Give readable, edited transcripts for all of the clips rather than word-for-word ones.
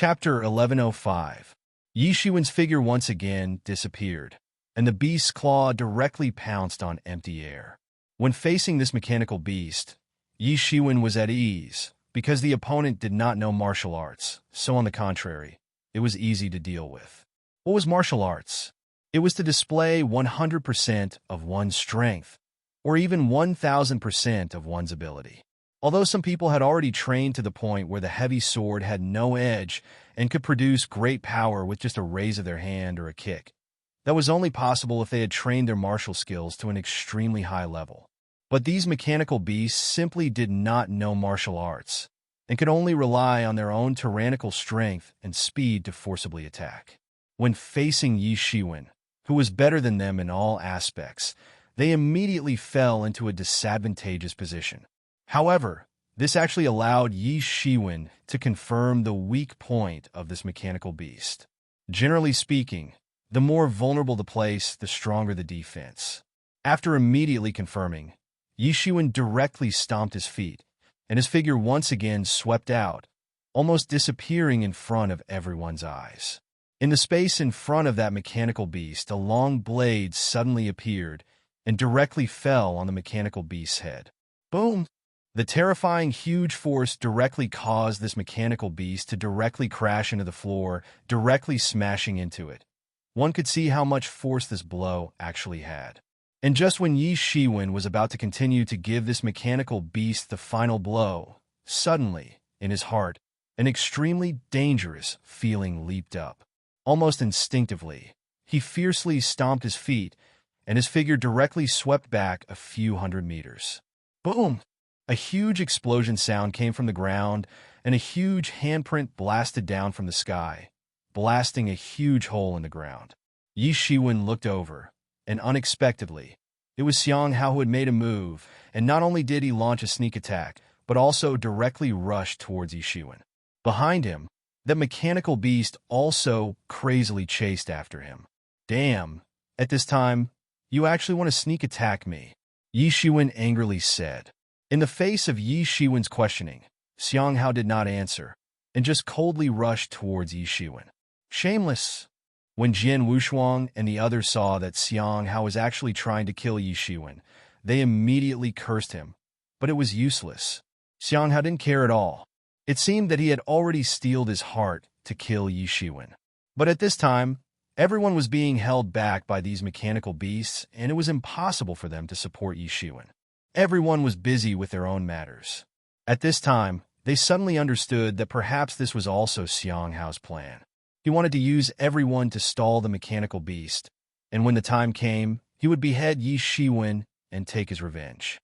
Chapter 1105. Yi Shiwen's figure once again disappeared, and the beast's claw directly pounced on empty air. When facing this mechanical beast, Yi Shiwen was at ease, because the opponent did not know martial arts, so on the contrary, it was easy to deal with. What was martial arts? It was to display 100% of one's strength, or even 1000% of one's ability. Although some people had already trained to the point where the heavy sword had no edge and could produce great power with just a raise of their hand or a kick, that was only possible if they had trained their martial skills to an extremely high level. But these mechanical beasts simply did not know martial arts, and could only rely on their own tyrannical strength and speed to forcibly attack. When facing Yi Shiwen, who was better than them in all aspects, they immediately fell into a disadvantageous position. However, this actually allowed Yi Shiwen to confirm the weak point of this mechanical beast. Generally speaking, the more vulnerable the place, the stronger the defense. After immediately confirming, Yi Shiwen directly stomped his feet, and his figure once again swept out, almost disappearing in front of everyone's eyes. In the space in front of that mechanical beast, a long blade suddenly appeared and directly fell on the mechanical beast's head. Boom! The terrifying huge force directly caused this mechanical beast to directly crash into the floor, directly smashing into it. One could see how much force this blow actually had. And just when Yi Shiwen was about to continue to give this mechanical beast the final blow, suddenly, in his heart, an extremely dangerous feeling leaped up. Almost instinctively, he fiercely stomped his feet, and his figure directly swept back a few hundred meters. Boom! A huge explosion sound came from the ground, and a huge handprint blasted down from the sky, blasting a huge hole in the ground. Yi Shiwen looked over, and unexpectedly, it was Xiang Hao who had made a move, and not only did he launch a sneak attack, but also directly rushed towards Yi Shiwen. Behind him, that mechanical beast also crazily chased after him. Damn, at this time, you actually want to sneak attack me? Yi Shiwen angrily said. In the face of Yi Shiwen's questioning, Xiang Hao did not answer, and just coldly rushed towards Yi Shiwen. Shameless! When Jian Wushuang and the others saw that Xiang Hao was actually trying to kill Yi Shiwen, they immediately cursed him, but it was useless. Xiang Hao didn't care at all. It seemed that he had already steeled his heart to kill Yi Shiwen. But at this time, everyone was being held back by these mechanical beasts, and it was impossible for them to support Yi Shiwen. Everyone was busy with their own matters. At this time, they suddenly understood that perhaps this was also Xiang Hao's plan. He wanted to use everyone to stall the mechanical beast, and when the time came, he would behead Yi Shiwen and take his revenge.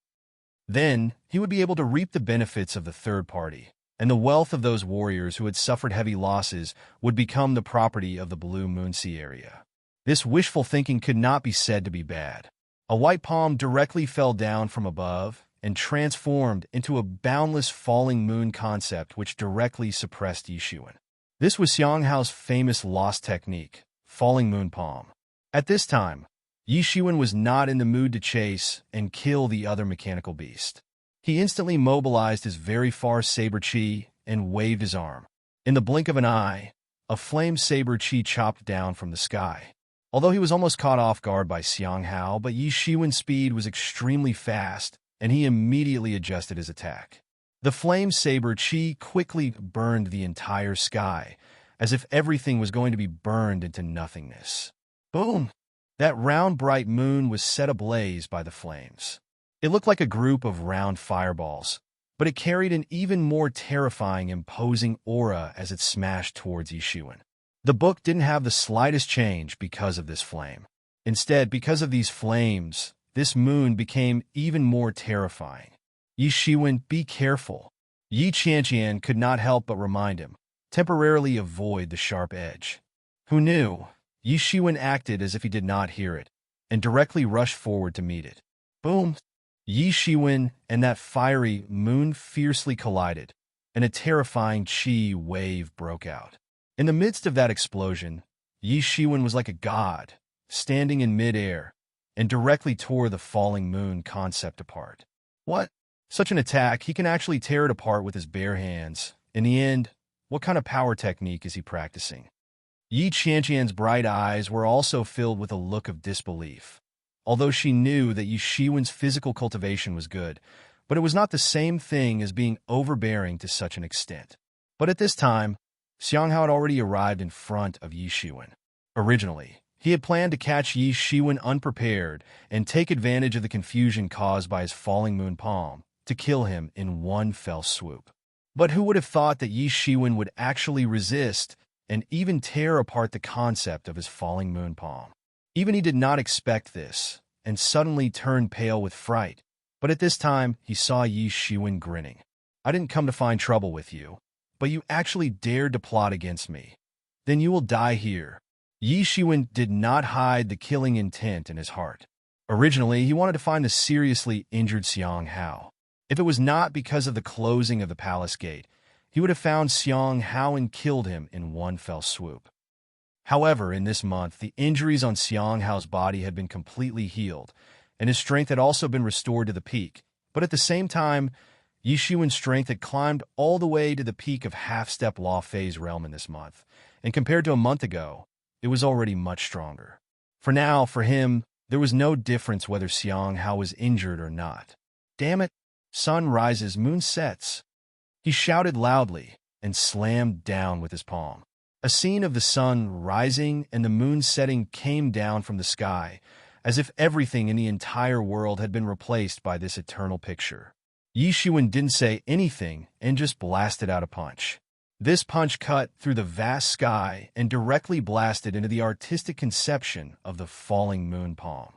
Then, he would be able to reap the benefits of the third party, and the wealth of those warriors who had suffered heavy losses would become the property of the Blue Moon Sea area. This wishful thinking could not be said to be bad. A white palm directly fell down from above and transformed into a boundless falling moon concept which directly suppressed Yi Shiwen. This was Xiang Hao's famous lost technique, falling moon palm. At this time, Yi Shiwen was not in the mood to chase and kill the other mechanical beast. He instantly mobilized his very far saber chi and waved his arm. In the blink of an eye, a flame saber chi chopped down from the sky. Although he was almost caught off guard by Xiang Hao, but Yi Shiwen's speed was extremely fast, and he immediately adjusted his attack. The flame saber chi quickly burned the entire sky, as if everything was going to be burned into nothingness. Boom! That round bright moon was set ablaze by the flames. It looked like a group of round fireballs, but it carried an even more terrifying, imposing aura as it smashed towards Yi Shiwen. The book didn't have the slightest change because of this flame. Instead, because of these flames, this moon became even more terrifying. Yi Shiwen, be careful. Yi Qianqian could not help but remind him, temporarily avoid the sharp edge. Who knew? Yi Shiwen acted as if he did not hear it, and directly rushed forward to meet it. Boom! Yi Shiwen and that fiery moon fiercely collided, and a terrifying chi wave broke out. In the midst of that explosion, Yi Shiwen was like a god, standing in mid-air, and directly tore the falling moon concept apart. What? Such an attack, he can actually tear it apart with his bare hands. In the end, What kind of power technique is he practicing? Yi Qianqian's bright eyes were also filled with a look of disbelief. Although she knew that Yi Shiwen's physical cultivation was good, but it was not the same thing as being overbearing to such an extent. But at this time, Xiang Hao had already arrived in front of Yi Shiwen. Originally, he had planned to catch Yi Shiwen unprepared and take advantage of the confusion caused by his falling moon palm to kill him in one fell swoop. But who would have thought that Yi Shiwen would actually resist and even tear apart the concept of his falling moon palm? Even he did not expect this, and suddenly turned pale with fright. But at this time, he saw Yi Shiwen grinning. I didn't come to find trouble with you, but you actually dared to plot against me. Then you will die here. Yi Shiwen did not hide the killing intent in his heart. Originally, he wanted to find the seriously injured Xiang Hao. If it was not because of the closing of the palace gate, he would have found Xiang Hao and killed him in one fell swoop. However, in this month, the injuries on Xiang Hao's body had been completely healed, and his strength had also been restored to the peak. But at the same time, Yi Shiwen's strength had climbed all the way to the peak of half-step law phase realm in this month, and compared to a month ago, it was already much stronger. For now, for him, there was no difference whether Xiang Hao was injured or not. Damn it! Sun rises, moon sets. He shouted loudly and slammed down with his palm. A scene of the sun rising and the moon setting came down from the sky, as if everything in the entire world had been replaced by this eternal picture. Yi Shiwen didn't say anything and just blasted out a punch. This punch cut through the vast sky and directly blasted into the artistic conception of the falling moon palm.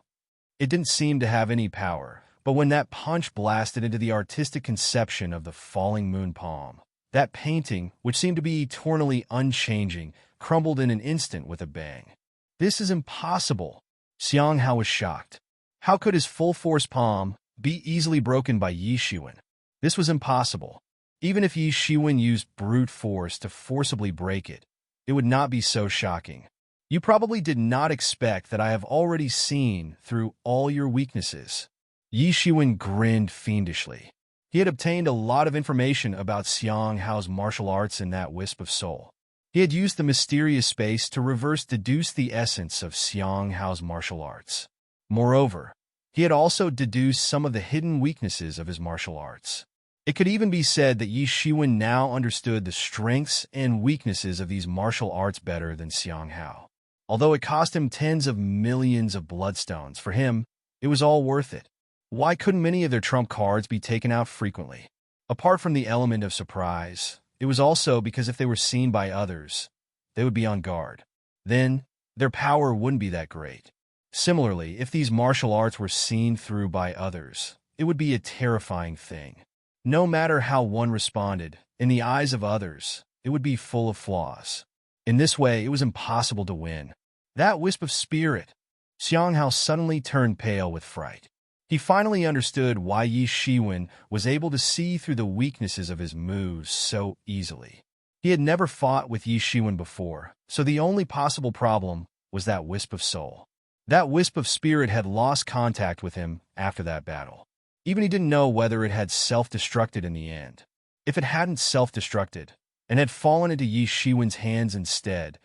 It didn't seem to have any power, but when that punch blasted into the artistic conception of the falling moon palm, that painting, which seemed to be eternally unchanging, crumbled in an instant with a bang. This is impossible. Xiang Hao was shocked. How could his full-force palm be easily broken by Yi Shiwen? This was impossible. Even if Yi Shiwen used brute force to forcibly break it, it would not be so shocking. You probably did not expect that I have already seen through all your weaknesses. Yi Shiwen grinned fiendishly. He had obtained a lot of information about Xiang Hao's martial arts in that wisp of soul. He had used the mysterious space to reverse deduce the essence of Xiang Hao's martial arts. Moreover, he had also deduced some of the hidden weaknesses of his martial arts. It could even be said that Yi Shiwen now understood the strengths and weaknesses of these martial arts better than Xiang Hao. Although it cost him tens of millions of bloodstones, for him, it was all worth it. Why couldn't many of their trump cards be taken out frequently? Apart from the element of surprise, it was also because if they were seen by others, they would be on guard. Then, their power wouldn't be that great. Similarly, if these martial arts were seen through by others, it would be a terrifying thing. No matter how one responded, in the eyes of others, it would be full of flaws. In this way, it was impossible to win. That wisp of spirit! Xiang Hao suddenly turned pale with fright. He finally understood why Yi Shiwen was able to see through the weaknesses of his moves so easily. He had never fought with Yi Shiwen before, so the only possible problem was that wisp of soul. That wisp of spirit had lost contact with him after that battle. Even he didn't know whether it had self-destructed in the end. If it hadn't self-destructed, and had fallen into Yi Shiwen's hands instead,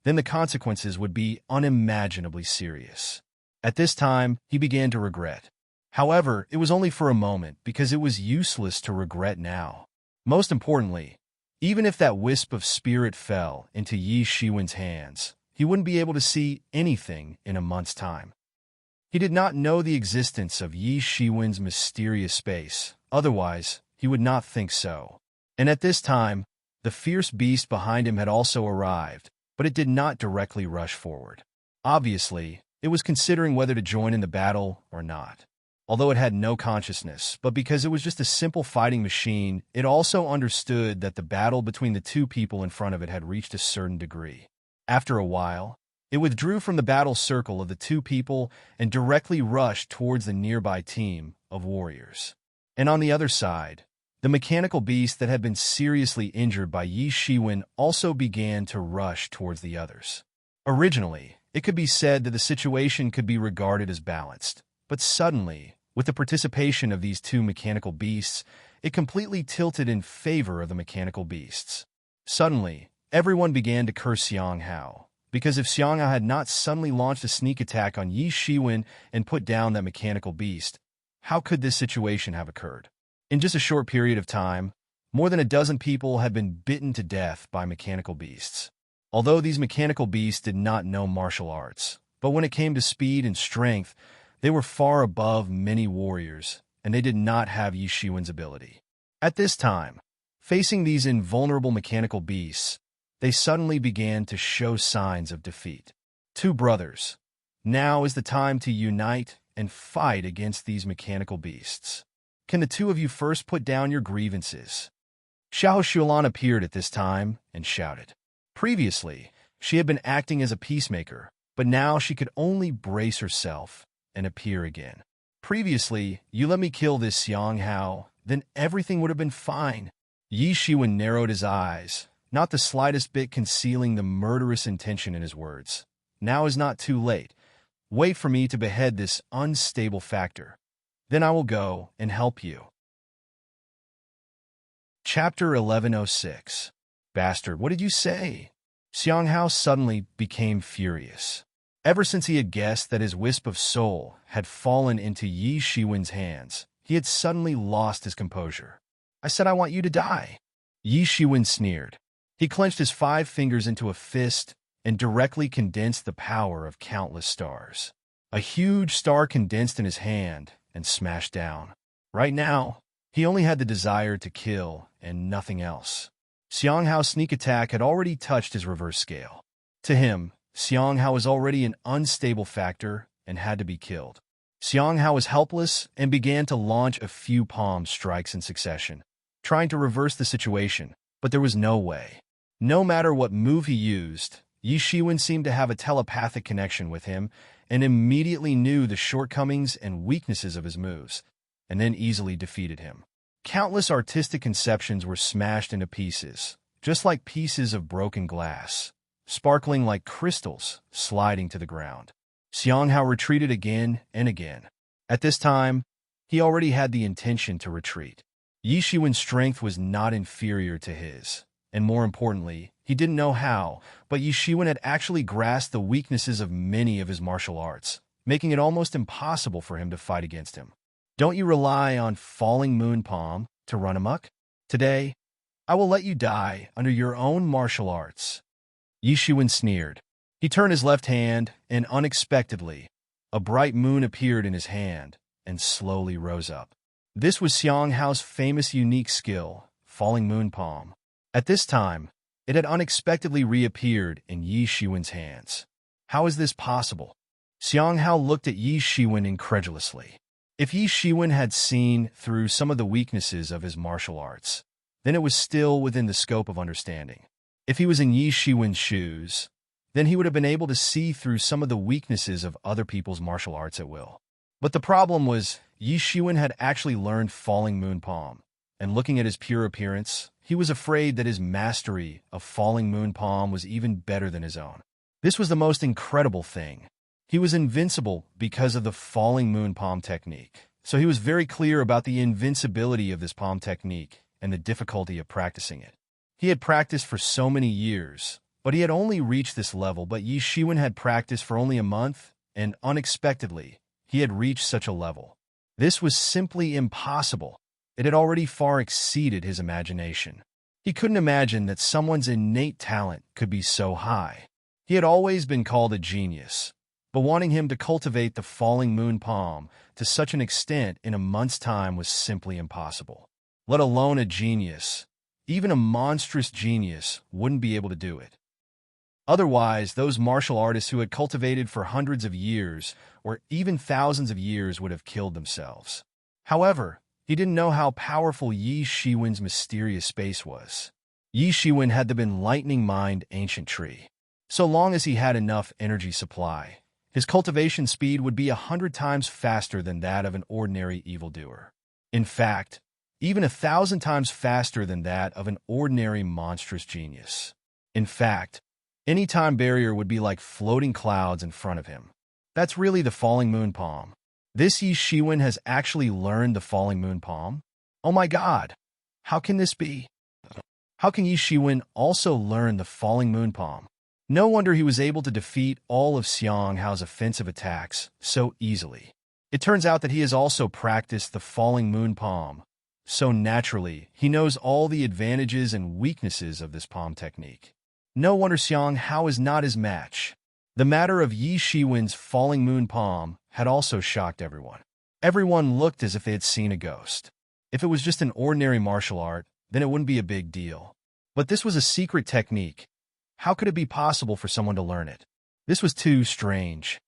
then the consequences would be unimaginably serious. At this time, he began to regret. However, it was only for a moment, because it was useless to regret now. Most importantly, even if that wisp of spirit fell into Yi Shiwen's hands, he wouldn't be able to see anything in a month's time. He did not know the existence of Yi Shiwen's mysterious space, otherwise he would not think so. And at this time, the fierce beast behind him had also arrived, but it did not directly rush forward. Obviously, it was considering whether to join in the battle or not. Although it had no consciousness, but because it was just a simple fighting machine, it also understood that the battle between the two people in front of it had reached a certain degree. After a while, it withdrew from the battle circle of the two people and directly rushed towards the nearby team of warriors. And on the other side, the mechanical beast that had been seriously injured by Yi Shiwen also began to rush towards the others. Originally, it could be said that the situation could be regarded as balanced. But suddenly, with the participation of these two mechanical beasts, it completely tilted in favor of the mechanical beasts. Suddenly, everyone began to curse Xiang Hao, because if Xiang Hao had not suddenly launched a sneak attack on Yi Shiwen and put down that mechanical beast, how could this situation have occurred? In just a short period of time, more than a dozen people had been bitten to death by mechanical beasts. Although these mechanical beasts did not know martial arts, but when it came to speed and strength, they were far above many warriors, and they did not have Yi Shiwen's ability. At this time, facing these invulnerable mechanical beasts, they suddenly began to show signs of defeat. Two brothers, now is the time to unite and fight against these mechanical beasts. Can the two of you first put down your grievances? Xiao Shulan appeared at this time and shouted. Previously, she had been acting as a peacemaker, but now she could only brace herself and appear again. Previously, you let me kill this Xiang Hao, then everything would have been fine. Yi Shiwen narrowed his eyes, not the slightest bit concealing the murderous intention in his words. Now is not too late. Wait for me to behead this unstable factor. Then I will go and help you. Chapter 1106. Bastard, what did you say? Xiang Hao suddenly became furious. Ever since he had guessed that his wisp of soul had fallen into Yi Shiwen's hands, he had suddenly lost his composure. I said I want you to die. Yi Shiwen sneered. He clenched his 5 fingers into a fist and directly condensed the power of countless stars. A huge star condensed in his hand and smashed down. Right now, he only had the desire to kill and nothing else. Xiang Hao's sneak attack had already touched his reverse scale. To him, Xiang Hao was already an unstable factor and had to be killed. Xiang Hao was helpless and began to launch a few palm strikes in succession, trying to reverse the situation, but there was no way. No matter what move he used, Yi Shiwen seemed to have a telepathic connection with him and immediately knew the shortcomings and weaknesses of his moves, and then easily defeated him. Countless artistic conceptions were smashed into pieces, just like pieces of broken glass, sparkling like crystals sliding to the ground. Xiang Hao retreated again and again. At this time, he already had the intention to retreat. Yi Shiwen's strength was not inferior to his, and more importantly, he didn't know how, but Yi Shiwen had actually grasped the weaknesses of many of his martial arts, making it almost impossible for him to fight against him. Don't you rely on falling moon palm to run amok? Today, I will let you die under your own martial arts. Yi Shiwen sneered. He turned his left hand, and unexpectedly, a bright moon appeared in his hand and slowly rose up. This was Xiang Hao's famous unique skill, falling moon palm. At this time, it had unexpectedly reappeared in Yi Shiwen's hands. How is this possible? Xiang Hao looked at Yi Shiwen incredulously. If Yi Shiwen had seen through some of the weaknesses of his martial arts, then it was still within the scope of understanding. If he was in Yi Shiwen's shoes, then he would have been able to see through some of the weaknesses of other people's martial arts at will. But the problem was, Yi Shiwen had actually learned falling moon palm, and looking at his pure appearance, he was afraid that his mastery of falling moon palm was even better than his own. This was the most incredible thing. He was invincible because of the falling moon palm technique, so he was very clear about the invincibility of this palm technique and the difficulty of practicing it. He had practiced for so many years, but he had only reached this level, but Yi Shiwen had practiced for only a month, and unexpectedly, he had reached such a level. This was simply impossible. It had already far exceeded his imagination. He couldn't imagine that someone's innate talent could be so high. He had always been called a genius, but wanting him to cultivate the falling moon palm to such an extent in a month's time was simply impossible. Let alone a genius. Even a monstrous genius wouldn't be able to do it. Otherwise, those martial artists who had cultivated for hundreds of years or even thousands of years would have killed themselves. However, he didn't know how powerful Yi Shiwen's mysterious space was. Yi Shiwen had the enlightening mind ancient tree. So long as he had enough energy supply, his cultivation speed would be 100 times faster than that of an ordinary evildoer. In fact, even 1,000 times faster than that of an ordinary monstrous genius. In fact, any time barrier would be like floating clouds in front of him. That's really the falling moon palm. This Yi Shiwen has actually learned the falling moon palm? Oh my god! How can this be? How can Yi Shiwen also learn the falling moon palm? No wonder he was able to defeat all of Xiang Hao's offensive attacks so easily. It turns out that he has also practiced the falling moon palm, so naturally he knows all the advantages and weaknesses of this palm technique. No wonder Xiang Hao is not his match. The matter of Yi Shiwen's falling moon palm had also shocked everyone. Everyone looked as if they had seen a ghost. If it was just an ordinary martial art, then it wouldn't be a big deal. But this was a secret technique. How could it be possible for someone to learn it? This was too strange.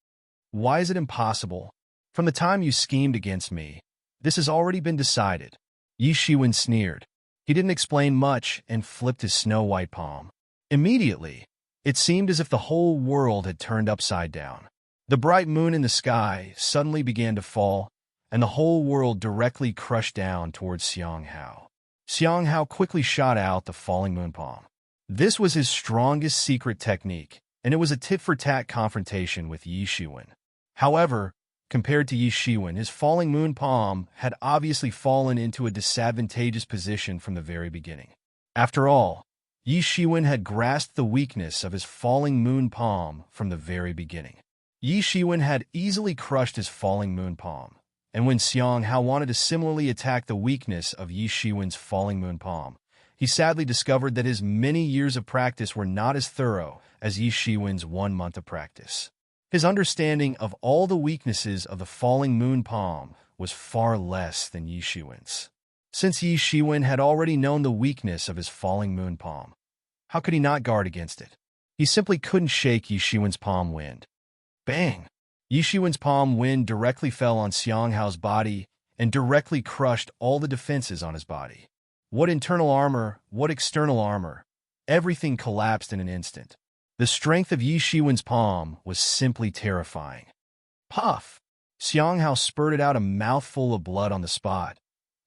Why is it impossible? From the time you schemed against me, this has already been decided. Yi Shiwen sneered. He didn't explain much and flipped his snow-white palm. Immediately, it seemed as if the whole world had turned upside down. The bright moon in the sky suddenly began to fall, and the whole world directly crushed down towards Xiang Hao. Xiang Hao quickly shot out the falling moon palm. This was his strongest secret technique, and it was a tit-for-tat confrontation with Yi Shiwen. However, compared to Yi Shiwen, his falling moon palm had obviously fallen into a disadvantageous position from the very beginning. After all, Yi Shiwen had grasped the weakness of his falling moon palm from the very beginning. Yi Shiwen had easily crushed his falling moon palm, and when Xiang Hao wanted to similarly attack the weakness of Yi Shiwen's falling moon palm, he sadly discovered that his many years of practice were not as thorough as Yi Shiwen's 1 month of practice. His understanding of all the weaknesses of the falling moon palm was far less than Yi Shiwen's. Since Yi Shiwen had already known the weakness of his falling moon palm, how could he not guard against it? He simply couldn't shake Yi Shiwen's palm wind. Bang! Yi Shiwen's palm wind directly fell on Xiang Hao's body and directly crushed all the defenses on his body. What internal armor, what external armor, everything collapsed in an instant. The strength of Yi Shiwen's palm was simply terrifying. Puff! Xiang Hao spurted out a mouthful of blood on the spot,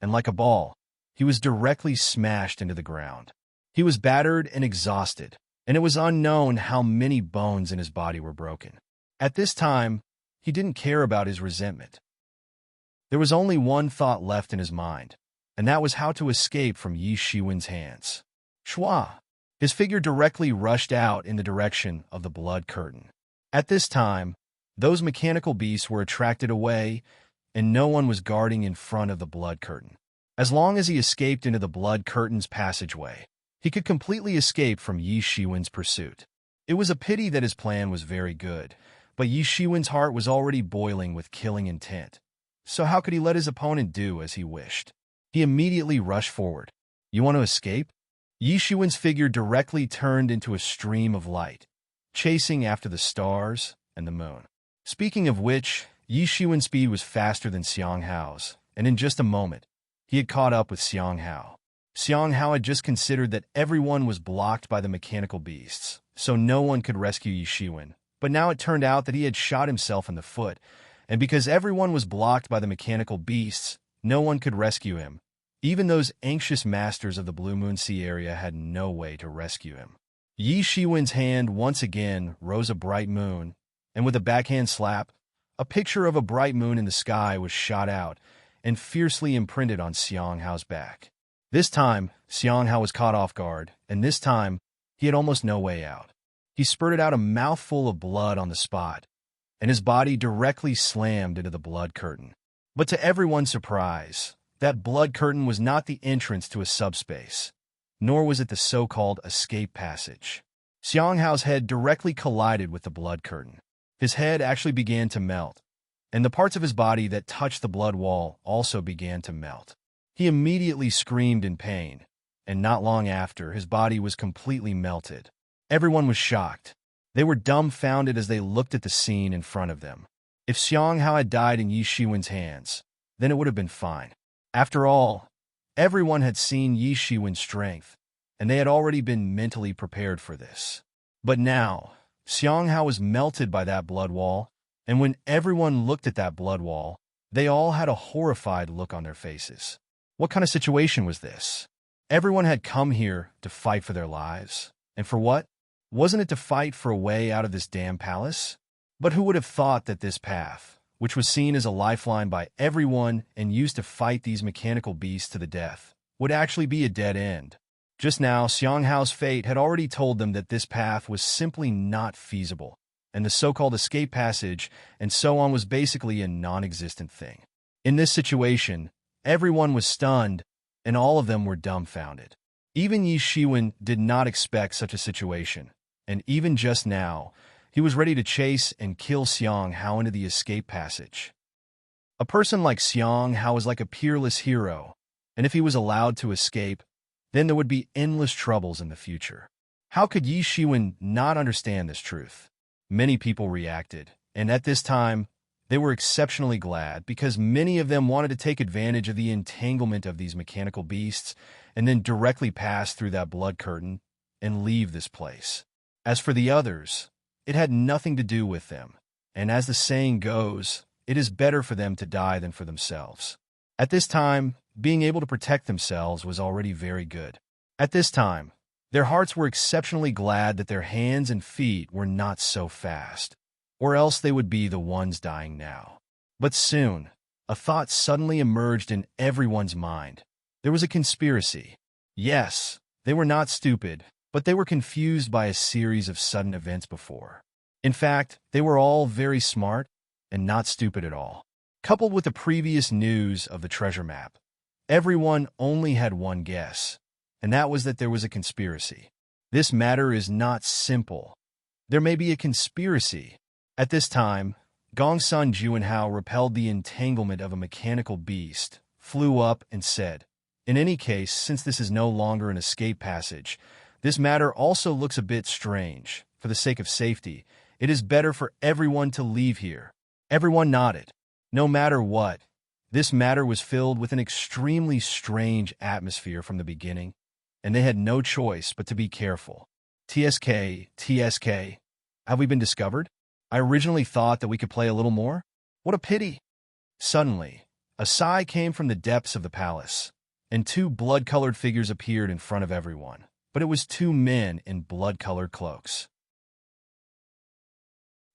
and like a ball, he was directly smashed into the ground. He was battered and exhausted, and it was unknown how many bones in his body were broken. At this time, he didn't care about his resentment. There was only one thought left in his mind, and that was how to escape from Yi Shiwen's hands. Shua! His figure directly rushed out in the direction of the blood curtain. At this time, those mechanical beasts were attracted away, and no one was guarding in front of the blood curtain. As long as he escaped into the blood curtain's passageway, he could completely escape from Yi Shiwen's pursuit. It was a pity that his plan was very good, but Yi Shiwen's heart was already boiling with killing intent. So how could he let his opponent do as he wished? He immediately rushed forward. You want to escape? Yi Shiwen's figure directly turned into a stream of light, chasing after the stars and the moon. Speaking of which, Yi Shiwen's speed was faster than Xiang Hao's, and in just a moment, he had caught up with Xiang Hao. Xiang Hao had just considered that everyone was blocked by the mechanical beasts, so no one could rescue Yi Shiwen. But now it turned out that he had shot himself in the foot, and because everyone was blocked by the mechanical beasts, no one could rescue him. Even those anxious masters of the Blue Moon Sea area had no way to rescue him. Yi Shiwen's hand once again rose a bright moon, and with a backhand slap, a picture of a bright moon in the sky was shot out and fiercely imprinted on Xiang Hao's back. This time, Xiang Hao was caught off guard, and this time, he had almost no way out. He spurted out a mouthful of blood on the spot, and his body directly slammed into the blood curtain. But to everyone's surprise, that blood curtain was not the entrance to a subspace, nor was it the so-called escape passage. Xiang Hao's head directly collided with the blood curtain. His head actually began to melt, and the parts of his body that touched the blood wall also began to melt. He immediately screamed in pain, and not long after, his body was completely melted. Everyone was shocked. They were dumbfounded as they looked at the scene in front of them. If Xiang Hao had died in Yi Shiwen's hands, then it would have been fine. After all, everyone had seen Yi Shiwen's strength, and they had already been mentally prepared for this. But now, Xiang Hao was melted by that blood wall, and when everyone looked at that blood wall, they all had a horrified look on their faces. What kind of situation was this? Everyone had come here to fight for their lives. And for what? Wasn't it to fight for a way out of this damn palace? But who would have thought that this path, which was seen as a lifeline by everyone and used to fight these mechanical beasts to the death, would actually be a dead end? Just now, Xiang Hao's fate had already told them that this path was simply not feasible, and the so-called escape passage and so on was basically a non-existent thing. In this situation, everyone was stunned, and all of them were dumbfounded. Even Yi Shiwen did not expect such a situation, and even just now, he was ready to chase and kill Xiang Hao into the escape passage. A person like Xiang Hao was like a peerless hero, and if he was allowed to escape, then there would be endless troubles in the future. How could Yi Shiwen not understand this truth? Many people reacted, and at this time, they were exceptionally glad because many of them wanted to take advantage of the entanglement of these mechanical beasts and then directly pass through that blood curtain and leave this place. As for the others, it had nothing to do with them, and as the saying goes, it is better for them to die than for themselves. At this time, being able to protect themselves was already very good. At this time, their hearts were exceptionally glad that their hands and feet were not so fast, or else they would be the ones dying now. But soon, a thought suddenly emerged in everyone's mind. There was a conspiracy. Yes, they were not stupid, but they were confused by a series of sudden events before. In fact, they were all very smart and not stupid at all. Coupled with the previous news of the treasure map, everyone only had one guess, and that was that there was a conspiracy. This matter is not simple. There may be a conspiracy. At this time, Gongsun Juanhao repelled the entanglement of a mechanical beast, flew up, and said, "In any case, since this is no longer an escape passage, this matter also looks a bit strange. For the sake of safety, it is better for everyone to leave here." Everyone nodded. No matter what, this matter was filled with an extremely strange atmosphere from the beginning, and they had no choice but to be careful. TSK, have we been discovered? I originally thought that we could play a little more. What a pity. Suddenly, a sigh came from the depths of the palace, and two blood-colored figures appeared in front of everyone, but it was two men in blood-colored cloaks.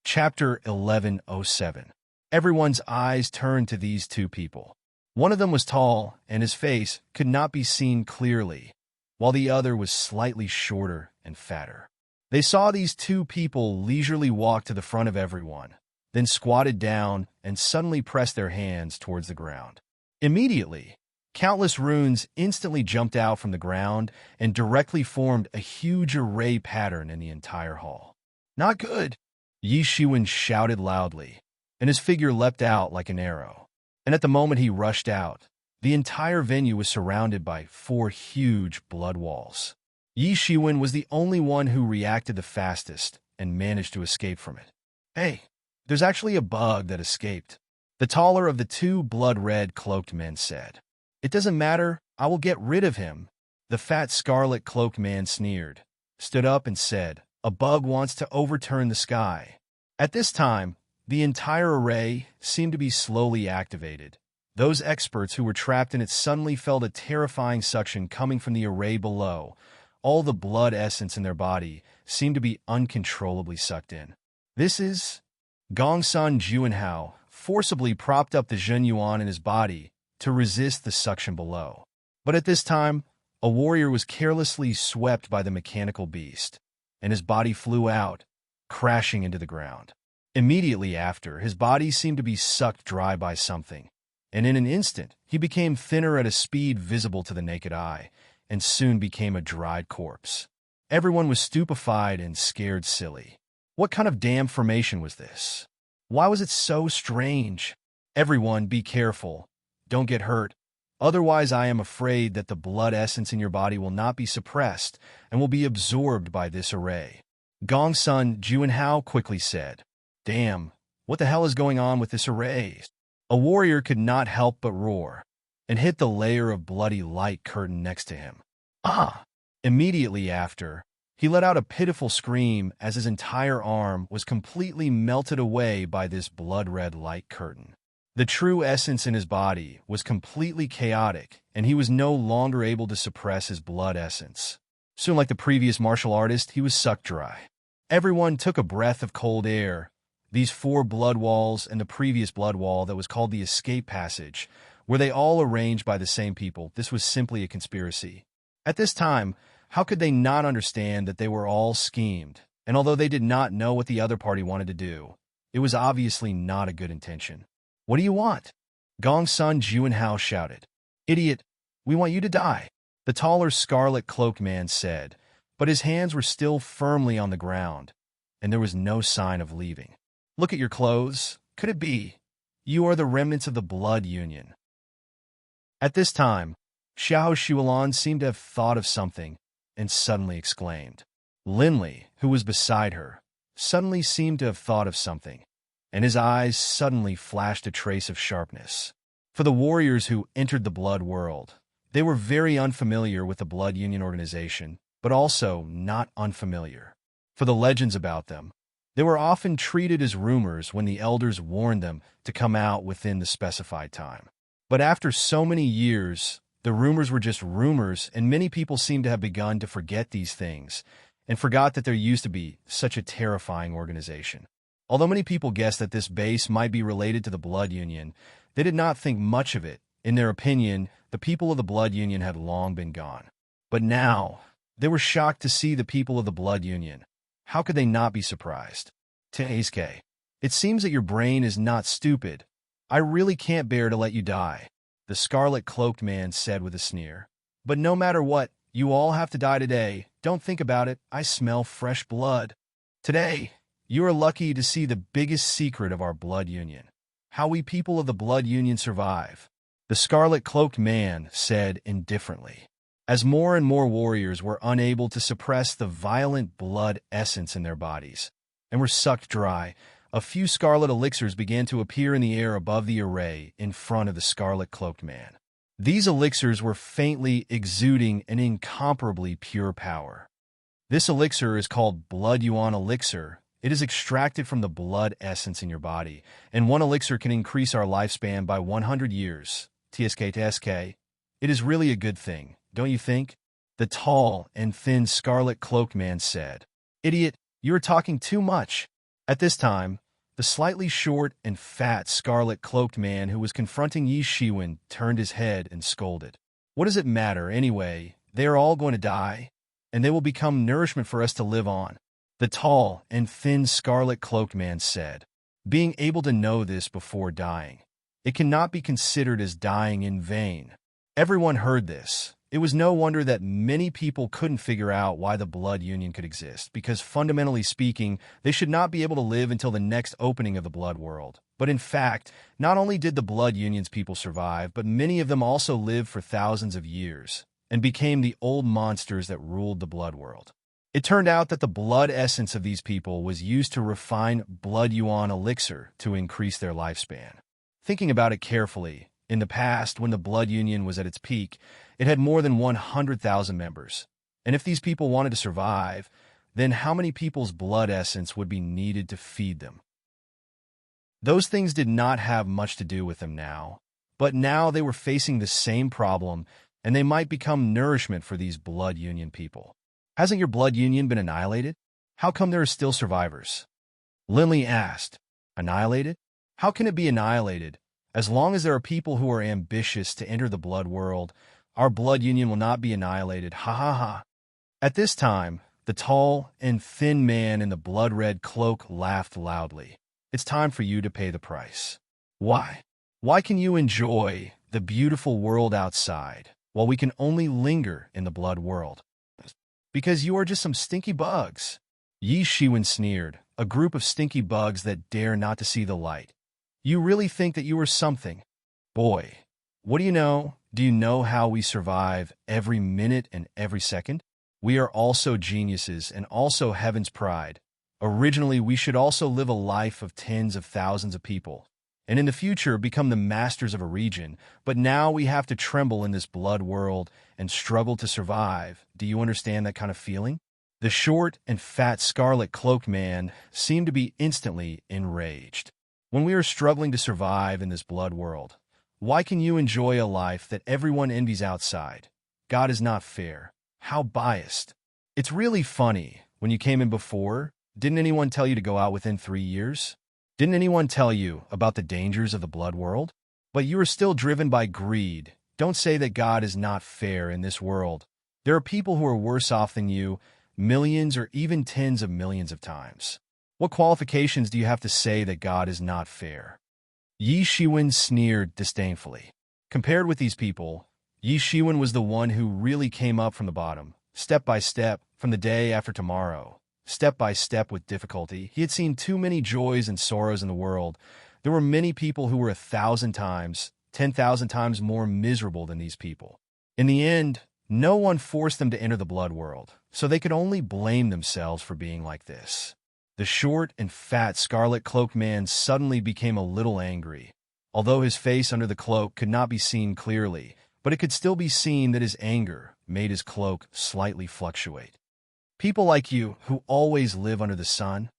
Chapter 1107. Everyone's eyes turned to these two people. One of them was tall, and his face could not be seen clearly, while the other was slightly shorter and fatter. They saw these two people leisurely walk to the front of everyone, then squatted down and suddenly pressed their hands towards the ground. Immediately, countless runes instantly jumped out from the ground and directly formed a huge array pattern in the entire hall. "Not good!" Yi Shiwen shouted loudly, and his figure leapt out like an arrow. And at the moment he rushed out, the entire venue was surrounded by 4 huge blood walls. Yi Shiwen was the only one who reacted the fastest and managed to escape from it. "Hey, there's actually a bug that escaped," the taller of the two blood-red cloaked men said. "It doesn't matter, I will get rid of him," the fat scarlet cloaked man sneered, stood up and said, "A bug wants to overturn the sky." At this time, the entire array seemed to be slowly activated. Those experts who were trapped in it suddenly felt a terrifying suction coming from the array below. All the blood essence in their body seemed to be uncontrollably sucked in. "This is..." Gongsun Juanhao forcibly propped up the Zhen Yuan in his body to resist the suction below. But at this time, a warrior was carelessly swept by the mechanical beast, and his body flew out, crashing into the ground. Immediately after, his body seemed to be sucked dry by something, and in an instant, he became thinner at a speed visible to the naked eye, and soon became a dried corpse. Everyone was stupefied and scared silly. What kind of damn formation was this? Why was it so strange? Everyone, be careful. Don't get hurt. Otherwise, I am afraid that the blood essence in your body will not be suppressed and will be absorbed by this array. Gongsun Juanhao quickly said, "Damn, what the hell is going on with this array?" A warrior could not help but roar, and hit the layer of bloody light curtain next to him. "Ah!" Immediately after, he let out a pitiful scream as his entire arm was completely melted away by this blood-red light curtain. The true essence in his body was completely chaotic, and he was no longer able to suppress his blood essence. Soon, like the previous martial artist, he was sucked dry. Everyone took a breath of cold air. These 4 blood walls and the previous blood wall that was called the escape passage, were they all arranged by the same people? This was simply a conspiracy. At this time, How could they not understand that they were all schemed? And although they did not know what the other party wanted to do, it was obviously not a good intention. What do you want? Gong Sun Juanhao shouted. Idiot, we want you to die, the taller scarlet-cloaked man said, but his hands were still firmly on the ground, and there was no sign of leaving. Look at your clothes. Could it be? You are the remnants of the blood union. At this time, Xiao Shualan seemed to have thought of something and suddenly exclaimed. Linley, who was beside her, suddenly seemed to have thought of something, and his eyes suddenly flashed a trace of sharpness. For the warriors who entered the blood world, they were very unfamiliar with the blood union organization, but also not unfamiliar. For the legends about them, they were often treated as rumors when the elders warned them to come out within the specified time. But after so many years, the rumors were just rumors, and many people seem to have begun to forget these things and forgot that there used to be such a terrifying organization. Although many people guessed that this base might be related to the blood union, they did not think much of it. In their opinion, the people of the blood union had long been gone. But now, they were shocked to see the people of the blood union. How could they not be surprised? Teisuke, it seems that your brain is not stupid. I really can't bear to let you die, the scarlet-cloaked man said with a sneer. But no matter what, you all have to die today. Don't think about it. I smell fresh blood. Today, you are lucky to see the biggest secret of our blood union. How we people of the blood union survive, the scarlet-cloaked man said indifferently. As more and more warriors were unable to suppress the violent blood essence in their bodies and were sucked dry, a few scarlet elixirs began to appear in the air above the array in front of the scarlet-cloaked man. These elixirs were faintly exuding an incomparably pure power. This elixir is called Blood Yuan Elixir. It is extracted from the blood essence in your body, and one elixir can increase our lifespan by 100 years. TSK. It is really a good thing, don't you think? The tall and thin scarlet-cloaked man said. Idiot, you are talking too much. At this time, the slightly short and fat scarlet-cloaked man who was confronting Yi Shiwen turned his head and scolded. What does it matter, anyway? They are all going to die, and they will become nourishment for us to live on, the tall and thin scarlet-cloaked man said. Being able to know this before dying, it cannot be considered as dying in vain. Everyone heard this. It was no wonder that many people couldn't figure out why the blood union could exist, because fundamentally speaking, they should not be able to live until the next opening of the blood world. But in fact, not only did the blood union's people survive, but many of them also lived for thousands of years and became the old monsters that ruled the blood world. It turned out that the blood essence of these people was used to refine Blood Yuan Elixir to increase their lifespan. Thinking about it carefully, in the past, when the blood union was at its peak, it had more than 100,000 members. And if these people wanted to survive, then how many people's blood essence would be needed to feed them? Those things did not have much to do with them now, but now they were facing the same problem, and they might become nourishment for these blood union people. Hasn't your blood union been annihilated? How come there are still survivors? Linley asked. Annihilated? How can it be annihilated? As long as there are people who are ambitious to enter the blood world, our blood union will not be annihilated. Ha ha ha. At this time, the tall and thin man in the blood-red cloak laughed loudly. It's time for you to pay the price. Why? Why can you enjoy the beautiful world outside while we can only linger in the blood world? Because you are just some stinky bugs. Yi Shiwen sneered, a group of stinky bugs that dare not to see the light. You really think that you are something? Boy, what do you know? Do you know how we survive every minute and every second? We are also geniuses and also heaven's pride. Originally, we should also live a life of tens of thousands of people, and in the future become the masters of a region, but now we have to tremble in this blood world and struggle to survive. Do you understand that kind of feeling? The short and fat scarlet-cloaked man seemed to be instantly enraged. When we are struggling to survive in this blood world, why can you enjoy a life that everyone envies outside? God is not fair. How biased. It's really funny. When you came in before, didn't anyone tell you to go out within 3 years? Didn't anyone tell you about the dangers of the blood world? But you are still driven by greed. Don't say that God is not fair in this world. There are people who are worse off than you, millions or even tens of millions of times. What qualifications do you have to say that God is not fair? Yi Shiwen sneered disdainfully. Compared with these people, Yi Shiwen was the one who really came up from the bottom, step by step, from the day after tomorrow. Step by step with difficulty. He had seen too many joys and sorrows in the world. There were many people who were 1,000 times, 10,000 times more miserable than these people. In the end, no one forced them to enter the blood world, so they could only blame themselves for being like this. The short and fat scarlet-cloaked man suddenly became a little angry. Although his face under the cloak could not be seen clearly, but it could still be seen that his anger made his cloak slightly fluctuate. People like you, who always live under the sun,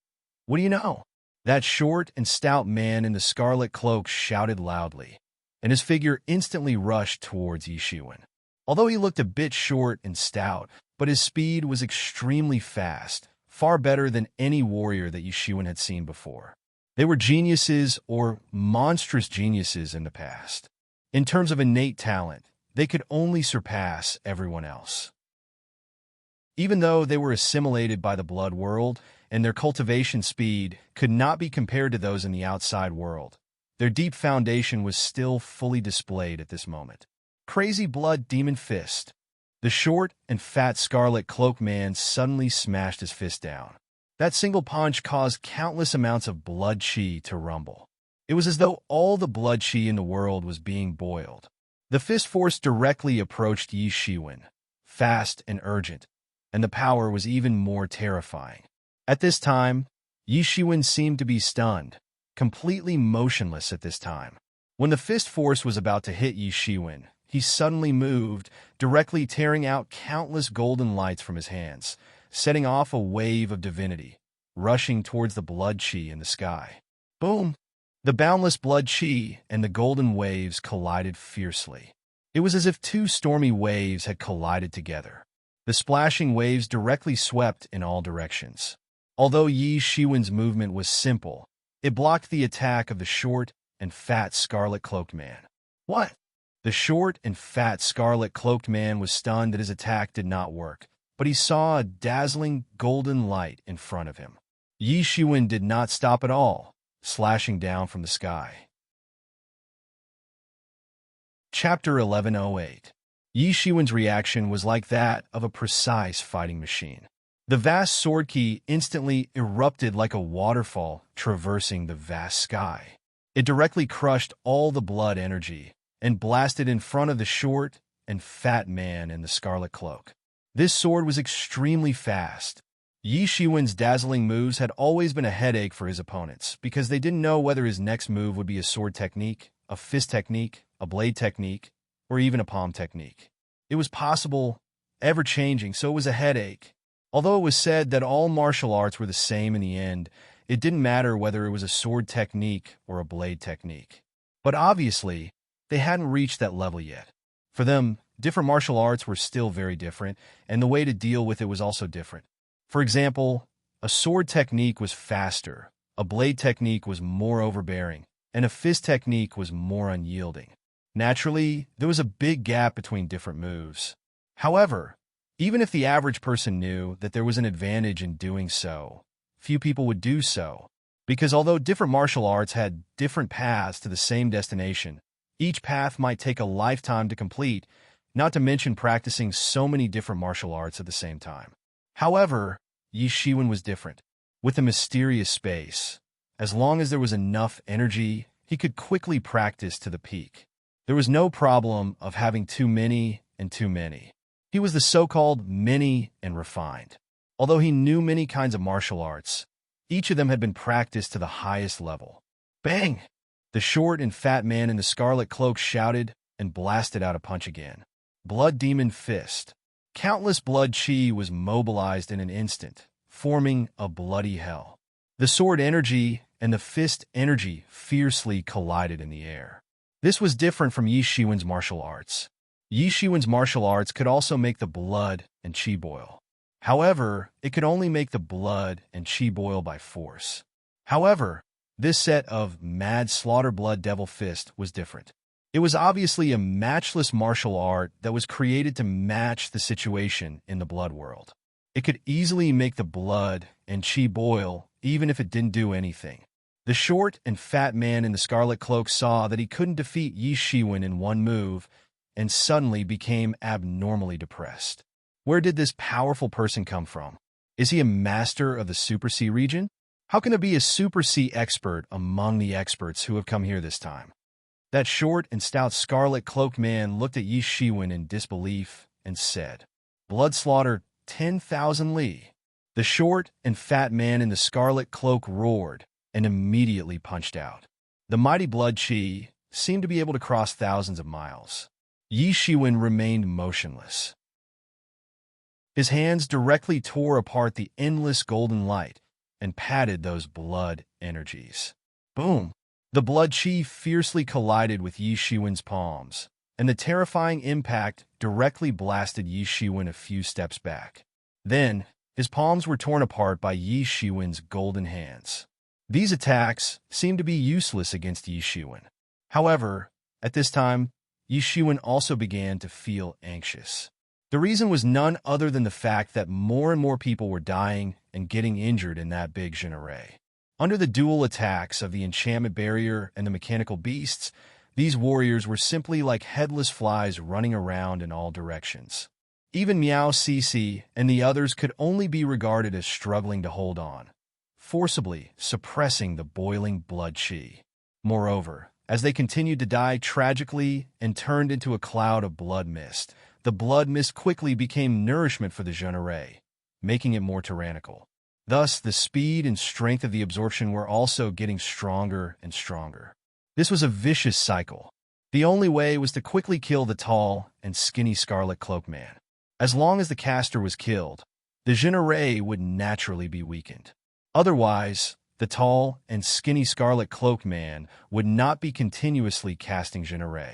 what do you know? That short and stout man in the scarlet cloak shouted loudly, and his figure instantly rushed towards Yi Shiwen. Although he looked a bit short and stout, but his speed was extremely fast, far better than any warrior that Yi Shiwen had seen before. They were geniuses or monstrous geniuses in the past. In terms of innate talent, they could only surpass everyone else. Even though they were assimilated by the blood world, and their cultivation speed could not be compared to those in the outside world, their deep foundation was still fully displayed at this moment. Crazy blood demon fist. The short and fat scarlet cloak man suddenly smashed his fist down. That single punch caused countless amounts of blood chi to rumble. It was as though all the blood chi in the world was being boiled. The fist force directly approached Yi Shiwen, fast and urgent, and the power was even more terrifying. At this time, Yi Shiwen seemed to be stunned, completely motionless at this time. When the fist force was about to hit Yi Shiwen, he suddenly moved, directly tearing out countless golden lights from his hands, setting off a wave of divinity, rushing towards the blood chi in the sky. Boom! The boundless blood chi and the golden waves collided fiercely. It was as if two stormy waves had collided together. The splashing waves directly swept in all directions. Although Yi Shiwen's movement was simple, it blocked the attack of the short and fat scarlet-cloaked man. What? The short and fat scarlet-cloaked man was stunned that his attack did not work, but he saw a dazzling golden light in front of him. Yi Shiwen did not stop at all, slashing down from the sky. Chapter 1108. Yi Shiwen's reaction was like that of a precise fighting machine. The vast sword key instantly erupted like a waterfall traversing the vast sky. It directly crushed all the blood energy and blasted in front of the short and fat man in the scarlet cloak. This sword was extremely fast. Yi Shiwen's dazzling moves had always been a headache for his opponents because they didn't know whether his next move would be a sword technique, a fist technique, a blade technique, or even a palm technique. It was possible, ever-changing, so it was a headache. Although it was said that all martial arts were the same in the end, it didn't matter whether it was a sword technique or a blade technique. But obviously, they hadn't reached that level yet. For them, different martial arts were still very different, and the way to deal with it was also different. For example, a sword technique was faster, a blade technique was more overbearing, and a fist technique was more unyielding. Naturally, there was a big gap between different moves. However, even if the average person knew that there was an advantage in doing so, few people would do so, because although different martial arts had different paths to the same destination, each path might take a lifetime to complete, not to mention practicing so many different martial arts at the same time. However, Yi Shiwen was different. With the mysterious space, as long as there was enough energy, he could quickly practice to the peak. There was no problem of having too many and too many. He was the so-called many and refined. Although he knew many kinds of martial arts, each of them had been practiced to the highest level. Bang! The short and fat man in the scarlet cloak shouted and blasted out a punch again. Blood demon fist. Countless blood chi was mobilized in an instant, forming a bloody hell. The sword energy and the fist energy fiercely collided in the air. This was different from Yi Shiwen's martial arts. Yi Shiwen's martial arts could also make the blood and chi boil. However, it could only make the blood and chi boil by force. However, this set of mad slaughter blood devil fist was different. It was obviously a matchless martial art that was created to match the situation in the blood world. It could easily make the blood and chi boil, even if it didn't do anything. The short and fat man in the scarlet cloak saw that he couldn't defeat Yi Shiwen in one move and suddenly became abnormally depressed. Where did this powerful person come from? Is he a master of the Super Sea region? How can there be a Super Sea expert among the experts who have come here this time? That short and stout scarlet cloaked man looked at Yi Shiwen in disbelief and said, "Blood slaughter 10,000 li." The short and fat man in the scarlet cloak roared and immediately punched out. The mighty blood chi seemed to be able to cross thousands of miles. Yi Shiwen remained motionless. His hands directly tore apart the endless golden light and patted those blood energies. Boom! The blood chi fiercely collided with Yi Shiwen's palms, and the terrifying impact directly blasted Yi Shiwen a few steps back. Then, his palms were torn apart by Yi Shiwen's golden hands. These attacks seemed to be useless against Yi Shiwen. However, at this time, Yi Shiwen also began to feel anxious. The reason was none other than the fact that more and more people were dying and getting injured in that big genre. Under the dual attacks of the enchantment barrier and the mechanical beasts, these warriors were simply like headless flies running around in all directions. Even Miao Cece and the others could only be regarded as struggling to hold on, forcibly suppressing the boiling blood chi. Moreover, as they continued to die tragically and turned into a cloud of blood mist, the blood mist quickly became nourishment for the genre, making it more tyrannical. Thus, the speed and strength of the absorption were also getting stronger and stronger. This was a vicious cycle. The only way was to quickly kill the tall and skinny scarlet cloak man. As long as the caster was killed, the genre would naturally be weakened. Otherwise, the tall and skinny scarlet cloak man would not be continuously casting genre.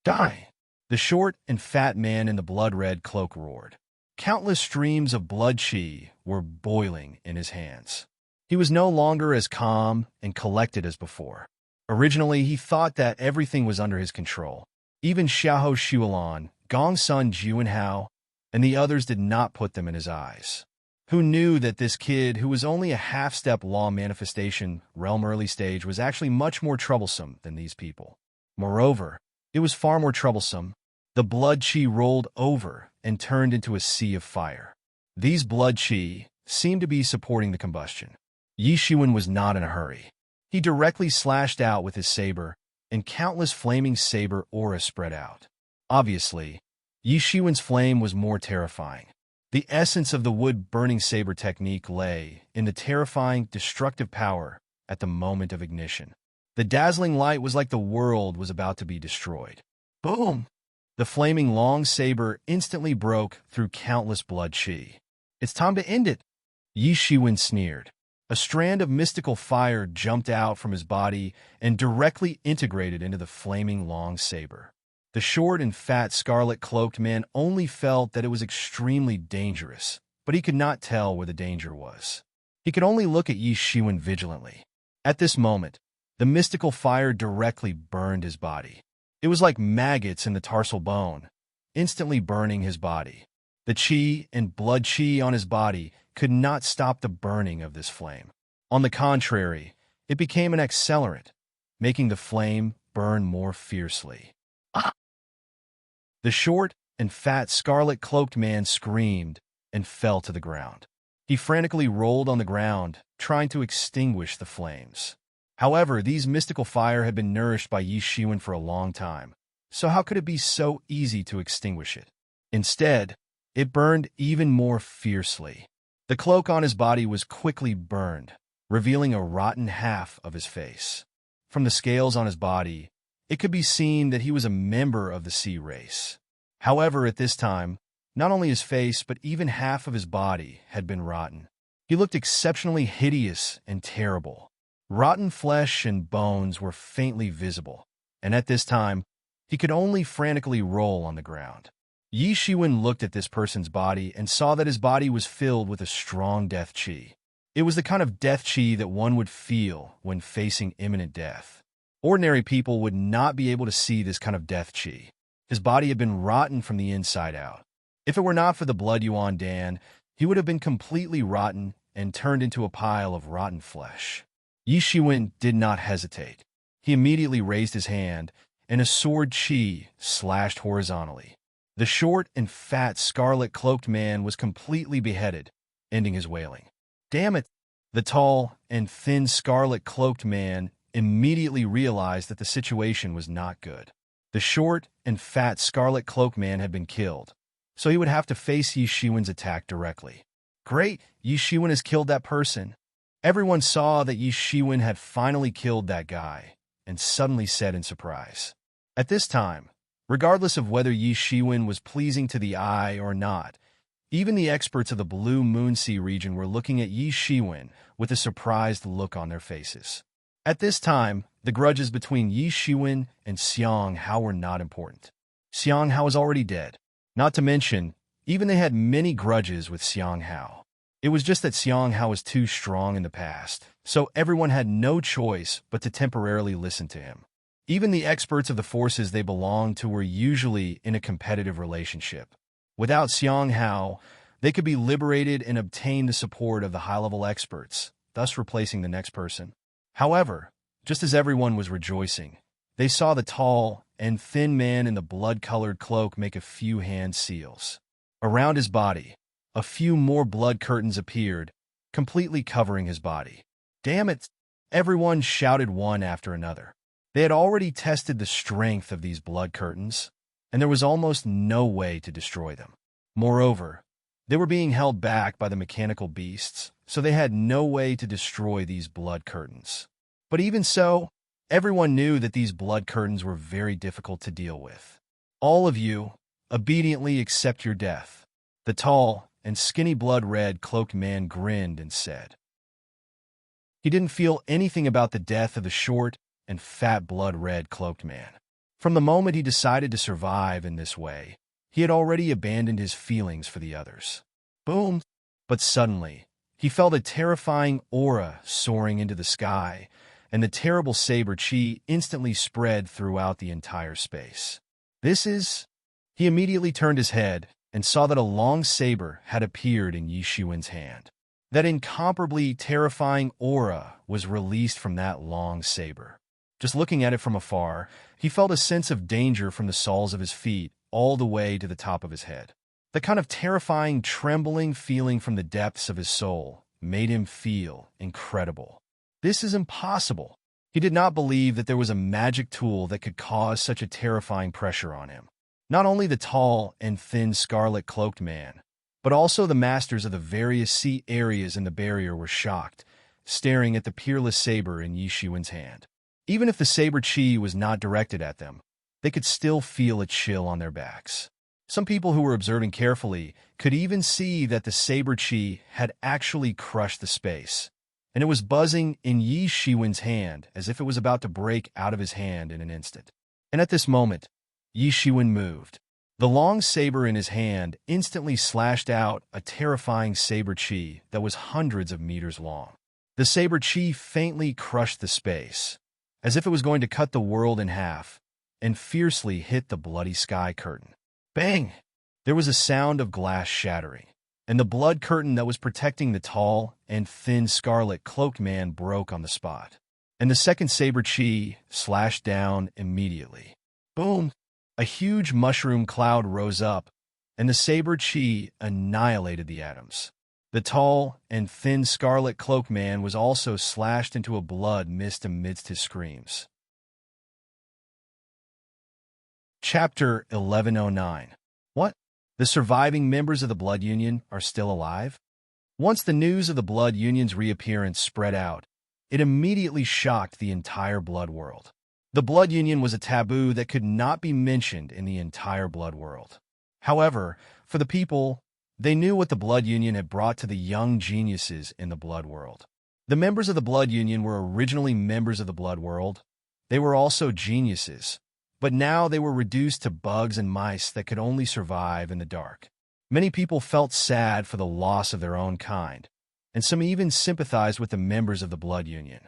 Die! The short and fat man in the blood-red cloak roared. Countless streams of blood chi were boiling in his hands. He was no longer as calm and collected as before. Originally, he thought that everything was under his control. Even Xiahou Shuolan, Gongsun Juanhao, and the others did not put them in his eyes. Who knew that this kid, who was only a half-step law manifestation realm early stage, was actually much more troublesome than these people? Moreover, it was far more troublesome. The blood chi rolled over and turned into a sea of fire. These blood chi seemed to be supporting the combustion. Yi Shiwen was not in a hurry. He directly slashed out with his saber, and countless flaming saber auras spread out. Obviously, Yi Shiwen's flame was more terrifying. The essence of the wood-burning saber technique lay in the terrifying, destructive power at the moment of ignition. The dazzling light was like the world was about to be destroyed. Boom! The flaming long saber instantly broke through countless blood chi. "It's time to end it," Yi Shiwen sneered. A strand of mystical fire jumped out from his body and directly integrated into the flaming long saber. The short and fat scarlet-cloaked man only felt that it was extremely dangerous, but he could not tell where the danger was. He could only look at Yi Shiwen vigilantly. At this moment, the mystical fire directly burned his body. It was like maggots in the tarsal bone, instantly burning his body. The chi and blood chi on his body could not stop the burning of this flame. On the contrary, it became an accelerant, making the flame burn more fiercely. Ah! The short and fat scarlet-cloaked man screamed and fell to the ground. He frantically rolled on the ground, trying to extinguish the flames. However, these mystical fire had been nourished by Yi Shiwen for a long time, so how could it be so easy to extinguish it? Instead, it burned even more fiercely. The cloak on his body was quickly burned, revealing a rotten half of his face. From the scales on his body, it could be seen that he was a member of the sea race. However, at this time, not only his face but even half of his body had been rotten. He looked exceptionally hideous and terrible. Rotten flesh and bones were faintly visible, and at this time, he could only frantically roll on the ground. Yi Shiwen looked at this person's body and saw that his body was filled with a strong death chi. It was the kind of death chi that one would feel when facing imminent death. Ordinary people would not be able to see this kind of death chi. His body had been rotten from the inside out. If it were not for the blood Yuan Dan, he would have been completely rotten and turned into a pile of rotten flesh. Yi Shiwen did not hesitate. He immediately raised his hand, and a sword chi slashed horizontally. The short and fat scarlet-cloaked man was completely beheaded, ending his wailing. Damn it! The tall and thin scarlet-cloaked man immediately realized that the situation was not good. The short and fat scarlet-cloaked man had been killed, so he would have to face Yi Shiwen's attack directly. Great! Yi Shiwen has killed that person. Everyone saw that Yi Shiwen had finally killed that guy, and suddenly said in surprise. At this time, regardless of whether Yi Shiwen was pleasing to the eye or not, even the experts of the Blue Moonsea region were looking at Yi Shiwen with a surprised look on their faces. At this time, the grudges between Yi Shiwen and Xiang Hao were not important. Xiang Hao was already dead. Not to mention, even they had many grudges with Xiang Hao. It was just that Xiang Hao was too strong in the past, so everyone had no choice but to temporarily listen to him. Even the experts of the forces they belonged to were usually in a competitive relationship. Without Xiang Hao, they could be liberated and obtain the support of the high-level experts, thus replacing the next person. However, just as everyone was rejoicing, they saw the tall and thin man in the blood-colored cloak make a few hand seals. Around his body, a few more blood curtains appeared, completely covering his body. Damn it! Everyone shouted one after another. They had already tested the strength of these blood curtains, and there was almost no way to destroy them. Moreover, they were being held back by the mechanical beasts, so they had no way to destroy these blood curtains. But even so, everyone knew that these blood curtains were very difficult to deal with. All of you, obediently accept your death. The tall and skinny blood-red cloaked man grinned and said. He didn't feel anything about the death of the short and fat blood-red cloaked man. From the moment he decided to survive in this way, he had already abandoned his feelings for the others. Boom! But suddenly, he felt a terrifying aura soaring into the sky, and the terrible saber chi instantly spread throughout the entire space. This is... He immediately turned his head and saw that a long saber had appeared in Yi Shiwen's hand. That incomparably terrifying aura was released from that long saber. Just looking at it from afar, he felt a sense of danger from the soles of his feet all the way to the top of his head. The kind of terrifying, trembling feeling from the depths of his soul made him feel incredible. This is impossible. He did not believe that there was a magic tool that could cause such a terrifying pressure on him. Not only the tall and thin scarlet-cloaked man, but also the masters of the various sea areas in the barrier were shocked, staring at the peerless saber in Yi Shiwen's hand. Even if the saber chi was not directed at them, they could still feel a chill on their backs. Some people who were observing carefully could even see that the saber chi had actually crushed the space, and it was buzzing in Yi Shiwen's hand as if it was about to break out of his hand in an instant. And at this moment, Yi Shiwen moved. The long saber in his hand instantly slashed out a terrifying saber chi that was hundreds of meters long. The saber chi faintly crushed the space, as if it was going to cut the world in half, and fiercely hit the bloody sky curtain. Bang! There was a sound of glass shattering, and the blood curtain that was protecting the tall and thin scarlet-cloaked man broke on the spot. And the second saber chi slashed down immediately. Boom! A huge mushroom cloud rose up, and the saber chi annihilated the atoms. The tall and thin scarlet-cloaked man was also slashed into a blood mist amidst his screams. Chapter 1109. What? The surviving members of the Blood Union are still alive? Once the news of the Blood Union's reappearance spread out, it immediately shocked the entire Blood world. The Blood Union was a taboo that could not be mentioned in the entire Blood world. However, for the people, they knew what the Blood Union had brought to the young geniuses in the Blood world. The members of the Blood Union were originally members of the Blood world. They were also geniuses, but now they were reduced to bugs and mice that could only survive in the dark. Many people felt sad for the loss of their own kind, and some even sympathized with the members of the Blood Union.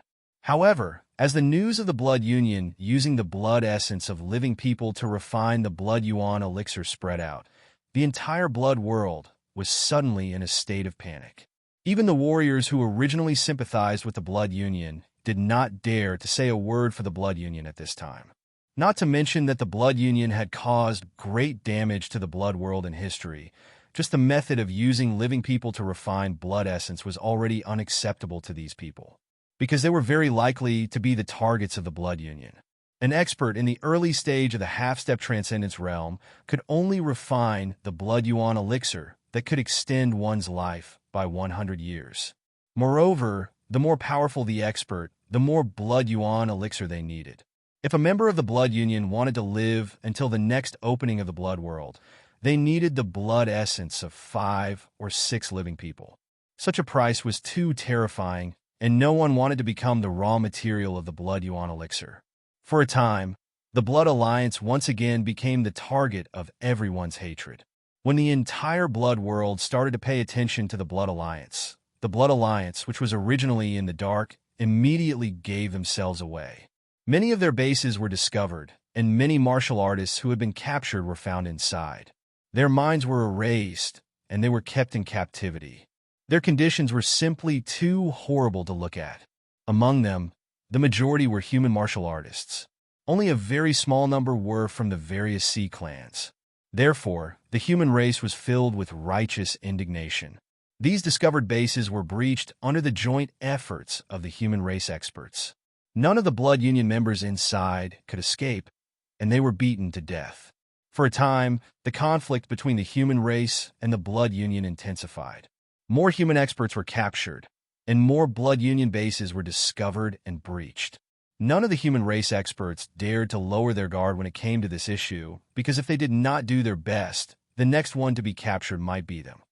However, as the news of the blood union using the blood essence of living people to refine the blood yuan elixir spread out, the entire blood world was suddenly in a state of panic. Even the warriors who originally sympathized with the blood union did not dare to say a word for the blood union at this time. Not to mention that the blood union had caused great damage to the blood world in history. Just the method of using living people to refine blood essence was already unacceptable to these people, because they were very likely to be the targets of the blood union. An expert in the early stage of the half-step transcendence realm could only refine the blood yuan elixir that could extend one's life by 100 years. Moreover, the more powerful the expert, the more blood yuan elixir they needed. If a member of the blood union wanted to live until the next opening of the blood world, they needed the blood essence of 5 or 6 living people. Such a price was too terrifying, and no one wanted to become the raw material of the blood yuan elixir. For a time, the Blood Alliance once again became the target of everyone's hatred. When the entire blood world started to pay attention to the Blood Alliance, which was originally in the dark, immediately gave themselves away. Many of their bases were discovered, and many martial artists who had been captured were found inside. Their minds were erased, and they were kept in captivity. Their conditions were simply too horrible to look at. Among them, the majority were human martial artists. Only a very small number were from the various sea clans. Therefore, the human race was filled with righteous indignation. These discovered bases were breached under the joint efforts of the human race experts. None of the blood union members inside could escape, and they were beaten to death. For a time, the conflict between the human race and the blood union intensified. More human experts were captured, and more blood union bases were discovered and breached. None of the human race experts dared to lower their guard when it came to this issue, because if they did not do their best, the next one to be captured might be them.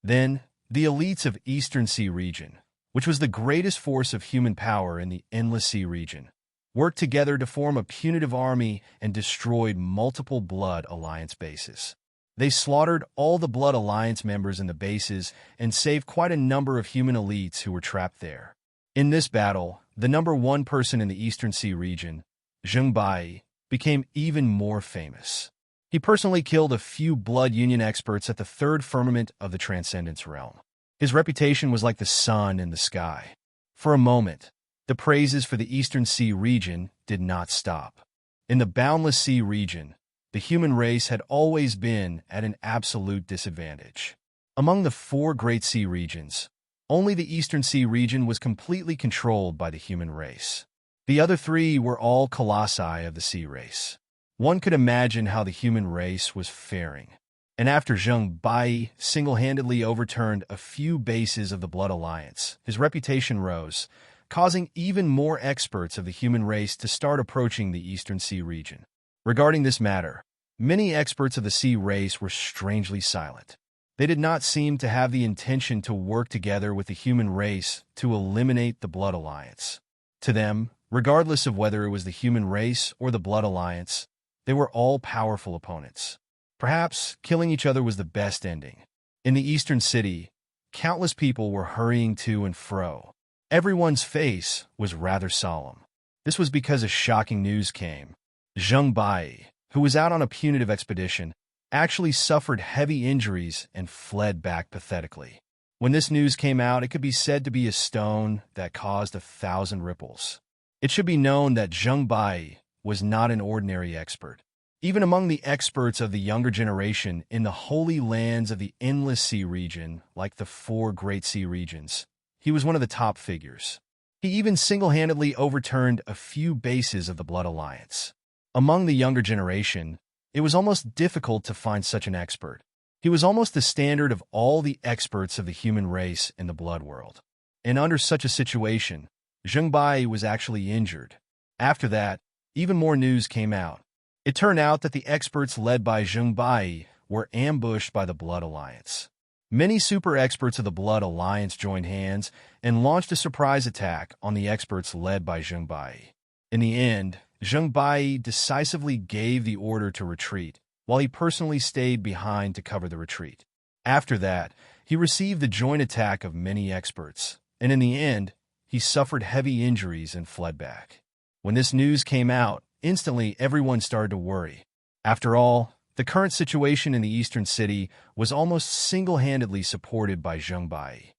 Then, the elites of Eastern Sea region, which was the greatest force of human power in the Endless Sea region, worked together to form a punitive army and destroyed multiple Blood Alliance bases. They slaughtered all the Blood Alliance members in the bases and saved quite a number of human elites who were trapped there. In this battle, the number one person in the Eastern Sea region, Zheng Bai, became even more famous. He personally killed a few Blood Union experts at the third firmament of the Transcendence Realm. His reputation was like the sun in the sky. For a moment, the praises for the Eastern Sea region did not stop. In the Boundless Sea region, the human race had always been at an absolute disadvantage. Among the 4 great sea regions, only the Eastern Sea region was completely controlled by the human race. The other 3 were all colossi of the sea race. One could imagine how the human race was faring. And after Zheng Bai single-handedly overturned a few bases of the Blood Alliance, his reputation rose, causing even more experts of the human race to start approaching the Eastern Sea region. Regarding this matter, many experts of the sea race were strangely silent. They did not seem to have the intention to work together with the human race to eliminate the Blood Alliance. To them, regardless of whether it was the human race or the Blood Alliance, they were all powerful opponents. Perhaps killing each other was the best ending. In the Eastern City, countless people were hurrying to and fro. Everyone's face was rather solemn. This was because a shocking news came. Zheng Bai, who was out on a punitive expedition, actually suffered heavy injuries and fled back pathetically. When this news came out, it could be said to be a stone that caused 1,000 ripples. It should be known that Zheng Bai was not an ordinary expert. Even among the experts of the younger generation in the holy lands of the Endless Sea region, like the 4 great sea regions, he was one of the top figures. He even single-handedly overturned a few bases of the Blood Alliance. Among the younger generation, it was almost difficult to find such an expert. He was almost the standard of all the experts of the human race in the blood world. And under such a situation, Zheng Bai was actually injured. After that, even more news came out. It turned out that the experts led by Zheng Bai were ambushed by the Blood Alliance. Many super experts of the Blood Alliance joined hands and launched a surprise attack on the experts led by Zheng Bai. In the end, Zheng Bai decisively gave the order to retreat, while he personally stayed behind to cover the retreat. After that, he received the joint attack of many experts, and in the end, he suffered heavy injuries and fled back. When this news came out, instantly everyone started to worry. After all, the current situation in the eastern city was almost single-handedly supported by Zheng Bai.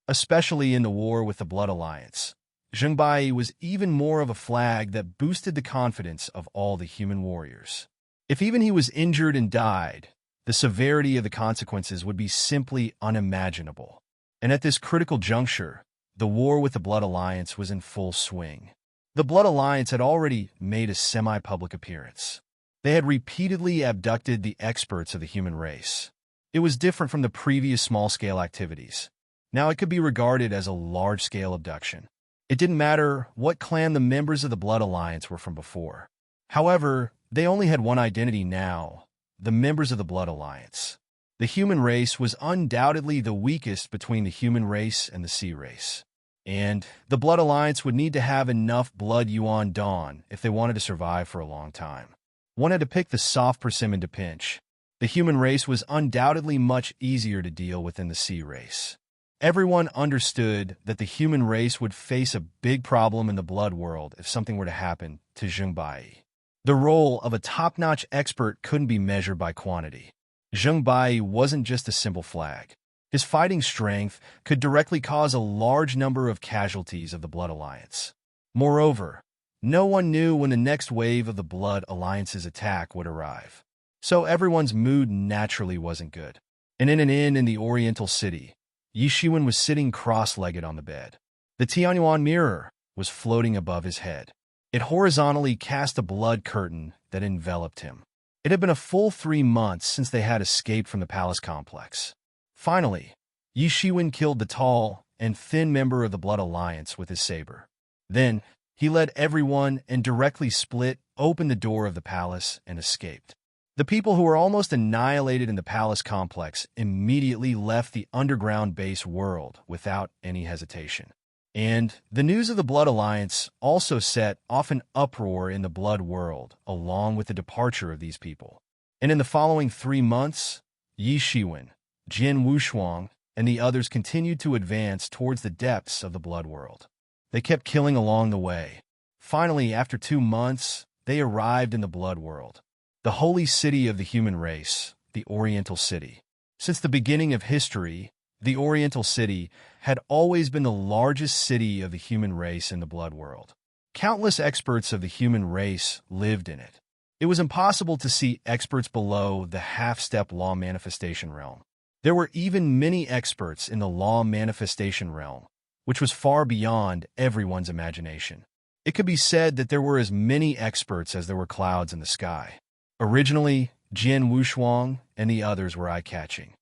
Especially in the war with the Blood Alliance, Zheng Bai was even more of a flag that boosted the confidence of all the human warriors. If even he was injured and died, the severity of the consequences would be simply unimaginable. And at this critical juncture, the war with the Blood Alliance was in full swing. The Blood Alliance had already made a semi-public appearance. They had repeatedly abducted the experts of the human race. It was different from the previous small-scale activities. Now it could be regarded as a large-scale abduction. It didn't matter what clan the members of the Blood Alliance were from before. However, they only had one identity now: the members of the Blood Alliance. The human race was undoubtedly the weakest between the human race and the sea race. And the Blood Alliance would need to have enough blood Yuan Dawn if they wanted to survive for a long time. One had to pick the soft persimmon to pinch. The human race was undoubtedly much easier to deal with than the sea race. Everyone understood that the human race would face a big problem in the blood world if something were to happen to Zheng Bai. The role of a top-notch expert couldn't be measured by quantity. Zheng Bai wasn't just a simple flag. His fighting strength could directly cause a large number of casualties of the Blood Alliance. Moreover, no one knew when the next wave of the Blood Alliance's attack would arrive. So everyone's mood naturally wasn't good. And in an inn in the Oriental City, Yi Shiwen was sitting cross-legged on the bed. The Tianyuan mirror was floating above his head. It horizontally cast a blood curtain that enveloped him. It had been a full 3 months since they had escaped from the palace complex. Finally, Yi Shiwen killed the tall and thin member of the Blood Alliance with his saber. Then, he led everyone and directly split open the door of the palace and escaped. The people who were almost annihilated in the palace complex immediately left the underground base world without any hesitation. And the news of the Blood Alliance also set off an uproar in the blood world, along with the departure of these people. And in the following 3 months, Yi Shiwen, Jin Wushuang, and the others continued to advance towards the depths of the blood world. They kept killing along the way. Finally, after 2 months, they arrived in the blood world, the holy city of the human race, the Oriental City. Since the beginning of history, the Oriental City had always been the largest city of the human race in the blood world. Countless experts of the human race lived in it. It was impossible to see experts below the half-step law manifestation realm. There were even many experts in the law manifestation realm, which was far beyond everyone's imagination. It could be said that there were as many experts as there were clouds in the sky. Originally, Jin Wushuang and the others were eye-catching.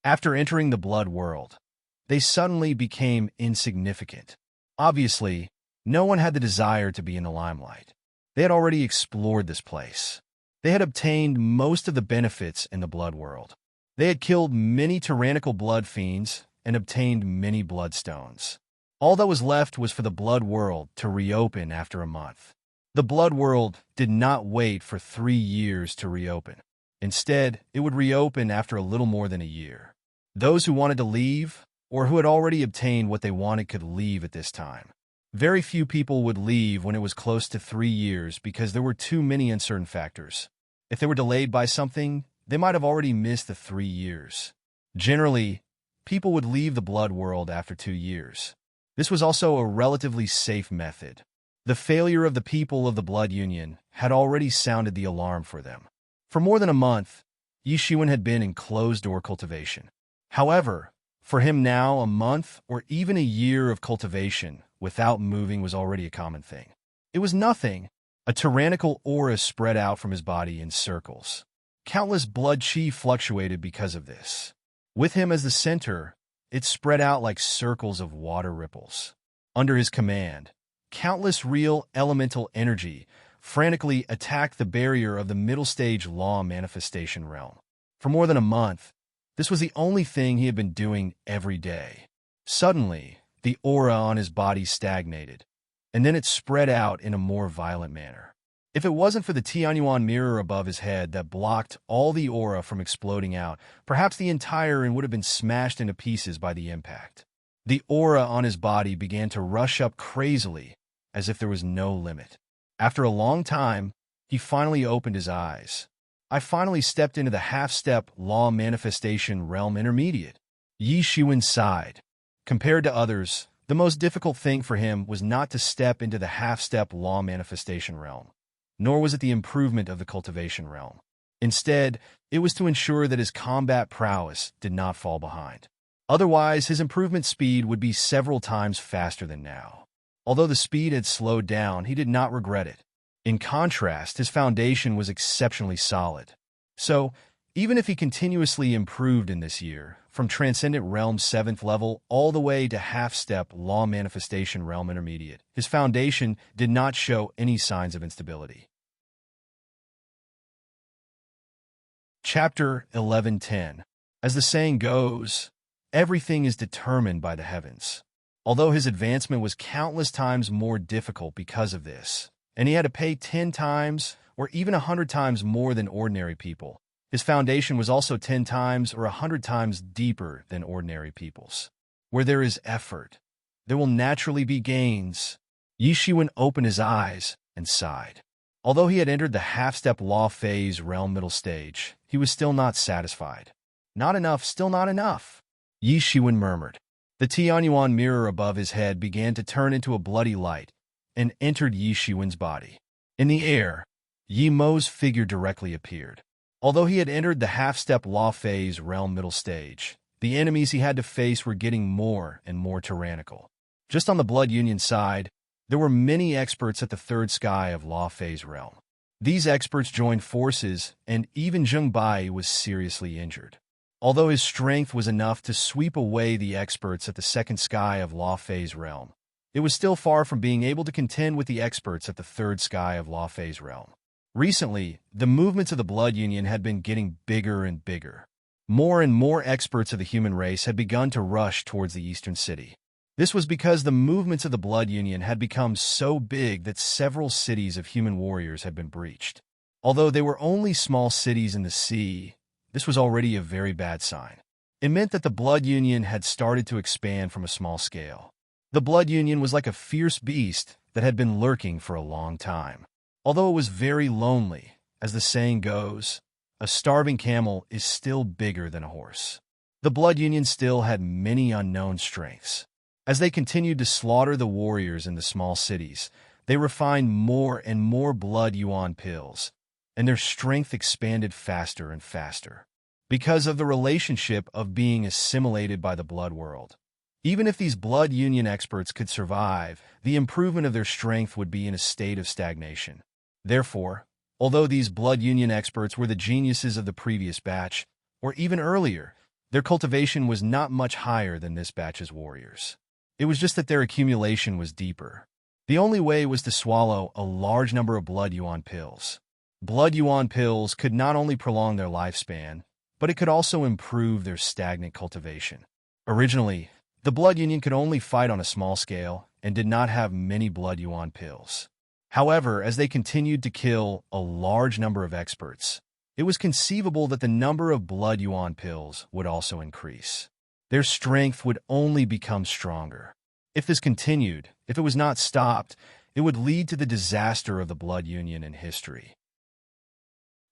After entering the blood world, they suddenly became insignificant. Obviously, no one had the desire to be in the limelight. They had already explored this place. They had obtained most of the benefits in the blood world. They had killed many tyrannical blood fiends and obtained many bloodstones. All that was left was for the blood world to reopen after a month. The blood world did not wait for 3 years to reopen. Instead, it would reopen after a little more than a year. Those who wanted to leave, or who had already obtained what they wanted, could leave at this time. Very few people would leave when it was close to 3 years because there were too many uncertain factors. If they were delayed by something, they might have already missed the 3 years. Generally, people would leave the blood world after 2 years. This was also a relatively safe method. The failure of the people of the Blood Union had already sounded the alarm for them. For more than a month, Yi Shiwen had been in closed-door cultivation. However, for him now, a month or even a year of cultivation without moving was already a common thing. It was nothing. A tyrannical aura spread out from his body in circles. Countless blood chi fluctuated because of this. With him as the center, it spread out like circles of water ripples. Under his command, countless real elemental energy frantically attacked the barrier of the middle stage law manifestation realm. For more than a month, this was the only thing he had been doing every day. Suddenly, the aura on his body stagnated, and then it spread out in a more violent manner. If it wasn't for the Tianyuan mirror above his head that blocked all the aura from exploding out, perhaps the entire inn would have been smashed into pieces by the impact. The aura on his body began to rush up crazily, as if there was no limit. After a long time, he finally opened his eyes. I finally stepped into the half-step law manifestation realm intermediate. Yi Shiwen sighed. Compared to others, the most difficult thing for him was not to step into the half-step law manifestation realm, nor was it the improvement of the cultivation realm. Instead, it was to ensure that his combat prowess did not fall behind. Otherwise, his improvement speed would be several times faster than now. Although the speed had slowed down, he did not regret it. In contrast, his foundation was exceptionally solid. So, even if he continuously improved in this year, from Transcendent Realm 7th level all the way to half-step Law Manifestation Realm Intermediate, his foundation did not show any signs of instability. Chapter 11:10. As the saying goes, everything is determined by the heavens. Although his advancement was countless times more difficult because of this, and he had to pay 10 times or even 100 times more than ordinary people, his foundation was also 10 times or 100 times deeper than ordinary people's. Where there is effort, there will naturally be gains. Yi Shiwen opened his eyes and sighed. Although he had entered the half-step law phase realm middle stage, he was still not satisfied. Not enough, still not enough, Yi Shiwen murmured. The Tianyuan mirror above his head began to turn into a bloody light and entered Yi Shiwen's body. In the air, Yi Mo's figure directly appeared. Although he had entered the half-step law phase realm middle stage, the enemies he had to face were getting more and more tyrannical. Just on the Blood Union side, there were many experts at the third sky of law phase realm. These experts joined forces, and even Zheng Bai was seriously injured. Although his strength was enough to sweep away the experts at the second sky of law phase realm, it was still far from being able to contend with the experts at the third sky of law phase realm. Recently, the movements of the Blood Union had been getting bigger and bigger. More and more experts of the human race had begun to rush towards the eastern city. This was because the movements of the Blood Union had become so big that several cities of human warriors had been breached. Although they were only small cities in the sea, this was already a very bad sign. It meant that the Blood Union had started to expand from a small scale. The Blood Union was like a fierce beast that had been lurking for a long time. Although it was very lonely, as the saying goes, a starving camel is still bigger than a horse. The Blood Union still had many unknown strengths. As they continued to slaughter the warriors in the small cities, they refined more and more Blood Yuan pills, and their strength expanded faster and faster. Because of the relationship of being assimilated by the blood world, even if these Blood Union experts could survive, the improvement of their strength would be in a state of stagnation. Therefore, although these Blood Union experts were the geniuses of the previous batch, or even earlier, their cultivation was not much higher than this batch's warriors. It was just that their accumulation was deeper. The only way was to swallow a large number of Blood Yuan pills. Blood Yuan pills could not only prolong their lifespan, but it could also improve their stagnant cultivation. Originally, the Blood Union could only fight on a small scale and did not have many Blood Yuan pills. However, as they continued to kill a large number of experts, it was conceivable that the number of Blood Yuan pills would also increase. Their strength would only become stronger. If this continued, if it was not stopped, it would lead to the disaster of the Blood Union in history.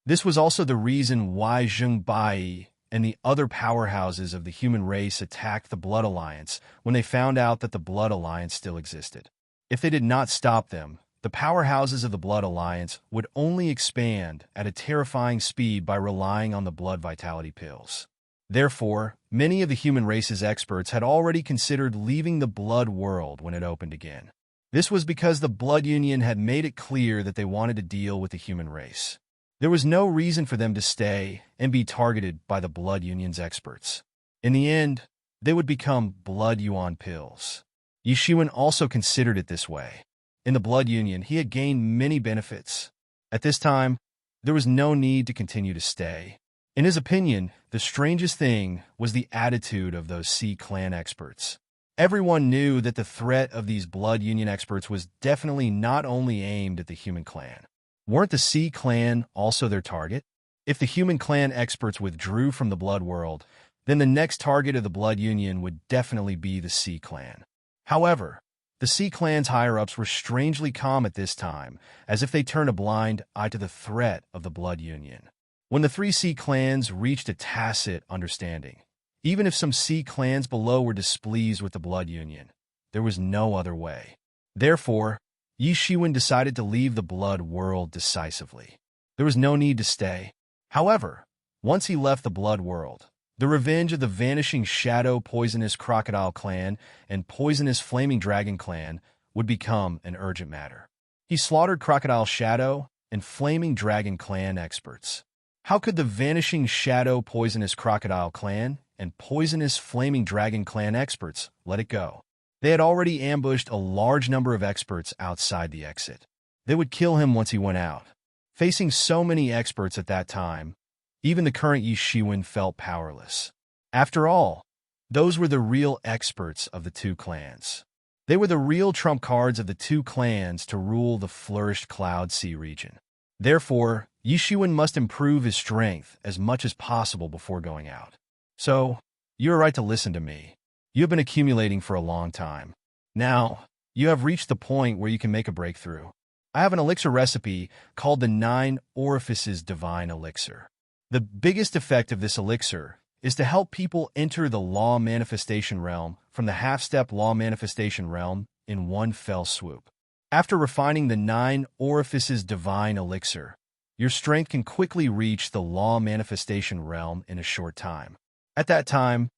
This was also the reason why Zheng Bai and the other powerhouses of the human race attacked the Blood Alliance when they found out that the Blood Alliance still existed. If they did not stop them, the powerhouses of the Blood Alliance would only expand at a terrifying speed by relying on the blood vitality pills. Therefore, many of the human race's experts had already considered leaving the blood world when it opened again. This was because the Blood Union had made it clear that they wanted to deal with the human race. There was no reason for them to stay and be targeted by the Blood Union's experts. In the end, they would become Blood Yuan pills. Yi Shiwen also considered it this way. In the Blood Union, he had gained many benefits. At this time, there was no need to continue to stay. In his opinion, the strangest thing was the attitude of those Sea Clan experts. Everyone knew that the threat of these Blood Union experts was definitely not only aimed at the human clan. Weren't the Sea Clan also their target? If the human clan experts withdrew from the blood world, then the next target of the blood union would definitely be the Sea Clan. However, the Sea Clan's higher-ups were strangely calm at this time, as if they turned a blind eye to the threat of the blood union. When the three Sea Clans reached a tacit understanding, even if some Sea Clans below were displeased with the blood union, there was no other way. Therefore, Yi Shiwen decided to leave the blood world decisively. There was no need to stay. However, once he left the blood world, the revenge of the vanishing shadow poisonous crocodile clan and poisonous flaming dragon clan would become an urgent matter. He slaughtered crocodile shadow and flaming dragon clan experts. How could the vanishing shadow poisonous crocodile clan and poisonous flaming dragon clan experts let it go? They had already ambushed a large number of experts outside the exit. They would kill him once he went out. Facing so many experts at that time, even the current Yi Shiwen felt powerless. After all, those were the real experts of the two clans. They were the real trump cards of the two clans to rule the flourished Cloud Sea region. Therefore, Yi Shiwen must improve his strength as much as possible before going out. So, you are right to listen to me. You have been accumulating for a long time. Now, you have reached the point where you can make a breakthrough. I have an elixir recipe called the 9 Orifices Divine Elixir. The biggest effect of this elixir is to help people enter the law manifestation realm from the half-step law manifestation realm in one fell swoop. After refining the 9 Orifices Divine Elixir, your strength can quickly reach the law manifestation realm in a short time. At that time,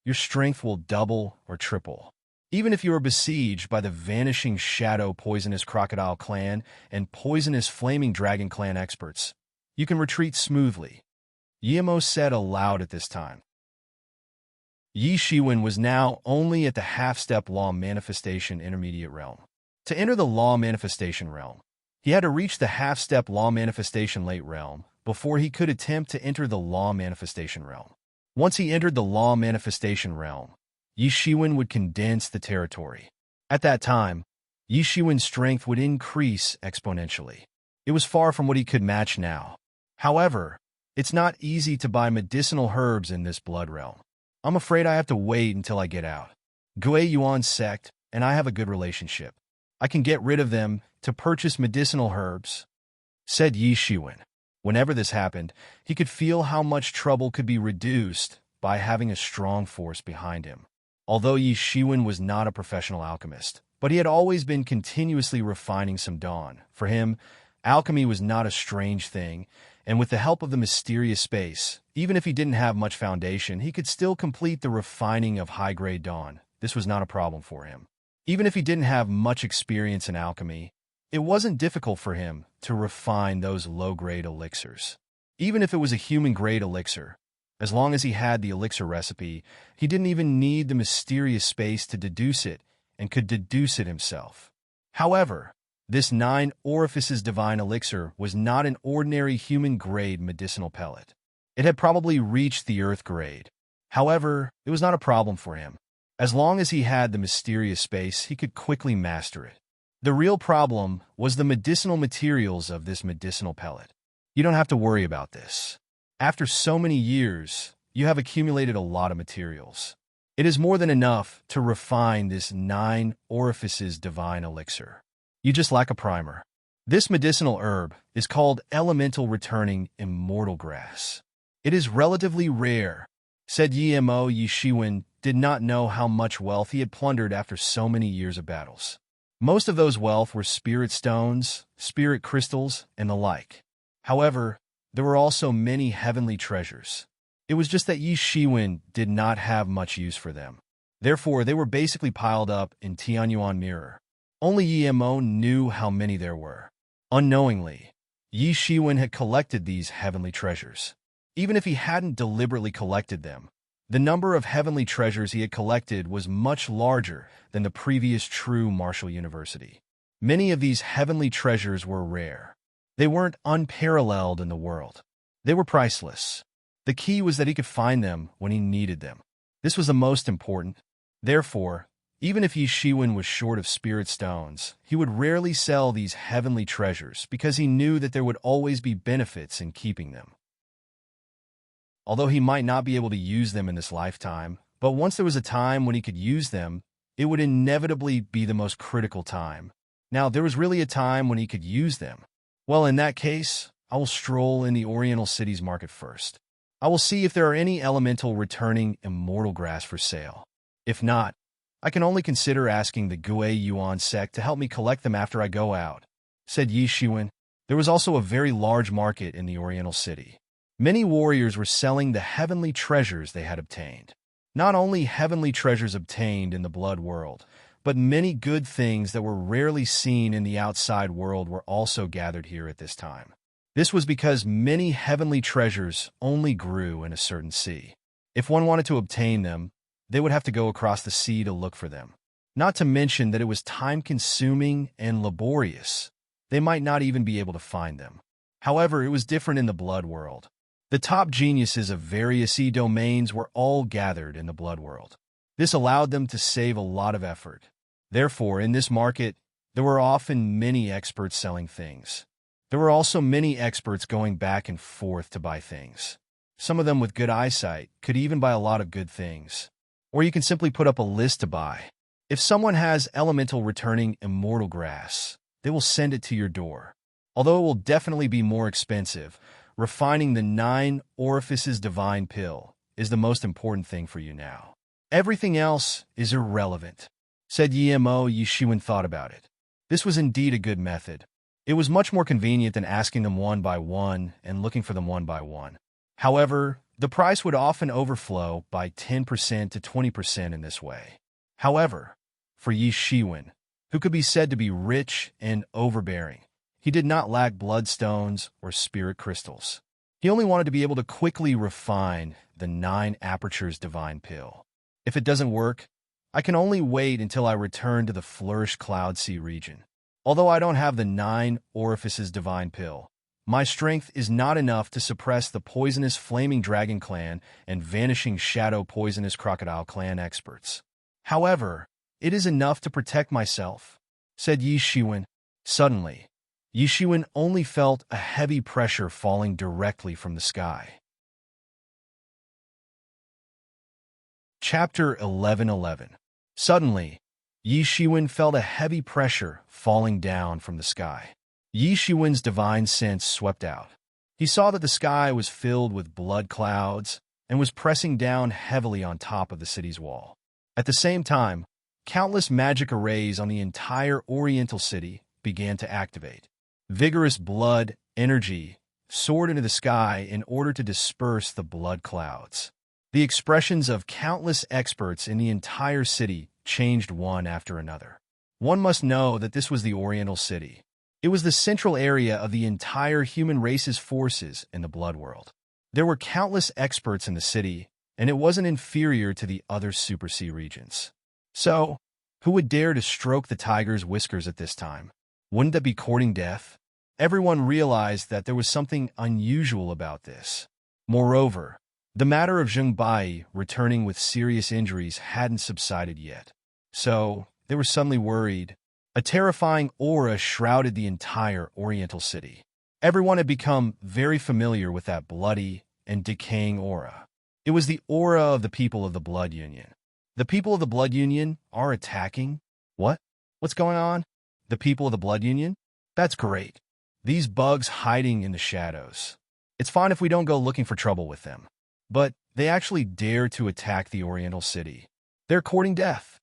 your strength will double or triple. Even if you are besieged by the vanishing shadow poisonous crocodile clan and poisonous flaming dragon clan experts, you can retreat smoothly. Yimo said aloud at this time. Yi Shiwen was now only at the half-step law manifestation intermediate realm. To enter the law manifestation realm, he had to reach the half-step law manifestation late realm before he could attempt to enter the law manifestation realm. Once he entered the law manifestation realm, Yi Shiwen would condense the territory. At that time, Yi Shiwen's strength would increase exponentially. It was far from what he could match now. However, it's not easy to buy medicinal herbs in this blood realm. I'm afraid I have to wait until I get out. Gui Yuan's sect and I have a good relationship. I can get rid of them to purchase medicinal herbs, said Yi Shiwen. Whenever this happened, he could feel how much trouble could be reduced by having a strong force behind him. Although Yi Shiwen was not a professional alchemist, but he had always been continuously refining some dawn. For him, alchemy was not a strange thing, and with the help of the mysterious space, even if he didn't have much foundation, he could still complete the refining of high-grade dawn. This was not a problem for him. Even if he didn't have much experience in alchemy, it wasn't difficult for him to refine those low-grade elixirs. Even if it was a human-grade elixir, as long as he had the elixir recipe, he didn't even need the mysterious space to deduce it and could deduce it himself. However, this 9 Orifices Divine Elixir was not an ordinary human-grade medicinal pellet. It had probably reached the Earth grade. However, it was not a problem for him. As long as he had the mysterious space, he could quickly master it. The real problem was the medicinal materials of this medicinal pellet. You don't have to worry about this. After so many years, you have accumulated a lot of materials. It is more than enough to refine this 9 Orifices Divine Elixir. You just lack a primer. This medicinal herb is called Elemental Returning Immortal Grass. It is relatively rare, said Yi Shiwen did not know how much wealth he had plundered after so many years of battles. Most of those wealth were spirit stones, spirit crystals, and the like. However, there were also many heavenly treasures. It was just that Yi Shiwen did not have much use for them. Therefore, they were basically piled up in Tianyuan Mirror. Only Yi knew how many there were. Unknowingly, Yi Shiwen had collected these heavenly treasures. Even if he hadn't deliberately collected them, the number of heavenly treasures he had collected was much larger than the previous true Martial University. Many of these heavenly treasures were rare. They weren't unparalleled in the world. They were priceless. The key was that he could find them when he needed them. This was the most important. Therefore, even if Yi Shiwen was short of spirit stones, he would rarely sell these heavenly treasures because he knew that there would always be benefits in keeping them. although he might not be able to use them in this lifetime. But once there was a time when he could use them, it would inevitably be the most critical time. Now, there was really a time when he could use them. Well, in that case, I will stroll in the Oriental City's market first. I will see if there are any elemental returning immortal grass for sale. If not, I can only consider asking the Gui Yuan sect to help me collect them after I go out, said Yi Shiwen. There was also a very large market in the Oriental City. Many warriors were selling the heavenly treasures they had obtained. Not only heavenly treasures obtained in the blood world, but many good things that were rarely seen in the outside world were also gathered here at this time. This was because many heavenly treasures only grew in a certain sea. If one wanted to obtain them, they would have to go across the sea to look for them. Not to mention that it was time-consuming and laborious. They might not even be able to find them. However, it was different in the blood world. The top geniuses of various domains were all gathered in the blood world. This allowed them to save a lot of effort. Therefore, in this market, there were often many experts selling things. There were also many experts going back and forth to buy things. Some of them with good eyesight could even buy a lot of good things. Or you can simply put up a list to buy. If someone has elemental returning immortal grass, they will send it to your door. Although it will definitely be more expensive, refining the 9 orifices divine pill is the most important thing for you now. Everything else is irrelevant, said Yi Shiwen thought about it. This was indeed a good method. It was much more convenient than asking them one by one and looking for them one by one. However, the price would often overflow by 10% to 20% in this way. However, for Yi Shiwen, who could be said to be rich and overbearing, he did not lack bloodstones or spirit crystals. He only wanted to be able to quickly refine the 9 apertures divine pill. If it doesn't work, I can only wait until I return to the flourished Cloud Sea region. Although I don't have the 9 orifices divine pill, my strength is not enough to suppress the poisonous Flaming Dragon Clan and Vanishing Shadow Poisonous Crocodile Clan experts. However, it is enough to protect myself, said Yi Shiwen. Suddenly, Yi Shiwen only felt a heavy pressure falling directly from the sky. Chapter 11:11. Suddenly, Yi Shiwen felt a heavy pressure falling down from the sky. Yi Shiwen's divine sense swept out. He saw that the sky was filled with blood clouds and was pressing down heavily on top of the city's wall. At the same time, countless magic arrays on the entire Oriental City began to activate. Vigorous blood energy soared into the sky in order to disperse the blood clouds. The expressions of countless experts in the entire city changed one after another. One must know that this was the Oriental City. It was the central area of the entire human race's forces in the blood world. There were countless experts in the city, and it wasn't inferior to the other Super Sea regions. So, who would dare to stroke the tiger's whiskers at this time? Wouldn't that be courting death? Everyone realized that there was something unusual about this. Moreover, the matter of Zheng Bai returning with serious injuries hadn't subsided yet. So, they were suddenly worried. A terrifying aura shrouded the entire Oriental City. Everyone had become very familiar with that bloody and decaying aura. It was the aura of the people of the Blood Union. The people of the Blood Union are attacking? What? What's going on? The people of the Blood Union? That's great. These bugs hiding in the shadows. It's fine if we don't go looking for trouble with them. But they actually dare to attack the Oriental City. They're courting death.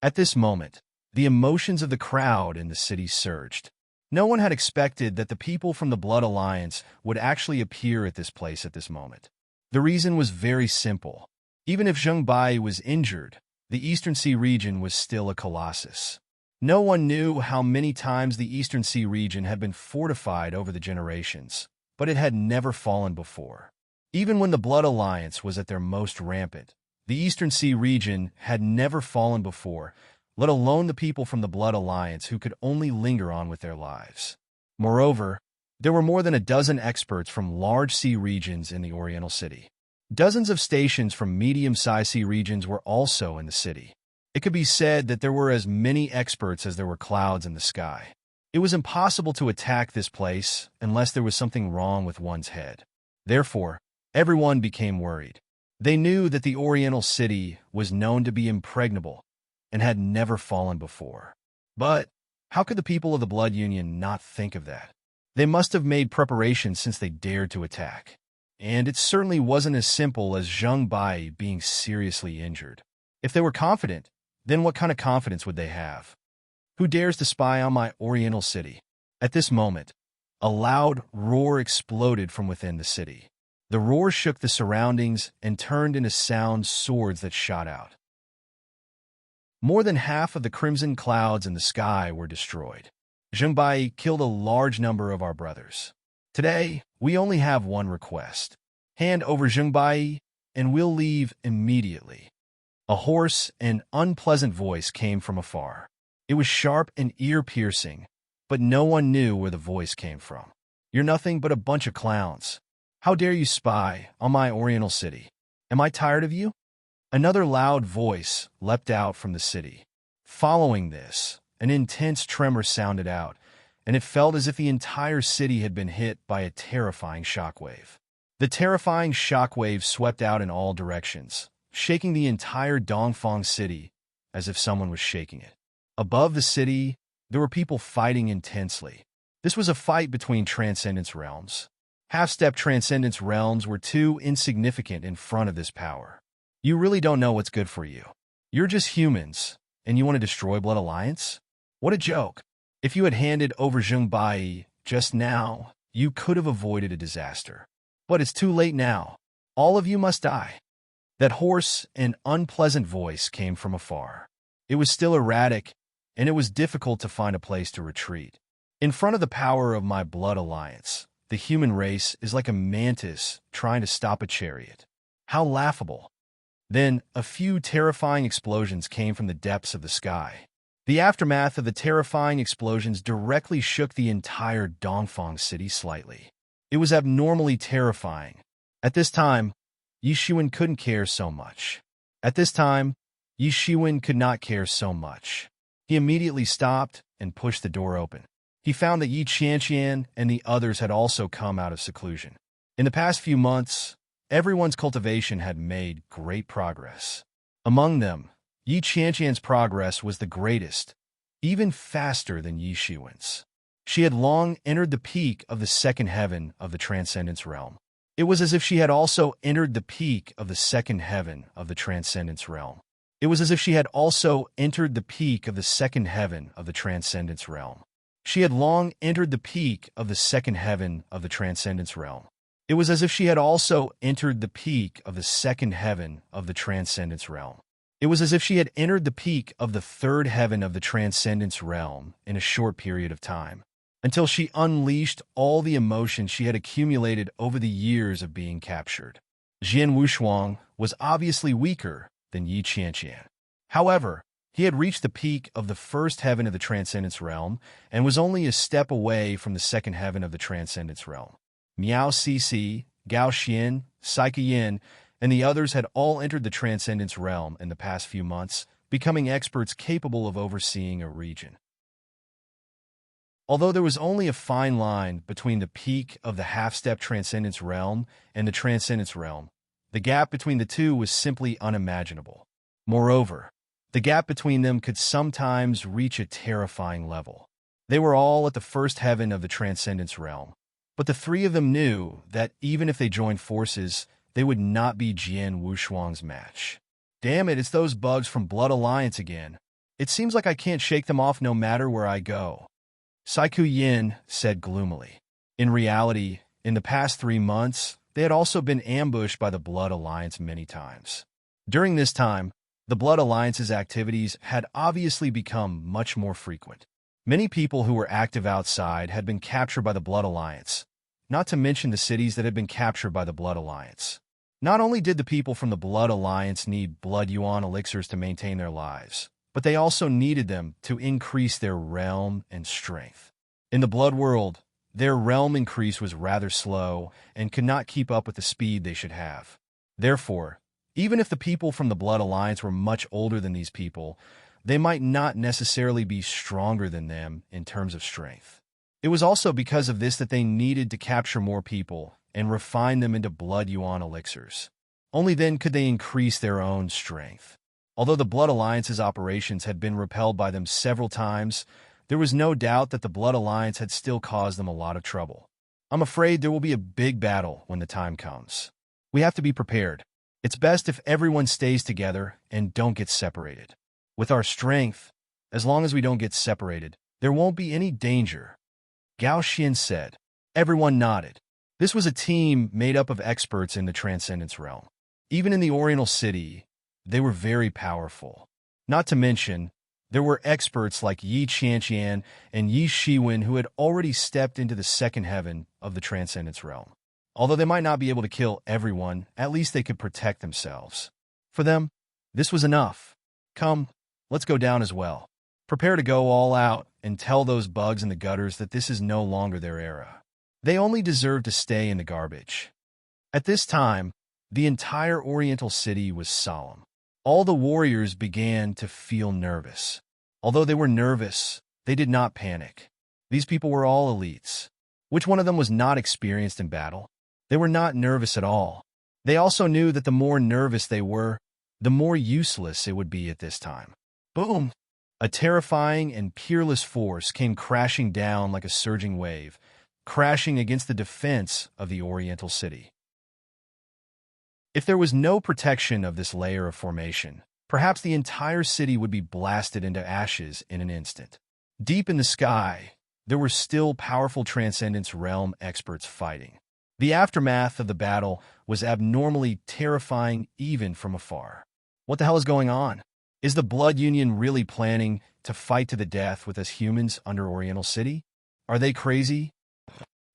At this moment, the emotions of the crowd in the city surged. No one had expected that the people from the Blood Alliance would actually appear at this place at this moment. The reason was very simple. Even if Zheng Bai was injured, the Eastern Sea region was still a colossus. No one knew how many times the Eastern Sea region had been fortified over the generations, but it had never fallen before. Even when the Blood Alliance was at their most rampant, the Eastern Sea region had never fallen before, let alone the people from the Blood Alliance who could only linger on with their lives. Moreover, there were more than a dozen experts from large sea regions in the Oriental City. Dozens of stations from medium-sized sea regions were also in the city. It could be said that there were as many experts as there were clouds in the sky. It was impossible to attack this place unless there was something wrong with one's head. Therefore, Everyone became worried. They knew that the Oriental city was known to be impregnable and had never fallen before. But how could the people of the Blood Union not think of that? They must have made preparations since they dared to attack. And it certainly wasn't as simple as Zheng Bai being seriously injured. If they were confident, then what kind of confidence would they have? Who dares to spy on my Oriental city? At this moment, a loud roar exploded from within the city. The roar shook the surroundings and turned into sound swords that shot out. More than half of the crimson clouds in the sky were destroyed. Zheng Bai killed a large number of our brothers. Today, we only have one request. Hand over Zheng Bai, and we'll leave immediately. A hoarse and unpleasant voice came from afar. It was sharp and ear-piercing, but no one knew where the voice came from. You're nothing but a bunch of clowns. How dare you spy on my Oriental city? Am I tired of you? Another loud voice leapt out from the city. Following this, an intense tremor sounded out, and it felt as if the entire city had been hit by a terrifying shockwave. The terrifying shockwave swept out in all directions, shaking the entire Dongfang city as if someone was shaking it. Above the city, there were people fighting intensely. This was a fight between Transcendence realms. Half-step Transcendence realms were too insignificant in front of this power. You really don't know what's good for you. You're just humans, and you want to destroy Blood Alliance? What a joke. If you had handed over Zheng Bai just now, you could have avoided a disaster. But it's too late now. All of you must die. That hoarse and unpleasant voice came from afar. It was still erratic, and it was difficult to find a place to retreat. In front of the power of my Blood Alliance, the human race is like a mantis trying to stop a chariot. How laughable. Then, a few terrifying explosions came from the depths of the sky. The aftermath of the terrifying explosions directly shook the entire Dongfang city slightly. It was abnormally terrifying. At this time, Yi Shiwen couldn't care so much. Yi Shiwen could not care so much. He immediately stopped and pushed the door open. He found that Yi Qianqian and the others had also come out of seclusion. In the past few months, everyone's cultivation had made great progress. Among them, Yi Qianqian's progress was the greatest, even faster than Yi Shiwen's. She had long entered the peak of the second heaven of the Transcendence realm. It was as if she had also entered the peak of the second heaven of the Transcendence realm. It was as if she had also entered the peak of the second heaven of the Transcendence realm. She had long entered the peak of the second heaven of the Transcendence realm. It was as if she had also entered the peak of the second heaven of the Transcendence realm. It was as if she had entered the peak of the third heaven of the Transcendence realm in a short period of time, until she unleashed all the emotions she had accumulated over the years of being captured. Jian Wushuang was obviously weaker than Yi Qianqian. However, he had reached the peak of the first heaven of the Transcendence realm and was only a step away from the second heaven of the Transcendence realm. Miao Cixi, Gao Xian, Saika Yin, and the others had all entered the Transcendence realm in the past few months, becoming experts capable of overseeing a region. Although there was only a fine line between the peak of the half-step Transcendence realm and the Transcendence realm, the gap between the two was simply unimaginable. Moreover, the gap between them could sometimes reach a terrifying level. They were all at the first heaven of the Transcendence realm, but the three of them knew that even if they joined forces, they would not be Jian Wushuang's match. Damn it, it's those bugs from Blood Alliance again. It seems like I can't shake them off no matter where I go. Saiku Yin said gloomily. In reality, in the past 3 months, they had also been ambushed by the Blood Alliance many times. During this time, the Blood Alliance's activities had obviously become much more frequent. Many people who were active outside had been captured by the Blood Alliance, not to mention the cities that had been captured by the Blood Alliance. Not only did the people from the Blood Alliance need Blood Yuan elixirs to maintain their lives, but they also needed them to increase their realm and strength. In the Blood world, their realm increase was rather slow and could not keep up with the speed they should have. Therefore, even if the people from the Blood Alliance were much older than these people, they might not necessarily be stronger than them in terms of strength. It was also because of this that they needed to capture more people and refine them into blood yuan elixirs. Only then could they increase their own strength. Although the Blood Alliance's operations had been repelled by them several times, there was no doubt that the Blood Alliance had still caused them a lot of trouble. I'm afraid there will be a big battle when the time comes. We have to be prepared. It's best if everyone stays together and don't get separated. With our strength, as long as we don't get separated, there won't be any danger, Gao Xian said. Everyone nodded. This was a team made up of experts in the Transcendence realm. Even in the Oriental City, they were very powerful. Not to mention, there were experts like Yi Qianqian and Yi Shiwen who had already stepped into the second heaven of the Transcendence realm. Although they might not be able to kill everyone, at least they could protect themselves. For them, this was enough. Come, let's go down as well. Prepare to go all out and tell those bugs in the gutters that this is no longer their era. They only deserve to stay in the garbage. At this time, the entire Oriental City was solemn. All the warriors began to feel nervous. Although they were nervous, they did not panic. These people were all elites. Which one of them was not experienced in battle? They were not nervous at all. They also knew that the more nervous they were, the more useless it would be at this time. Boom! A terrifying and peerless force came crashing down like a surging wave, crashing against the defense of the Oriental City. If there was no protection of this layer of formation, perhaps the entire city would be blasted into ashes in an instant. Deep in the sky, there were still powerful Transcendence Realm experts fighting. The aftermath of the battle was abnormally terrifying even from afar. What the hell is going on? Is the Blood Union really planning to fight to the death with us humans under Oriental City? Are they crazy?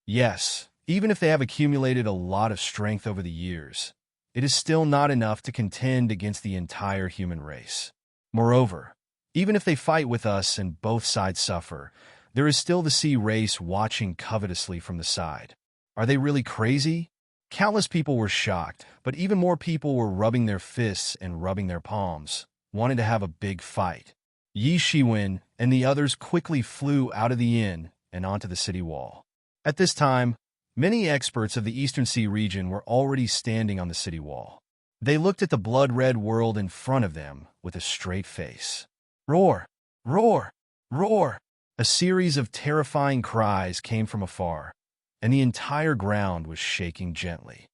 Yes, even if they have accumulated a lot of strength over the years, it is still not enough to contend against the entire human race. Moreover, even if they fight with us and both sides suffer, there is still the sea race watching covetously from the side. Are they really crazy? Countless people were shocked, but even more people were rubbing their fists and rubbing their palms, wanting to have a big fight. Yi Shiwen and the others quickly flew out of the inn and onto the city wall. At this time, many experts of the Eastern Sea region were already standing on the city wall. They looked at the blood-red world in front of them with a straight face. Roar! Roar! Roar! A series of terrifying cries came from afar, and the entire ground was shaking gently.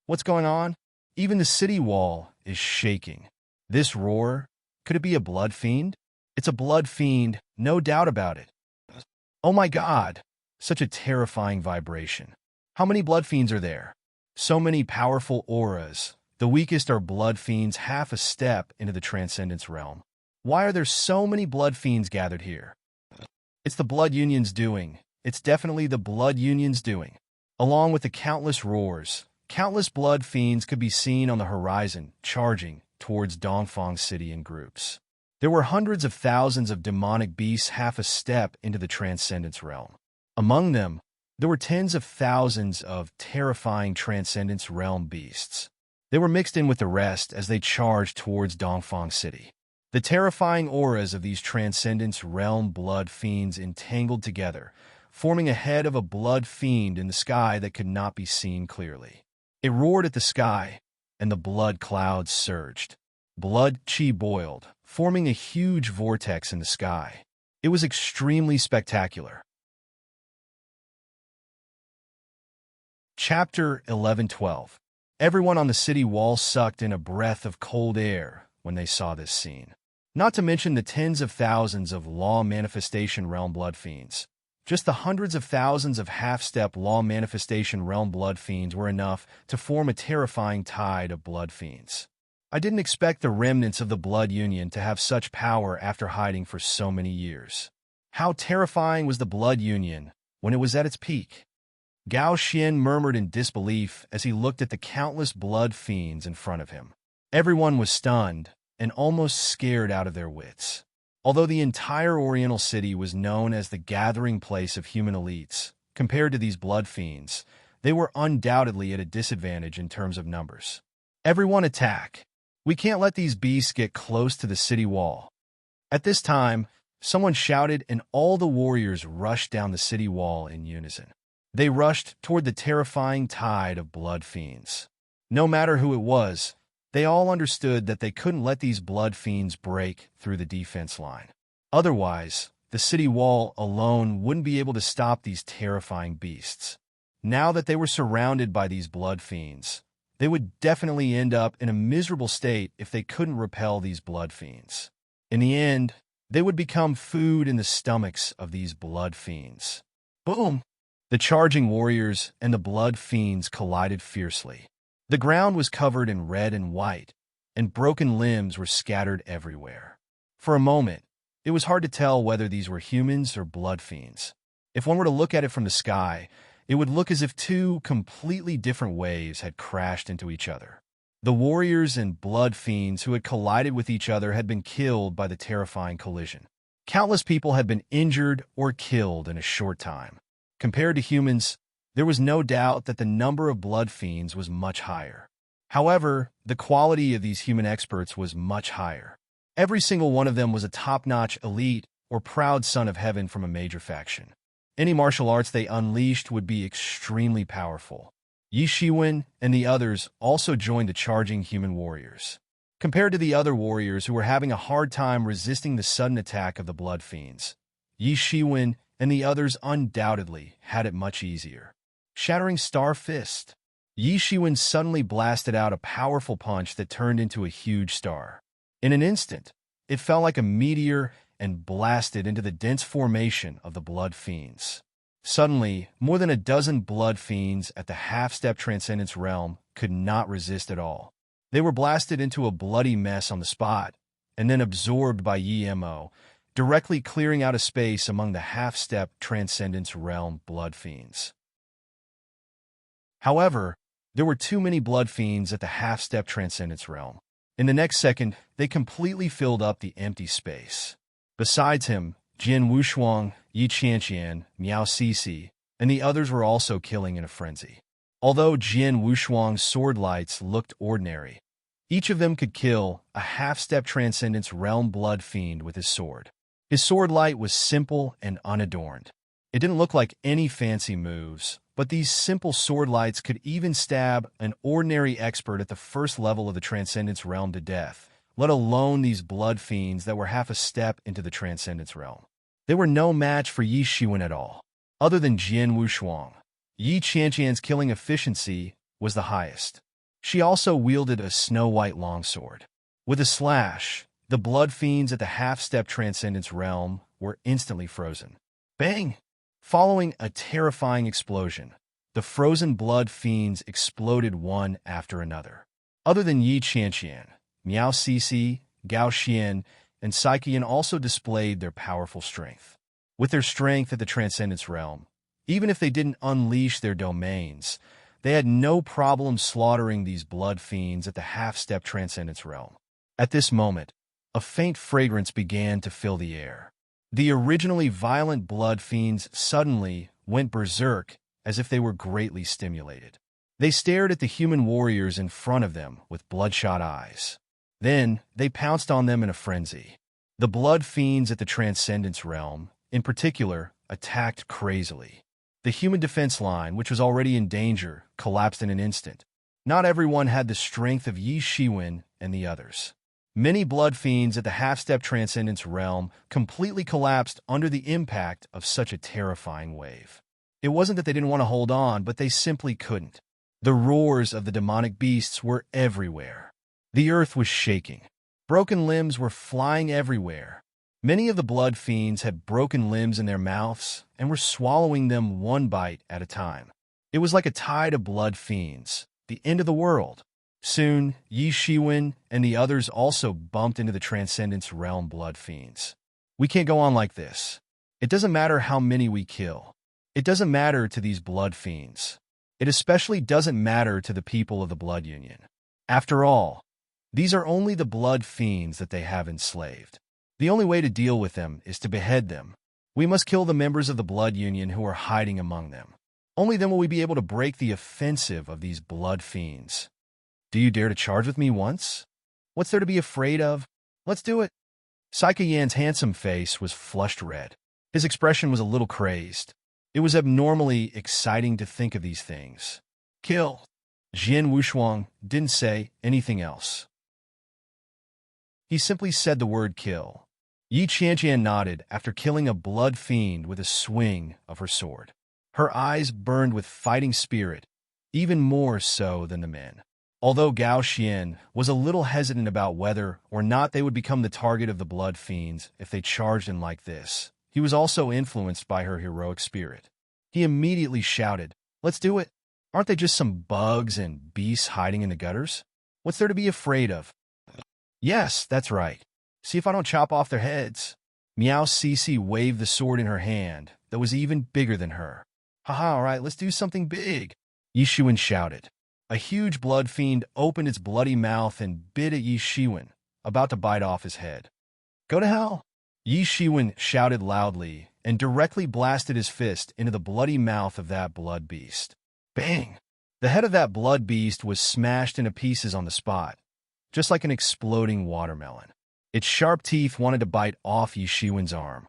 What's going on? Even the city wall is shaking. This roar, could it be a blood fiend? It's a blood fiend, no doubt about it. Oh my God! Such a terrifying vibration. How many blood fiends are there? So many powerful auras. The weakest are blood fiends half a step into the Transcendence realm. Why are there so many blood fiends gathered here? It's the Blood Union's doing. It's definitely the Blood Union's doing. Along with the countless roars, countless blood fiends could be seen on the horizon, charging towards Dongfang City in groups. There were hundreds of thousands of demonic beasts half a step into the Transcendence realm. Among them, there were tens of thousands of terrifying Transcendence realm beasts. They were mixed in with the rest as they charged towards Dongfang City. The terrifying auras of these Transcendence realm blood fiends entangled together, forming a head of a blood fiend in the sky that could not be seen clearly. It roared at the sky, and the blood clouds surged. Blood chi boiled, forming a huge vortex in the sky. It was extremely spectacular. Chapter 11-12. Everyone on the city wall sucked in a breath of cold air when they saw this scene. Not to mention the tens of thousands of Law Manifestation Realm blood fiends. Just the hundreds of thousands of half-step Law Manifestation Realm blood fiends were enough to form a terrifying tide of blood fiends. I didn't expect the remnants of the Blood Union to have such power after hiding for so many years. How terrifying was the Blood Union when it was at its peak? Gao Xian murmured in disbelief as he looked at the countless blood fiends in front of him. Everyone was stunned and almost scared out of their wits. Although the entire Oriental City was known as the gathering place of human elites, compared to these blood fiends, they were undoubtedly at a disadvantage in terms of numbers. Everyone attack! We can't let these beasts get close to the city wall. At this time, someone shouted and all the warriors rushed down the city wall in unison. They rushed toward the terrifying tide of blood fiends. No matter who it was, they all understood that they couldn't let these blood fiends break through the defense line. Otherwise, the city wall alone wouldn't be able to stop these terrifying beasts. Now that they were surrounded by these blood fiends, they would definitely end up in a miserable state if they couldn't repel these blood fiends. In the end, they would become food in the stomachs of these blood fiends. Boom! The charging warriors and the blood fiends collided fiercely. The ground was covered in red and white, and broken limbs were scattered everywhere. For a moment, it was hard to tell whether these were humans or blood fiends. If one were to look at it from the sky, it would look as if two completely different waves had crashed into each other. The warriors and blood fiends who had collided with each other had been killed by the terrifying collision. Countless people had been injured or killed in a short time. Compared to humans, there was no doubt that the number of blood fiends was much higher. However, the quality of these human experts was much higher. Every single one of them was a top-notch elite or proud son of heaven from a major faction. Any martial arts they unleashed would be extremely powerful. Yi Shiwen and the others also joined the charging human warriors. Compared to the other warriors who were having a hard time resisting the sudden attack of the blood fiends, Yi Shiwen and the others undoubtedly had it much easier. Shattering Star Fist. Yi Shiwen suddenly blasted out a powerful punch that turned into a huge star. In an instant, it fell like a meteor and blasted into the dense formation of the blood fiends. Suddenly, more than a dozen blood fiends at the half-step transcendence realm could not resist at all. They were blasted into a bloody mess on the spot, and then absorbed by Yi Mo, directly clearing out a space among the half-step transcendence realm blood fiends. However, there were too many blood fiends at the half-step transcendence realm. In the next second, they completely filled up the empty space. Besides him, Jin Wushuang, Yi Qianqian, Miao Sisi, and the others were also killing in a frenzy. Although Jin Wushuang's sword lights looked ordinary, each of them could kill a half-step transcendence realm blood fiend with his sword. His sword light was simple and unadorned. It didn't look like any fancy moves, but these simple sword lights could even stab an ordinary expert at the first level of the Transcendence Realm to death, let alone these blood fiends that were half a step into the Transcendence Realm. They were no match for Yi Shiwen at all. Other than Jin Wushuang, Yi Qianqian's killing efficiency was the highest. She also wielded a snow-white longsword. With a slash, the blood fiends at the half-step Transcendence Realm were instantly frozen. Bang! Following a terrifying explosion, the frozen blood fiends exploded one after another. Other than Yi Qianqian, Miao Sisi, Gao Xian, and Saiqian also displayed their powerful strength. With their strength at the Transcendence Realm, even if they didn't unleash their domains, they had no problem slaughtering these blood fiends at the half-step Transcendence Realm. At this moment, a faint fragrance began to fill the air. The originally violent blood fiends suddenly went berserk as if they were greatly stimulated. They stared at the human warriors in front of them with bloodshot eyes. Then they pounced on them in a frenzy. The blood fiends at the Transcendence Realm, in particular, attacked crazily. The human defense line, which was already in danger, collapsed in an instant. Not everyone had the strength of Yi Shiwen and the others. Many blood fiends at the half-step Transcendence Realm completely collapsed under the impact of such a terrifying wave. It wasn't that they didn't want to hold on, but they simply couldn't. The roars of the demonic beasts were everywhere. The earth was shaking. Broken limbs were flying everywhere. Many of the blood fiends had broken limbs in their mouths and were swallowing them one bite at a time. It was like a tide of blood fiends, the end of the world. Soon, Yi Shiwen and the others also bumped into the Transcendence Realm blood fiends. We can't go on like this. It doesn't matter how many we kill. It doesn't matter to these blood fiends. It especially doesn't matter to the people of the Blood Union. After all, these are only the blood fiends that they have enslaved. The only way to deal with them is to behead them. We must kill the members of the Blood Union who are hiding among them. Only then will we be able to break the offensive of these blood fiends. Do you dare to charge with me once? What's there to be afraid of? Let's do it. Saiqian's handsome face was flushed red. His expression was a little crazed. It was abnormally exciting to think of these things. Kill. Jian Wushuang didn't say anything else. He simply said the word kill. Yi Qianqian nodded after killing a blood fiend with a swing of her sword. Her eyes burned with fighting spirit, even more so than the men. Although Gao Xian was a little hesitant about whether or not they would become the target of the blood fiends if they charged in like this, he was also influenced by her heroic spirit. He immediately shouted, "Let's do it! Aren't they just some bugs and beasts hiding in the gutters? What's there to be afraid of?" "Yes, that's right. See if I don't chop off their heads." Miao Cici waved the sword in her hand that was even bigger than her. "Haha, all right, let's do something big," Yi Shiwen shouted. A huge blood fiend opened its bloody mouth and bit at Yi Shiwen, about to bite off his head. "Go to hell!" Yi Shiwen shouted loudly and directly blasted his fist into the bloody mouth of that blood beast. Bang! The head of that blood beast was smashed into pieces on the spot, just like an exploding watermelon. Its sharp teeth wanted to bite off Yi Shiwen's arm,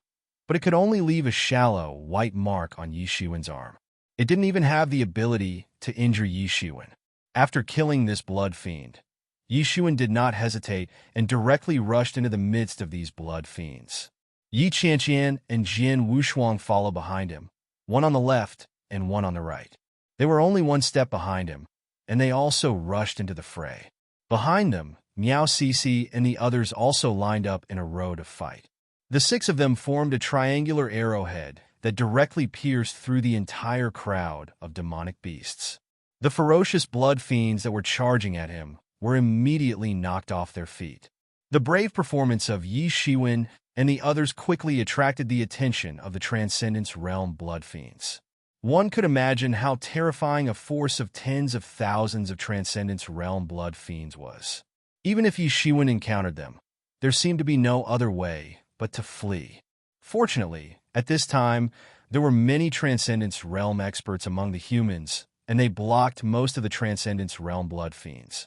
but it could only leave a shallow, white mark on Yi Shiwen's arm. It didn't even have the ability to injure Yi Shiwen. After killing this blood fiend, Yi Shiwen did not hesitate and directly rushed into the midst of these blood fiends. Yi Qianqian and Jian Wushuang followed behind him, one on the left and one on the right. They were only one step behind him, and they also rushed into the fray. Behind them, Miao Cici and the others also lined up in a row to fight. The six of them formed a triangular arrowhead that directly pierced through the entire crowd of demonic beasts. The ferocious blood fiends that were charging at him were immediately knocked off their feet. The brave performance of Yi Shiwen and the others quickly attracted the attention of the Transcendence Realm blood fiends. One could imagine how terrifying a force of tens of thousands of Transcendence Realm blood fiends was. Even if Yi Shiwen encountered them, there seemed to be no other way but to flee. Fortunately, at this time, there were many Transcendence Realm experts among the humans, and they blocked most of the Transcendence Realm blood fiends.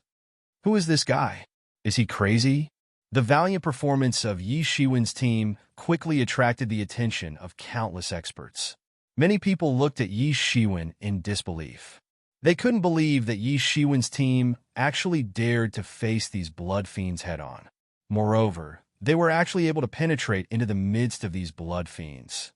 Who is this guy? Is he crazy? The valiant performance of Yi Shiwen's team quickly attracted the attention of countless experts. Many people looked at Yi Shiwen in disbelief. They couldn't believe that Yi Shiwen's team actually dared to face these blood fiends head-on. Moreover, they were actually able to penetrate into the midst of these blood fiends.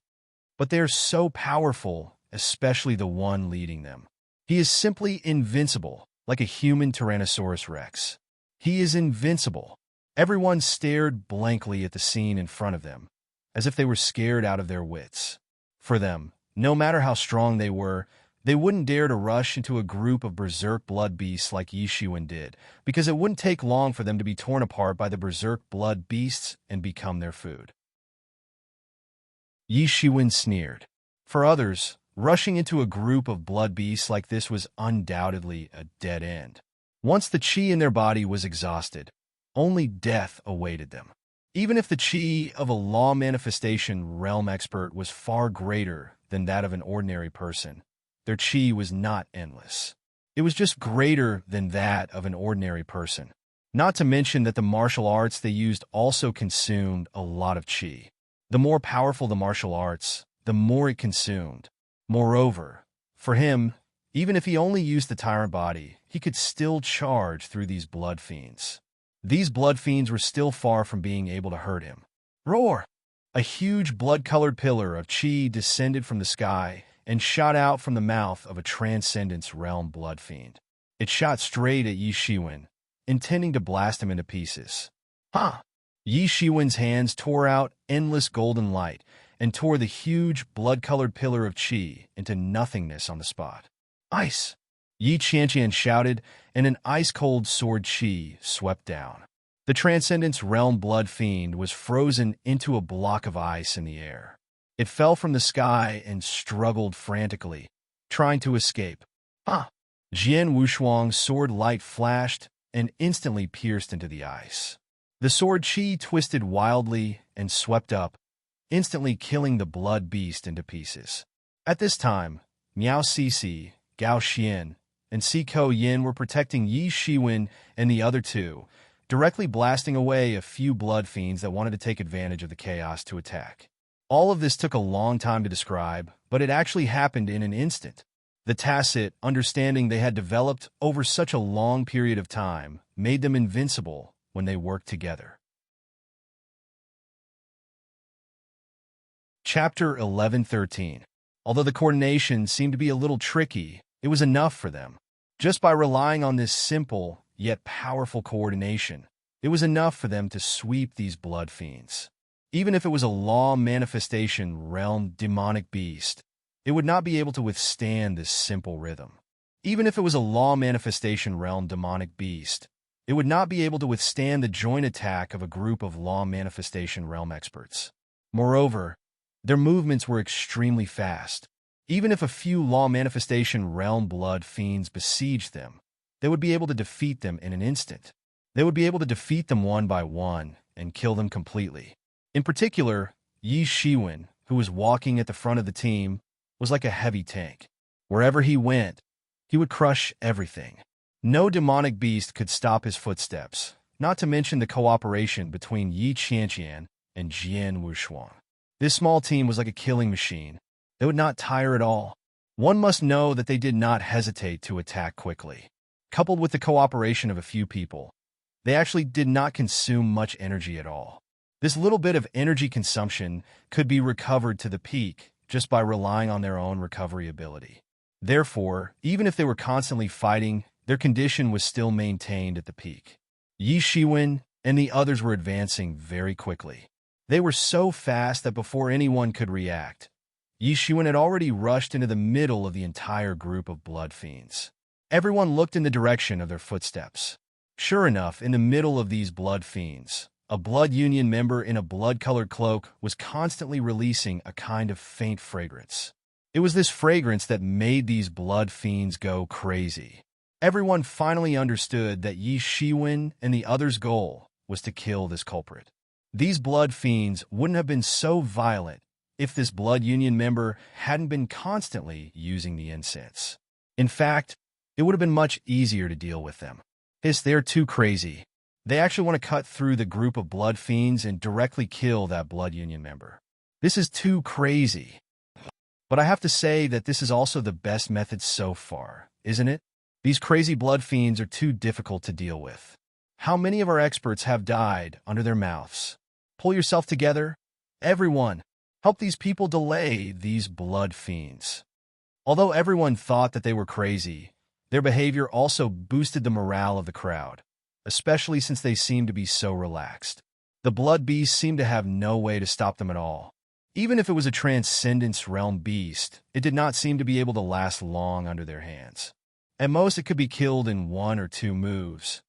But they are so powerful, especially the one leading them. He is simply invincible, like a human Tyrannosaurus Rex. He is invincible. Everyone stared blankly at the scene in front of them, as if they were scared out of their wits. For them, no matter how strong they were, they wouldn't dare to rush into a group of berserk blood beasts like Yi Shiwen did, because it wouldn't take long for them to be torn apart by the berserk blood beasts and become their food. Yi Shiwen sneered. For others, rushing into a group of blood beasts like this was undoubtedly a dead end. Once the qi in their body was exhausted, only death awaited them. Even if the qi of a law manifestation realm expert was far greater than that of an ordinary person, their qi was not endless. It was just greater than that of an ordinary person. Not to mention that the martial arts they used also consumed a lot of qi. The more powerful the martial arts, the more it consumed. Moreover, for him, even if he only used the tyrant body, he could still charge through these blood fiends. These blood fiends were still far from being able to hurt him. Roar! A huge blood-colored pillar of qi descended from the sky and shot out from the mouth of a Transcendence Realm blood fiend. It shot straight at Yi Shiwen, intending to blast him into pieces. Ha! Yi Shiwen's hands tore out endless golden light and tore the huge blood-colored pillar of qi into nothingness on the spot. Ice! Yi Qianqian shouted, and an ice-cold sword qi swept down. The Transcendence Realm blood fiend was frozen into a block of ice in the air. It fell from the sky and struggled frantically, trying to escape. Ah! Jian Wushuang's sword light flashed and instantly pierced into the ice. The sword qi twisted wildly and swept up, instantly killing the blood beast into pieces. At this time, Miao Cici, Gao Xian, and Siko Yin were protecting Yi Shiwen and the other two, directly blasting away a few blood fiends that wanted to take advantage of the chaos to attack. All of this took a long time to describe, but it actually happened in an instant. The tacit understanding they had developed over such a long period of time made them invincible when they worked together. Chapter 11:13. Although the coordination seemed to be a little tricky, it was enough for them. Just by relying on this simple, yet powerful coordination, it was enough for them to sweep these blood fiends. Even if it was a law manifestation realm demonic beast, it would not be able to withstand this simple rhythm. Even if it was a law manifestation realm demonic beast, it would not be able to withstand the joint attack of a group of law manifestation realm experts. Moreover, their movements were extremely fast. Even if a few law manifestation realm blood fiends besieged them, they would be able to defeat them in an instant. They would be able to defeat them one by one and kill them completely. In particular, Yi Shiwen, who was walking at the front of the team, was like a heavy tank. Wherever he went, he would crush everything. No demonic beast could stop his footsteps, not to mention the cooperation between Yi Qianqian and Jian Wushuang. This small team was like a killing machine. They would not tire at all. One must know that they did not hesitate to attack quickly. Coupled with the cooperation of a few people, they actually did not consume much energy at all. This little bit of energy consumption could be recovered to the peak just by relying on their own recovery ability. Therefore, even if they were constantly fighting, their condition was still maintained at the peak. Yi Shiwen and the others were advancing very quickly. They were so fast that before anyone could react, Yi Shiwen had already rushed into the middle of the entire group of blood fiends. Everyone looked in the direction of their footsteps. Sure enough, in the middle of these blood fiends, a blood union member in a blood-colored cloak was constantly releasing a kind of faint fragrance. It was this fragrance that made these blood fiends go crazy. Everyone finally understood that Yi Shiwen and the others' goal was to kill this culprit. These blood fiends wouldn't have been so violent if this blood union member hadn't been constantly using the incense. In fact, it would have been much easier to deal with them. They're too crazy. They actually want to cut through the group of blood fiends and directly kill that blood union member. This is too crazy. But I have to say that this is also the best method so far, isn't it? These crazy blood fiends are too difficult to deal with. How many of our experts have died under their mouths? Pull yourself together. Everyone, help these people delay these blood fiends. Although everyone thought that they were crazy, their behavior also boosted the morale of the crowd, especially since they seemed to be so relaxed. The blood beast seemed to have no way to stop them at all. Even if it was a transcendence realm beast, it did not seem to be able to last long under their hands. At most, it could be killed in 1 or 2 moves.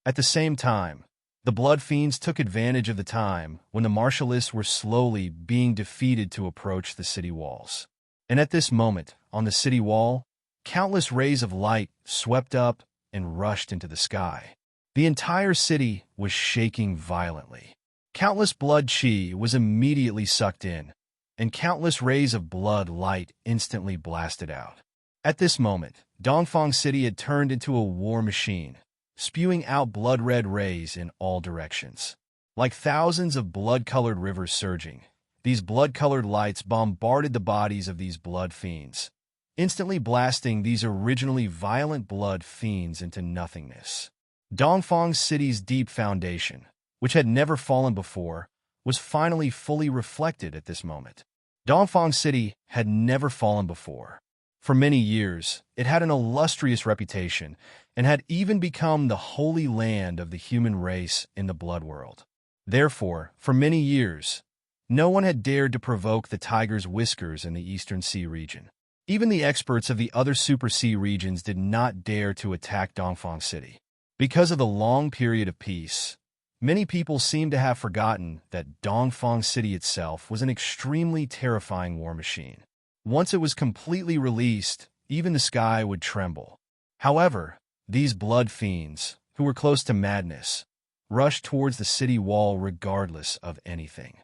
At the same time, the blood fiends took advantage of the time when the martialists were slowly being defeated to approach the city walls. And at this moment, on the city wall, countless rays of light swept up and rushed into the sky. The entire city was shaking violently. Countless blood chi was immediately sucked in, and countless rays of blood light instantly blasted out. At this moment, Dongfang City had turned into a war machine, spewing out blood-red rays in all directions. Like thousands of blood-colored rivers surging, these blood-colored lights bombarded the bodies of these blood fiends, instantly blasting these originally violent blood fiends into nothingness. Dongfang City's deep foundation, which had never fallen before, was finally fully reflected at this moment. Dongfang City had never fallen before. For many years, it had an illustrious reputation and had even become the holy land of the human race in the blood world. Therefore, for many years, no one had dared to provoke the tiger's whiskers in the Eastern Sea region. Even the experts of the other Super Sea regions did not dare to attack Dongfang City. Because of the long period of peace, many people seem to have forgotten that Dongfang City itself was an extremely terrifying war machine. Once it was completely released, even the sky would tremble. However, these blood fiends, who were close to madness, rushed towards the city wall regardless of anything.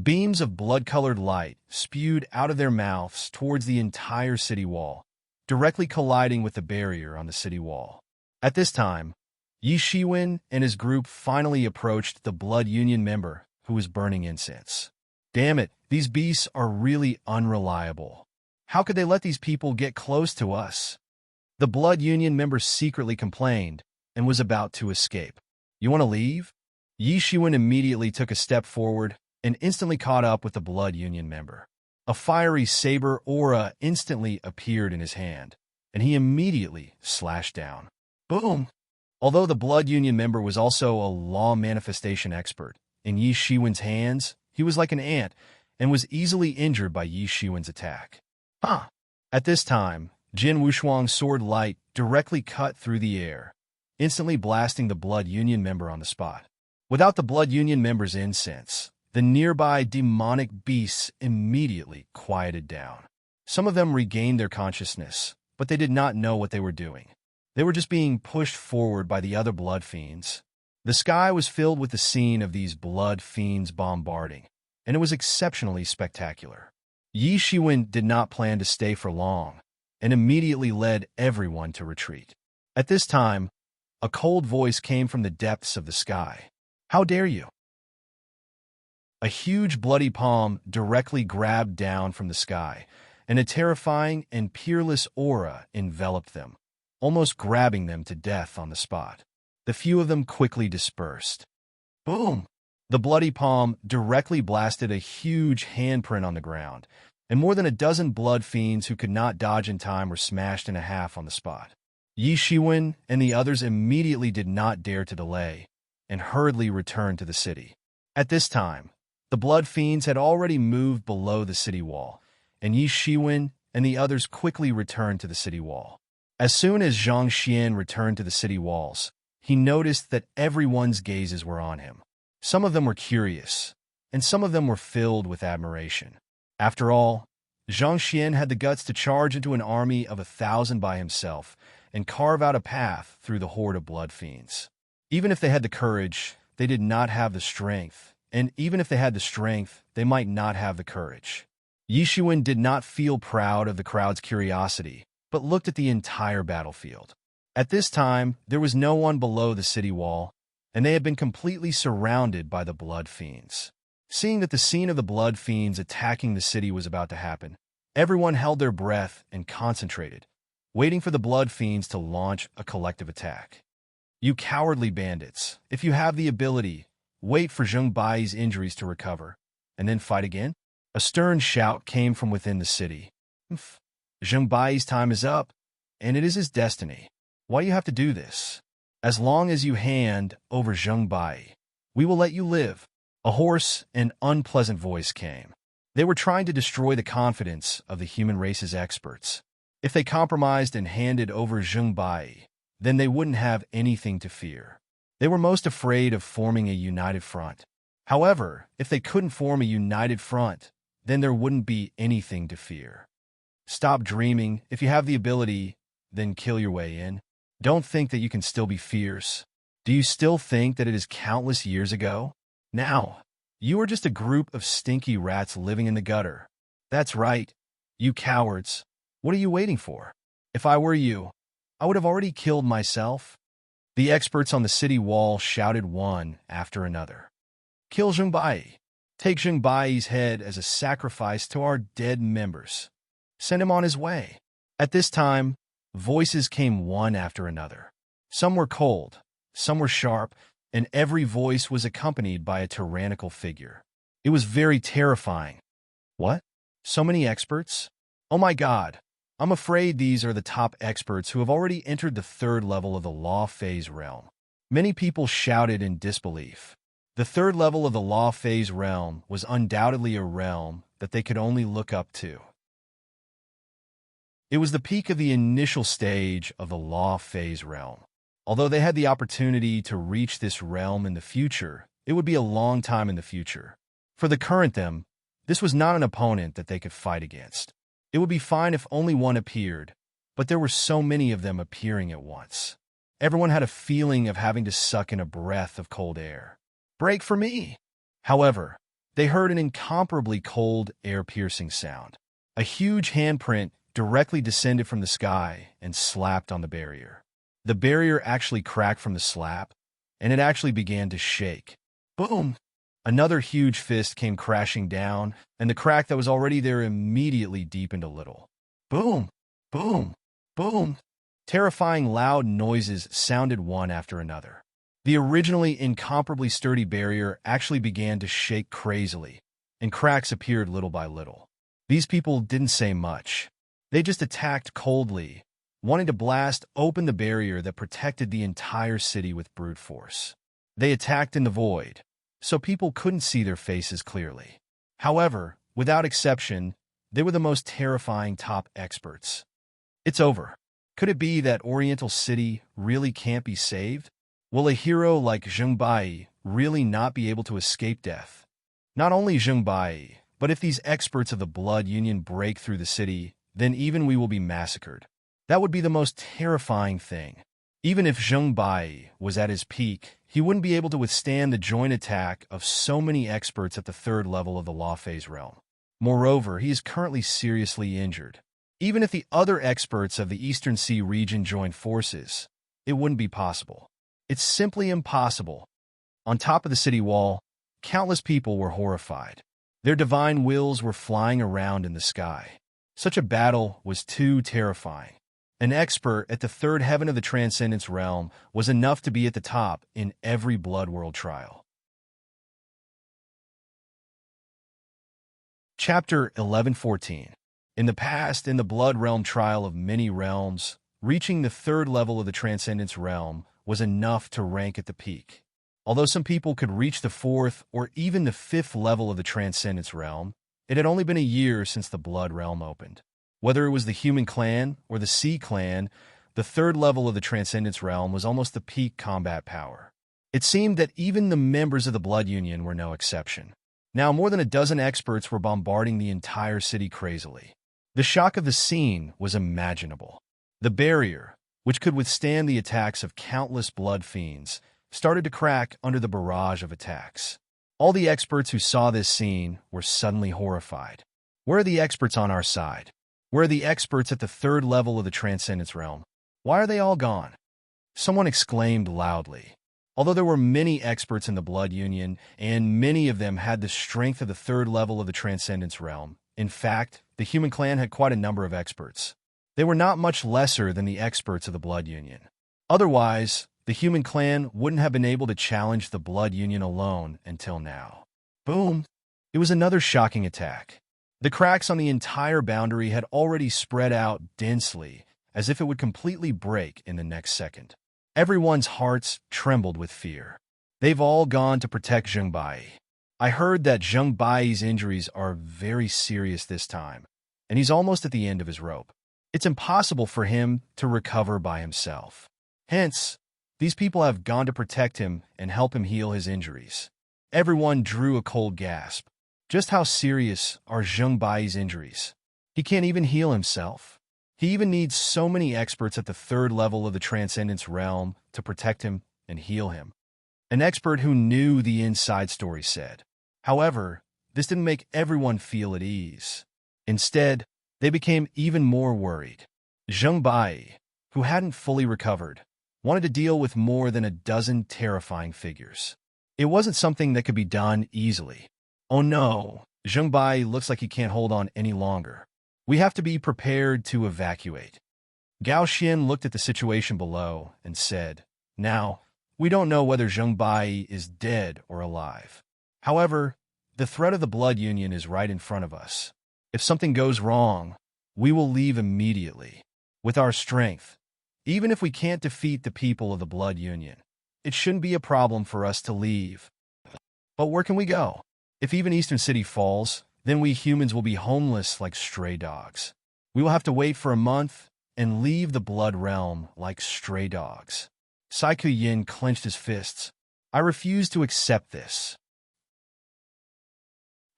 Beams of blood-colored light spewed out of their mouths towards the entire city wall, directly colliding with the barrier on the city wall. At this time, Yi Shiwen and his group finally approached the blood union member who was burning incense. Damn it, these beasts are really unreliable. How could they let these people get close to us? The Blood Union member secretly complained and was about to escape. You want to leave? Yi Shiwen immediately took a step forward and instantly caught up with the Blood Union member. A fiery saber aura instantly appeared in his hand, and he immediately slashed down. Boom! Although the Blood Union member was also a law manifestation expert, in Yi Shiwen's hands, he was like an ant and was easily injured by Yi Shiwen's attack. Huh! At this time, Jin Wushuang's sword light directly cut through the air, instantly blasting the Blood Union member on the spot. Without the Blood Union member's incense, the nearby demonic beasts immediately quieted down. Some of them regained their consciousness, but they did not know what they were doing. They were just being pushed forward by the other blood fiends. The sky was filled with the scene of these blood fiends bombarding, and it was exceptionally spectacular. Yi Shiwen did not plan to stay for long, and immediately led everyone to retreat. At this time, a cold voice came from the depths of the sky. How dare you? A huge bloody palm directly grabbed down from the sky, and a terrifying and peerless aura enveloped them, almost grabbing them to death on the spot. The few of them quickly dispersed. Boom! The bloody palm directly blasted a huge handprint on the ground, and more than a dozen blood fiends who could not dodge in time were smashed in half on the spot. Yi Shiwen and the others immediately did not dare to delay, and hurriedly returned to the city. At this time, the blood fiends had already moved below the city wall, and Yi Shiwen and the others quickly returned to the city wall. As soon as Zhang Xian returned to the city walls, he noticed that everyone's gazes were on him. Some of them were curious, and some of them were filled with admiration. After all, Zhang Xian had the guts to charge into an army of 1,000 by himself and carve out a path through the horde of blood fiends. Even if they had the courage, they did not have the strength, and even if they had the strength, they might not have the courage. Yi Shiwen did not feel proud of the crowd's curiosity, but looked at the entire battlefield. At this time, there was no one below the city wall, and they had been completely surrounded by the blood fiends. Seeing that the scene of the blood fiends attacking the city was about to happen, everyone held their breath and concentrated, waiting for the blood fiends to launch a collective attack. You cowardly bandits, if you have the ability, wait for Zheng Bai's injuries to recover, and then fight again? A stern shout came from within the city. Zheng Bai's time is up, and it is his destiny. Why do you have to do this? As long as you hand over Zheng Bai, we will let you live. A hoarse and unpleasant voice came. They were trying to destroy the confidence of the human race's experts. If they compromised and handed over Zheng Bai, then they wouldn't have anything to fear. They were most afraid of forming a united front. However, if they couldn't form a united front, then there wouldn't be anything to fear. Stop dreaming. If you have the ability, then kill your way in. Don't think that you can still be fierce. Do you still think that it is countless years ago? Now, you are just a group of stinky rats living in the gutter. That's right, you cowards. What are you waiting for? If I were you, I would have already killed myself. The experts on the city wall shouted one after another. Kill Zheng Bai. Take Zheng Bai's head as a sacrifice to our dead members. Send him on his way. At this time, voices came one after another. Some were cold, some were sharp, and every voice was accompanied by a tyrannical figure. It was very terrifying. What? So many experts? Oh my God. I'm afraid these are the top experts who have already entered the 3rd level of the Law Phase realm. Many people shouted in disbelief. The 3rd level of the Law Phase realm was undoubtedly a realm that they could only look up to. It was the peak of the initial stage of the Law Phase realm. Although they had the opportunity to reach this realm in the future, it would be a long time in the future. For the current them, this was not an opponent that they could fight against. It would be fine if only one appeared, but there were so many of them appearing at once. Everyone had a feeling of having to suck in a breath of cold air. Break for me! However, they heard an incomparably cold, air-piercing sound. A huge handprint directly descended from the sky and slapped on the barrier. The barrier actually cracked from the slap, and it actually began to shake. Boom! Another huge fist came crashing down, and the crack that was already there immediately deepened a little. Boom! Boom! Boom! Terrifying loud noises sounded one after another. The originally incomparably sturdy barrier actually began to shake crazily, and cracks appeared little by little. These people didn't say much. They just attacked coldly, wanting to blast open the barrier that protected the entire city with brute force. They attacked in the void, so people couldn't see their faces clearly. However, without exception, they were the most terrifying top experts. It's over. Could it be that Oriental City really can't be saved? Will a hero like Zheng Bai really not be able to escape death? Not only Zheng Bai, but if these experts of the Blood Union break through the city, then even we will be massacred. That would be the most terrifying thing. Even if Zheng Bai was at his peak, he wouldn't be able to withstand the joint attack of so many experts at the third level of the Law Phase realm. Moreover, he is currently seriously injured. Even if the other experts of the Eastern Sea region joined forces, it wouldn't be possible. It's simply impossible. On top of the city wall, countless people were horrified. Their divine wills were flying around in the sky. Such a battle was too terrifying. An expert at the third heaven of the Transcendence realm was enough to be at the top in every Blood World trial. Chapter 11:14. In the past, in the Blood Realm trial of many realms, reaching the third level of the Transcendence realm was enough to rank at the peak. Although some people could reach the fourth or even the fifth level of the Transcendence realm, it had only been a year since the Blood Realm opened. Whether it was the Human Clan or the Sea Clan, the third level of the Transcendence realm was almost the peak combat power. It seemed that even the members of the Blood Union were no exception. Now more than a dozen experts were bombarding the entire city crazily. The shock of the scene was imaginable. The barrier, which could withstand the attacks of countless blood fiends, started to crack under the barrage of attacks. All the experts who saw this scene were suddenly horrified. Where are the experts on our side? Where are the experts at the third level of the Transcendence realm? Why are they all gone? Someone exclaimed loudly. Although there were many experts in the Blood Union, and many of them had the strength of the third level of the Transcendence realm, in fact, the Human Clan had quite a number of experts. They were not much lesser than the experts of the Blood Union. Otherwise, the Human Clan wouldn't have been able to challenge the Blood Union alone until now. Boom! It was another shocking attack. The cracks on the entire boundary had already spread out densely, as if it would completely break in the next second. Everyone's hearts trembled with fear. They've all gone to protect Zheng Bai. I heard that Zheng Bai's injuries are very serious this time, and he's almost at the end of his rope. It's impossible for him to recover by himself. Hence, these people have gone to protect him and help him heal his injuries. Everyone drew a cold gasp. Just how serious are Zheng Bai's injuries? He can't even heal himself. He even needs so many experts at the third level of the Transcendence realm to protect him and heal him. An expert who knew the inside story said. However, this didn't make everyone feel at ease. Instead, they became even more worried. Zheng Bai, who hadn't fully recovered, wanted to deal with more than a dozen terrifying figures. It wasn't something that could be done easily. Oh no, Zheng Bai looks like he can't hold on any longer. We have to be prepared to evacuate. Gao Xian looked at the situation below and said, Now, we don't know whether Zheng Bai is dead or alive. However, the threat of the Blood Union is right in front of us. If something goes wrong, we will leave immediately. With our strength, even if we can't defeat the people of the Blood Union, it shouldn't be a problem for us to leave. But where can we go? If even Eastern City falls, then we humans will be homeless like stray dogs. We will have to wait for a month and leave the Blood Realm like stray dogs. Saiku Yin clenched his fists. I refuse to accept this.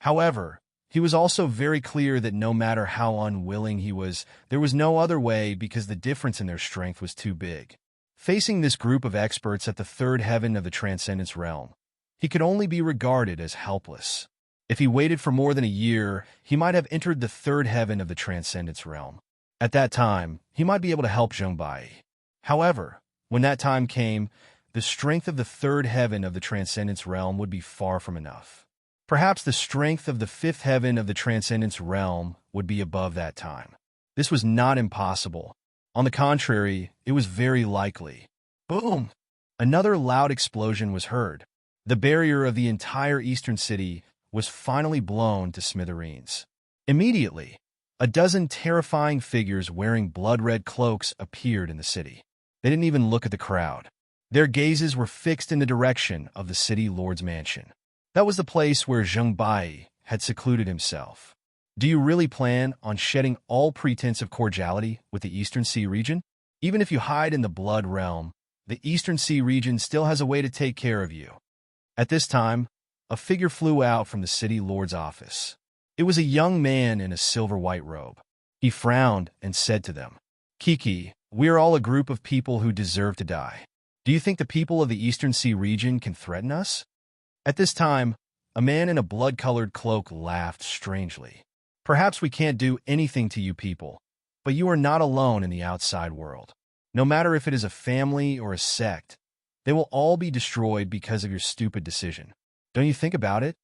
However, he was also very clear that no matter how unwilling he was, there was no other way because the difference in their strength was too big. Facing this group of experts at the third heaven of the Transcendence realm, he could only be regarded as helpless. If he waited for more than a year, he might have entered the third heaven of the Transcendence realm. At that time, he might be able to help Zheng Bai. However, when that time came, the strength of the third heaven of the Transcendence realm would be far from enough. Perhaps the strength of the fifth heaven of the Transcendence realm would be above that time. This was not impossible. On the contrary, it was very likely. Boom! Another loud explosion was heard. The barrier of the entire eastern city was finally blown to smithereens. Immediately, a dozen terrifying figures wearing blood-red cloaks appeared in the city. They didn't even look at the crowd. Their gazes were fixed in the direction of the city lord's mansion. That was the place where Zheng Bai had secluded himself. Do you really plan on shedding all pretense of cordiality with the Eastern Sea region? Even if you hide in the Blood Realm, the Eastern Sea region still has a way to take care of you. At this time, a figure flew out from the city lord's office. It was a young man in a silver-white robe. He frowned and said to them, "Kiki, we are all a group of people who deserve to die. Do you think the people of the Eastern Sea region can threaten us?" At this time, a man in a blood-colored cloak laughed strangely. "Perhaps we can't do anything to you people, but you are not alone in the outside world. No matter if it is a family or a sect, they will all be destroyed because of your stupid decision. Don't you think about it?"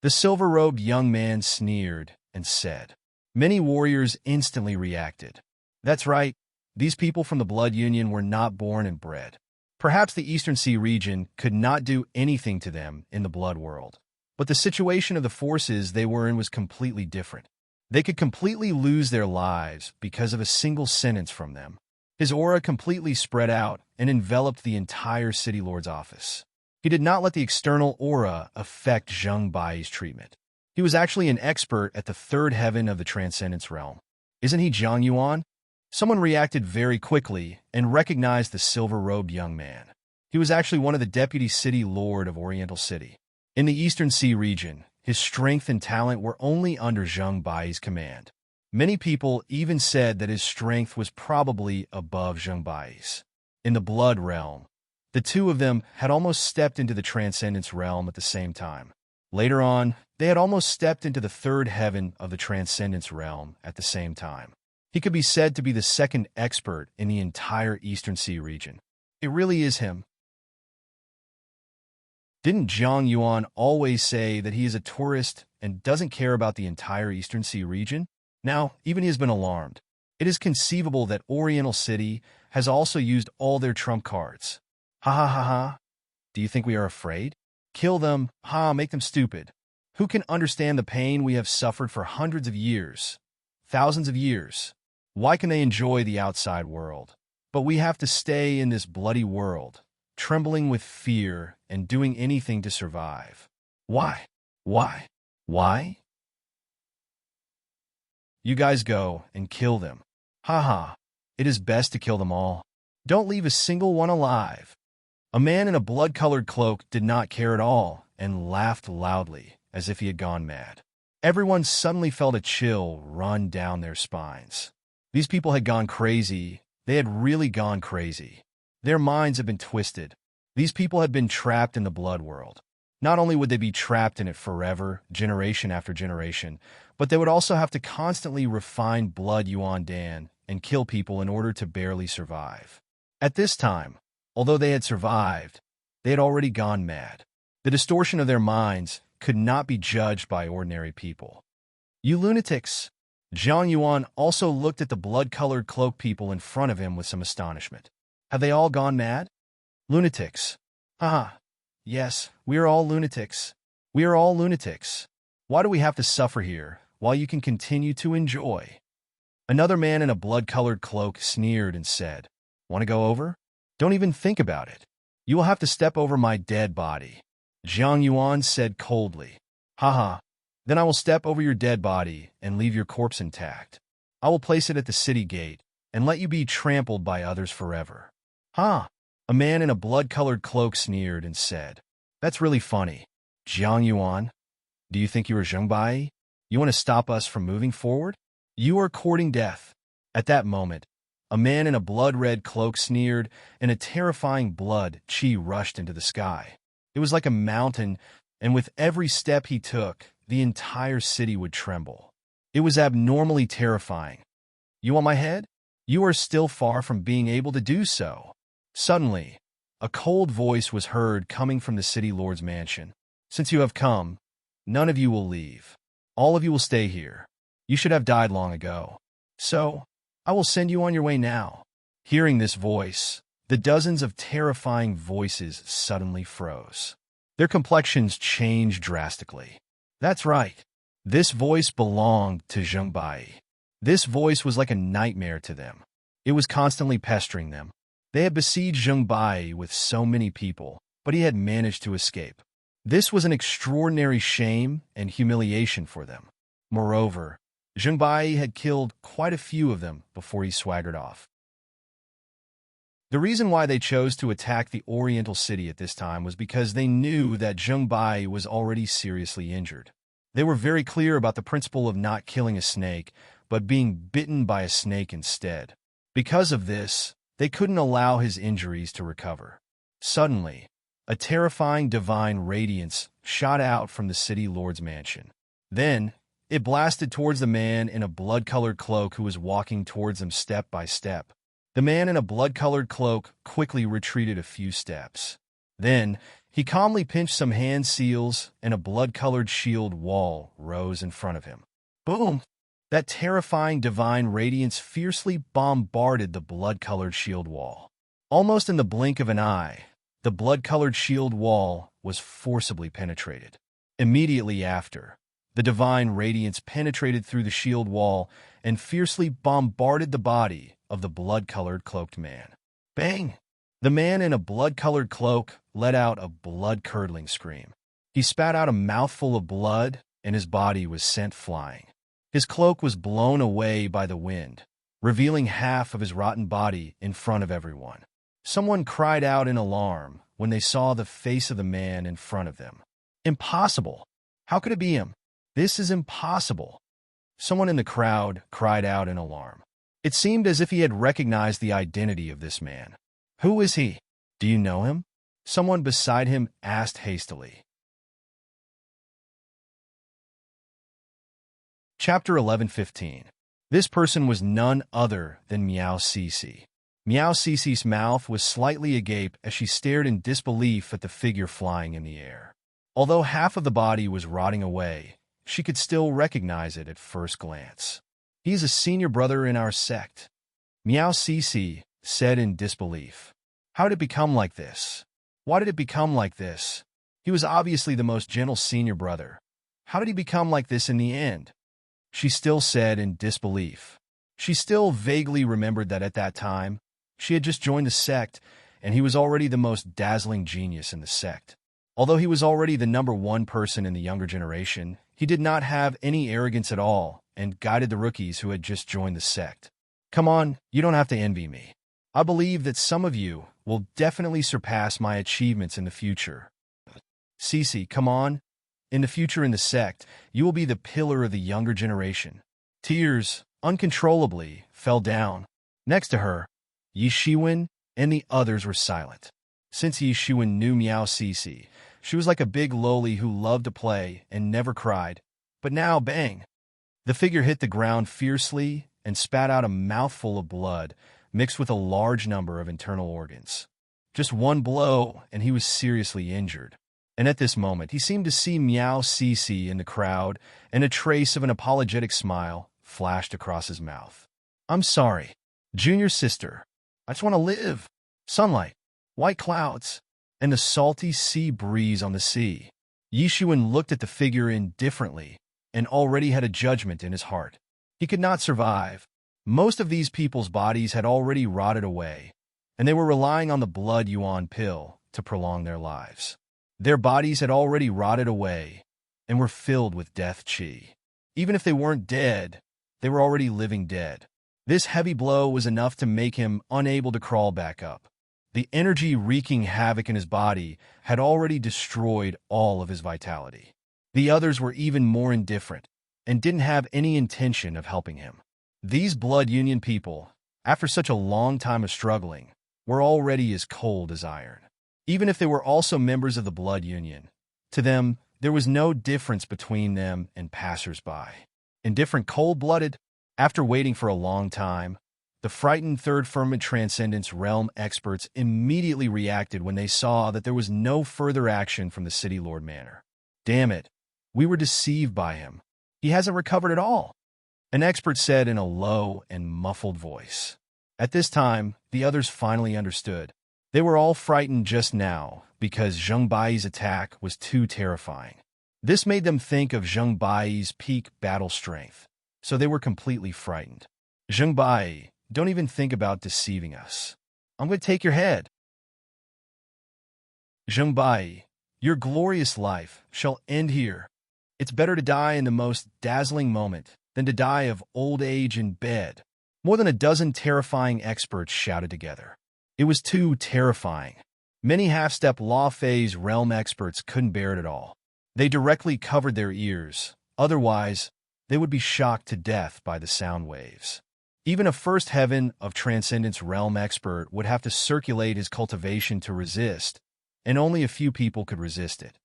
The silver-robed young man sneered and said. Many warriors instantly reacted. That's right, these people from the Blood Union were not born and bred. Perhaps the Eastern Sea region could not do anything to them in the Blood World, but the situation of the forces they were in was completely different. They could completely lose their lives because of a single sentence from them. His aura completely spread out and enveloped the entire City Lord's office. He did not let the external aura affect Zheng Bai's treatment. He was actually an expert at the third heaven of the Transcendence realm. Isn't he Zhang Yuan? Someone reacted very quickly and recognized the silver-robed young man. He was actually one of the deputy city lord of Oriental City. In the Eastern Sea region, his strength and talent were only under Zheng Bai's command. Many people even said that his strength was probably above Zheng Bai's. In the Blood Realm, the two of them had almost stepped into the Transcendence realm at the same time. Later on, they had almost stepped into the third heaven of the Transcendence realm at the same time. He could be said to be the second expert in the entire Eastern Sea region. It really is him. Didn't Zhang Yuan always say that he is a tourist and doesn't care about the entire Eastern Sea region? Now, even he has been alarmed. It is conceivable that Oriental City has also used all their trump cards. Ha ha ha ha. Do you think we are afraid? Kill them, make them stupid. Who can understand the pain we have suffered for hundreds of years, thousands of years? Why can they enjoy the outside world? But we have to stay in this bloody world, trembling with fear and doing anything to survive. Why? Why? Why? You guys go and kill them. It is best to kill them all. Don't leave a single one alive. A man in a blood-colored cloak did not care at all and laughed loudly as if he had gone mad. Everyone suddenly felt a chill run down their spines. These people had gone crazy. They had really gone crazy. Their minds had been twisted. These people had been trapped in the blood world. Not only would they be trapped in it forever, generation after generation, but they would also have to constantly refine blood Yuan Dan and kill people in order to barely survive. At this time, although they had survived, they had already gone mad. The distortion of their minds could not be judged by ordinary people. You lunatics! Zhang Yuan also looked at the blood-colored cloak people in front of him with some astonishment. Have they all gone mad? Lunatics. Yes, we are all lunatics. We are all lunatics. Why do we have to suffer here while you can continue to enjoy? Another man in a blood-colored cloak sneered and said, Want to go over? Don't even think about it. You will have to step over my dead body. Zhang Yuan said coldly. Then I will step over your dead body and leave your corpse intact. I will place it at the city gate and let you be trampled by others forever. A man in a blood-colored cloak sneered and said, That's really funny. Zhang Yuan, do you think you are Zheng Bai? You want to stop us from moving forward? You are courting death. At that moment, a man in a blood-red cloak sneered, and a terrifying blood chi rushed into the sky. It was like a mountain, and with every step he took, the entire city would tremble. It was abnormally terrifying. You want my head? You are still far from being able to do so. Suddenly, A cold voice was heard coming from the city lord's mansion. Since you have come, none of you will leave. All of you will stay here. You should have died long ago. So, I will send you on your way now. Hearing this voice, the dozens of terrifying voices suddenly froze. Their complexions changed drastically. That's right. This voice belonged to Zheng Bai. This voice was like a nightmare to them. It was constantly pestering them. They had besieged Zheng Bai with so many people, but he had managed to escape. This was an extraordinary shame and humiliation for them. Moreover, Zheng Bai had killed quite a few of them before he swaggered off. The reason why they chose to attack the Oriental city at this time was because they knew that Zheng Bai was already seriously injured. They were very clear about the principle of not killing a snake, but being bitten by a snake instead. Because of this, they couldn't allow his injuries to recover. Suddenly, a terrifying divine radiance shot out from the city lord's mansion. Then, it blasted towards the man in a blood-colored cloak who was walking towards them step by step. The man in a blood-colored cloak quickly retreated a few steps. Then, he calmly pinched some hand seals, and a blood-colored shield wall rose in front of him. Boom! That terrifying divine radiance fiercely bombarded the blood-colored shield wall. Almost in the blink of an eye, the blood-colored shield wall was forcibly penetrated. Immediately after, the divine radiance penetrated through the shield wall and fiercely bombarded the body of the blood-colored cloaked man. Bang! The man in a blood-colored cloak let out a blood-curdling scream. He spat out a mouthful of blood, and his body was sent flying. His cloak was blown away by the wind, revealing half of his rotten body in front of everyone. Someone cried out in alarm when they saw the face of the man in front of them. Impossible! How could it be him? This is impossible! Someone in the crowd cried out in alarm. It seemed as if he had recognized the identity of this man. Who is he? Do you know him? Someone beside him asked hastily. Chapter 11:15. This person was none other than Miao Cici. Miao Cici's mouth was slightly agape as she stared in disbelief at the figure flying in the air. Although half of the body was rotting away, she could still recognize it at first glance. He is a senior brother in our sect, Miao Cici said in disbelief. How did it become like this? Why did it become like this? He was obviously the most gentle senior brother. How did he become like this in the end? She still said in disbelief. She still vaguely remembered that at that time, she had just joined the sect, and he was already the most dazzling genius in the sect. Although he was already the #1 person in the younger generation, he did not have any arrogance at all and guided the rookies who had just joined the sect. Come on, you don't have to envy me. I believe that some of you will definitely surpass my achievements in the future. Cici, come on. In the future in the sect, you will be the pillar of the younger generation. Tears, uncontrollably, fell down. Next to her, Yi Shiwen and the others were silent. Since Yi Shiwen knew Miao Cici, she was like a big loli who loved to play and never cried. But now, bang! The figure hit the ground fiercely and spat out a mouthful of blood, mixed with a large number of internal organs. Just one blow, and he was seriously injured. And at this moment, he seemed to see Miao Cici in the crowd, and a trace of an apologetic smile flashed across his mouth. I'm sorry, junior sister. I just want to live. Sunlight, white clouds, and the salty sea breeze on the sea. Yi Shiwen looked at the figure indifferently and already had a judgment in his heart. He could not survive. Most of these people's bodies had already rotted away, and they were relying on the blood yuan pill to prolong their lives. Their bodies had already rotted away and were filled with death qi. Even if they weren't dead, they were already living dead. This heavy blow was enough to make him unable to crawl back up. The energy wreaking havoc in his body had already destroyed all of his vitality. The others were even more indifferent and didn't have any intention of helping him. These Blood Union people, after such a long time of struggling, were already as cold as iron. Even if they were also members of the Blood Union, to them, there was no difference between them and passers-by. Indifferent, cold-blooded. After waiting for a long time, The frightened third firmament transcendence realm experts immediately reacted when they saw that there was no further action from the City Lord Manor. Damn it, we were deceived by him. He hasn't recovered at all, an expert said in a low and muffled voice. At this time, the others finally understood. They were all frightened just now because Zheng Bai's attack was too terrifying. This made them think of Zheng Bai's peak battle strength, so they were completely frightened. Zheng Bai, don't even think about deceiving us. I'm going to take your head. Zheng Bai, your glorious life shall end here. It's better to die in the most dazzling moment than to die of old age in bed. More than a dozen terrifying experts shouted together. It was too terrifying. Many half-step law phase realm experts couldn't bear it at all. They directly covered their ears. Otherwise, they would be shocked to death by the sound waves. Even a first heaven of transcendence realm expert would have to circulate his cultivation to resist, and only a few people could resist it.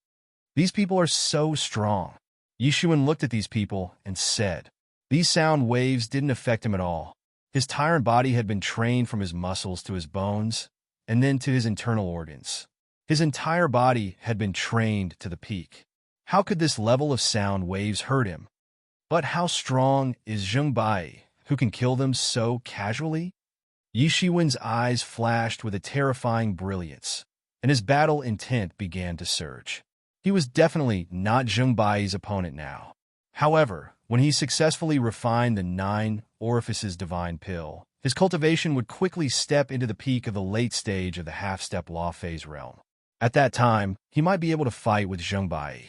These people are so strong. Yishuan looked at these people and said, these sound waves didn't affect him at all. His tyrant body had been trained from his muscles to his bones, and then to his internal organs. His entire body had been trained to the peak. How could this level of sound waves hurt him? But how strong is Zheng Bai, who can kill them so casually? Yishuan's eyes flashed with a terrifying brilliance, and his battle intent began to surge. He was definitely not Zheng Bai's opponent now. However, when he successfully refined the 9 orifices divine pill, his cultivation would quickly step into the peak of the late stage of the half-step law phase realm. At that time, he might be able to fight with Zheng Bai.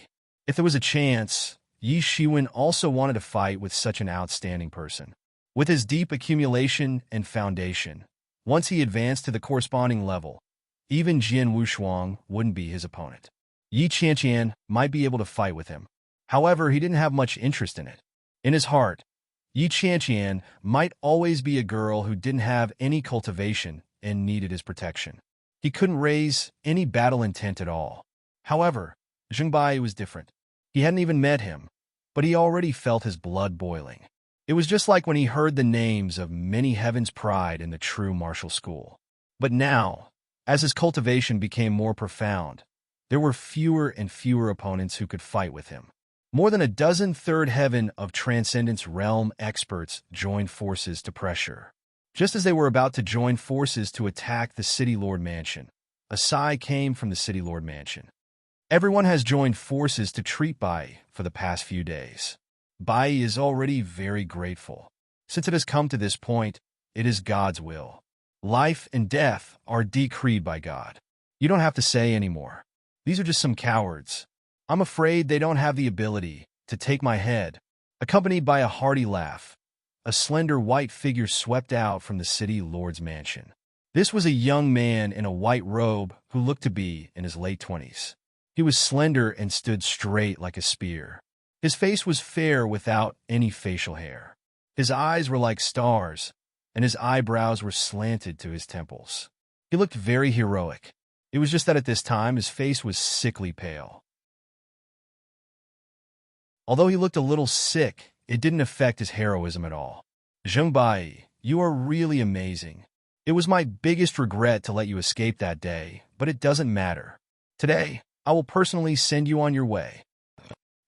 If there was a chance, Yi Shiwen also wanted to fight with such an outstanding person. With his deep accumulation and foundation, once he advanced to the corresponding level, even Jian Wushuang wouldn't be his opponent. Yi Qianqian might be able to fight with him. However, he didn't have much interest in it. In his heart, Yi Qianqian might always be a girl who didn't have any cultivation and needed his protection. He couldn't raise any battle intent at all. However, Zheng Bai was different. He hadn't even met him, but he already felt his blood boiling. It was just like when he heard the names of many heaven's pride in the true martial school. But now, as his cultivation became more profound, there were fewer and fewer opponents who could fight with him. More than a dozen third heaven of transcendence realm experts joined forces to pressure. Just as they were about to join forces to attack the City Lord Mansion, a sigh came from the City Lord Mansion. Everyone has joined forces to treat Bai for the past few days. Bai is already very grateful. Since it has come to this point, it is God's will. Life and death are decreed by God. You don't have to say anymore. These are just some cowards. I'm afraid they don't have the ability to take my head. Accompanied by a hearty laugh, a slender white figure swept out from the City Lord's mansion. This was a young man in a white robe who looked to be in his late 20s. He was slender and stood straight like a spear. His face was fair without any facial hair. His eyes were like stars, and his eyebrows were slanted to his temples. He looked very heroic. It was just that at this time his face was sickly pale. Although he looked a little sick, it didn't affect his heroism at all. Zheng Bai, you are really amazing. It was my biggest regret to let you escape that day, but it doesn't matter. Today, I will personally send you on your way.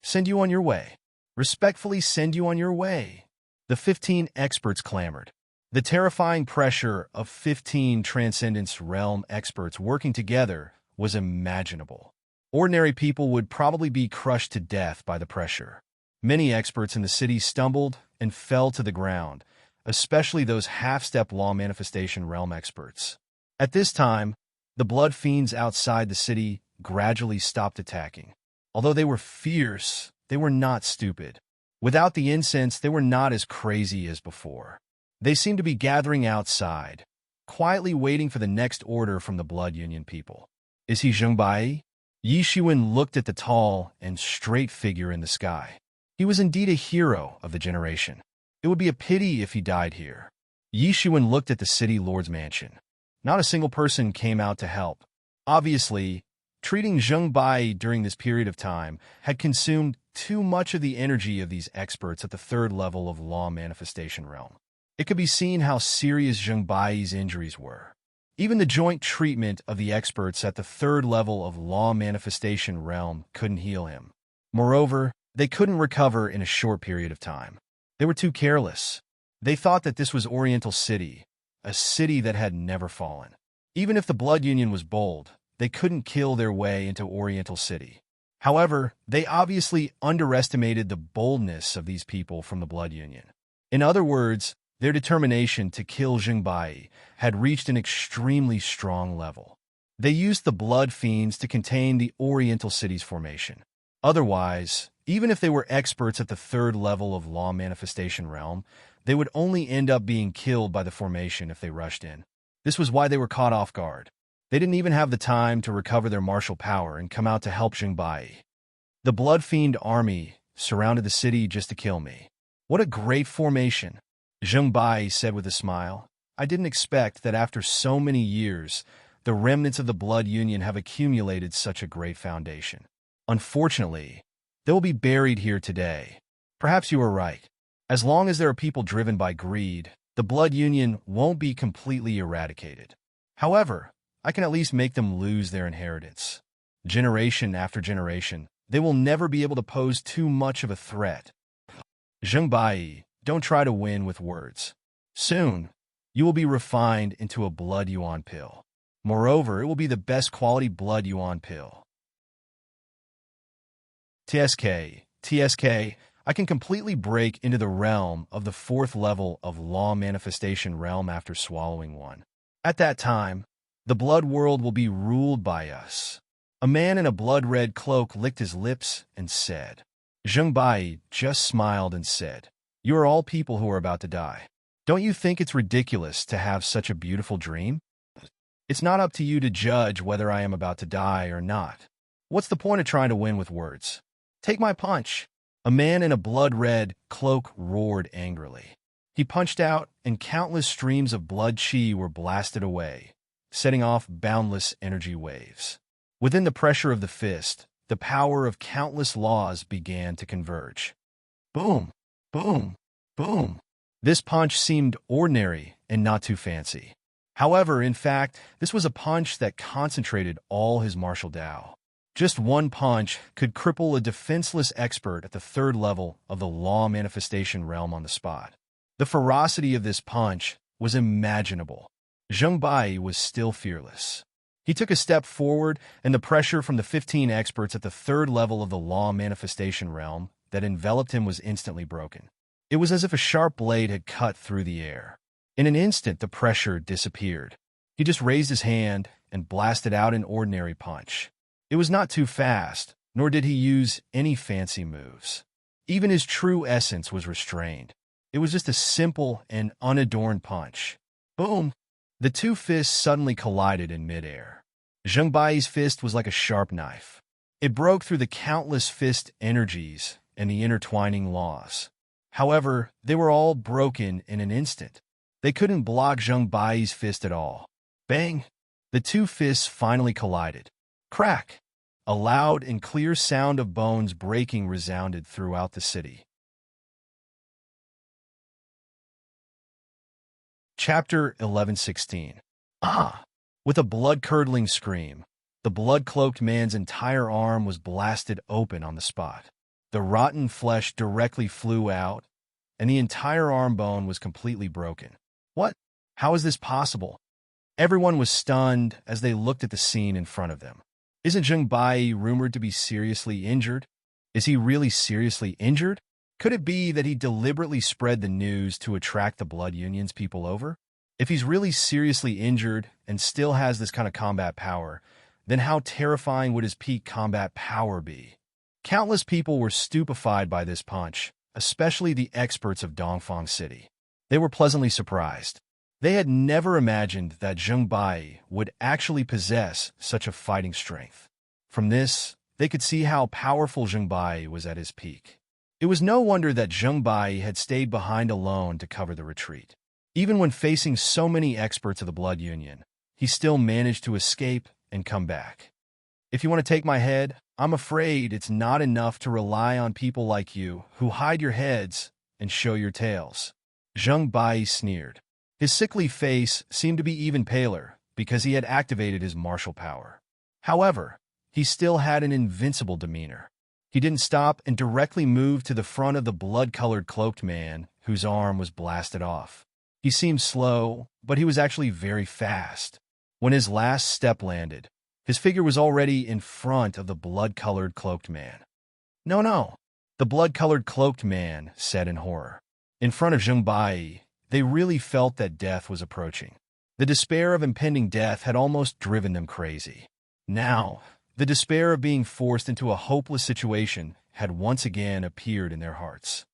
Send you on your way. Respectfully send you on your way. The 15 experts clamored. The terrifying pressure of 15 transcendence realm experts working together was imaginable. Ordinary people would probably be crushed to death by the pressure. Many experts in the city stumbled and fell to the ground, especially those half-step law manifestation realm experts. At this time, the blood fiends outside the city gradually stopped attacking. Although they were fierce, they were not stupid. Without the incense, they were not as crazy as before. They seemed to be gathering outside, quietly waiting for the next order from the Blood Union people. Is he Zheng Bai? Yi Shiwen looked at the tall and straight figure in the sky. He was indeed a hero of the generation. It would be a pity if he died here. Yi Shiwen looked at the City Lord's mansion. Not a single person came out to help. Obviously, treating Zheng Bai during this period of time had consumed too much of the energy of these experts at the third level of law manifestation realm. It could be seen how serious Zheng Bai's injuries were. Even the joint treatment of the experts at the third level of law manifestation realm couldn't heal him. Moreover, they couldn't recover in a short period of time. They were too careless. They thought that this was Oriental City, a city that had never fallen. Even if the Blood Union was bold, they couldn't kill their way into Oriental City. However, they obviously underestimated the boldness of these people from the Blood Union. In other words, their determination to kill Zheng Bai had reached an extremely strong level. They used the Blood Fiends to contain the Oriental City's formation. Otherwise, even if they were experts at the third level of law manifestation realm, they would only end up being killed by the formation if they rushed in. This was why they were caught off guard. They didn't even have the time to recover their martial power and come out to help Zheng Bai. The Blood Fiend army surrounded the city just to kill me. What a great formation, Zheng Bai said with a smile. I didn't expect that after so many years, the remnants of the Blood Union have accumulated such a great foundation. Unfortunately, they will be buried here today. Perhaps you are right. As long as there are people driven by greed, the Blood Union won't be completely eradicated. However, I can at least make them lose their inheritance. Generation after generation, they will never be able to pose too much of a threat. Zheng Bai, don't try to win with words. Soon, you will be refined into a Blood Yuan pill. Moreover, it will be the best quality Blood Yuan pill. TSK, I can completely break into the realm of the fourth level of law manifestation realm after swallowing one. At that time, the blood world will be ruled by us. A man in a blood-red cloak licked his lips and said. Zheng Bai just smiled and said, You are all people who are about to die. Don't you think it's ridiculous to have such a beautiful dream? It's not up to you to judge whether I am about to die or not. What's the point of trying to win with words? Take my punch. A man in a blood-red cloak roared angrily. He punched out, and countless streams of blood chi were blasted away, setting off boundless energy waves. Within the pressure of the fist, the power of countless laws began to converge. Boom, boom, boom. This punch seemed ordinary and not too fancy. However, in fact, this was a punch that concentrated all his martial Tao. Just one punch could cripple a defenseless expert at the third level of the law manifestation realm on the spot. The ferocity of this punch was imaginable. Zheng Bai was still fearless. He took a step forward, and the pressure from the 15 experts at the third level of the law manifestation realm that enveloped him was instantly broken. It was as if a sharp blade had cut through the air. In an instant, the pressure disappeared. He just raised his hand and blasted out an ordinary punch. It was not too fast, nor did he use any fancy moves. Even his true essence was restrained. It was just a simple and unadorned punch. Boom! The two fists suddenly collided in midair. Zheng Bai's fist was like a sharp knife. It broke through the countless fist energies and the intertwining laws. However, they were all broken in an instant. They couldn't block Zheng Bai's fist at all. Bang! The two fists finally collided. Crack! A loud and clear sound of bones breaking resounded throughout the city. Chapter 11:16. Ah! With a blood-curdling scream, the blood-cloaked man's entire arm was blasted open on the spot. The rotten flesh directly flew out, and the entire arm bone was completely broken. What? How is this possible? Everyone was stunned as they looked at the scene in front of them. Isn't Zheng Bai rumored to be seriously injured? Is he really seriously injured? Could it be that he deliberately spread the news to attract the Blood Union's people over? If he's really seriously injured and still has this kind of combat power, then how terrifying would his peak combat power be? Countless people were stupefied by this punch, especially the experts of Dongfang City. They were pleasantly surprised. They had never imagined that Zheng Bai would actually possess such a fighting strength. From this, they could see how powerful Zheng Bai was at his peak. It was no wonder that Zheng Bai had stayed behind alone to cover the retreat. Even when facing so many experts of the Blood Union, he still managed to escape and come back. If you want to take my head, I'm afraid it's not enough to rely on people like you who hide your heads and show your tails. Zheng Bai sneered. His sickly face seemed to be even paler because he had activated his martial power. However, he still had an invincible demeanor. He didn't stop and directly moved to the front of the blood-colored cloaked man whose arm was blasted off. He seemed slow, but he was actually very fast. When his last step landed, his figure was already in front of the blood-colored cloaked man. "No, no," the blood-colored cloaked man said in horror. In front of Zheng Bai, they really felt that death was approaching. The despair of impending death had almost driven them crazy. Now, the despair of being forced into a hopeless situation had once again appeared in their hearts.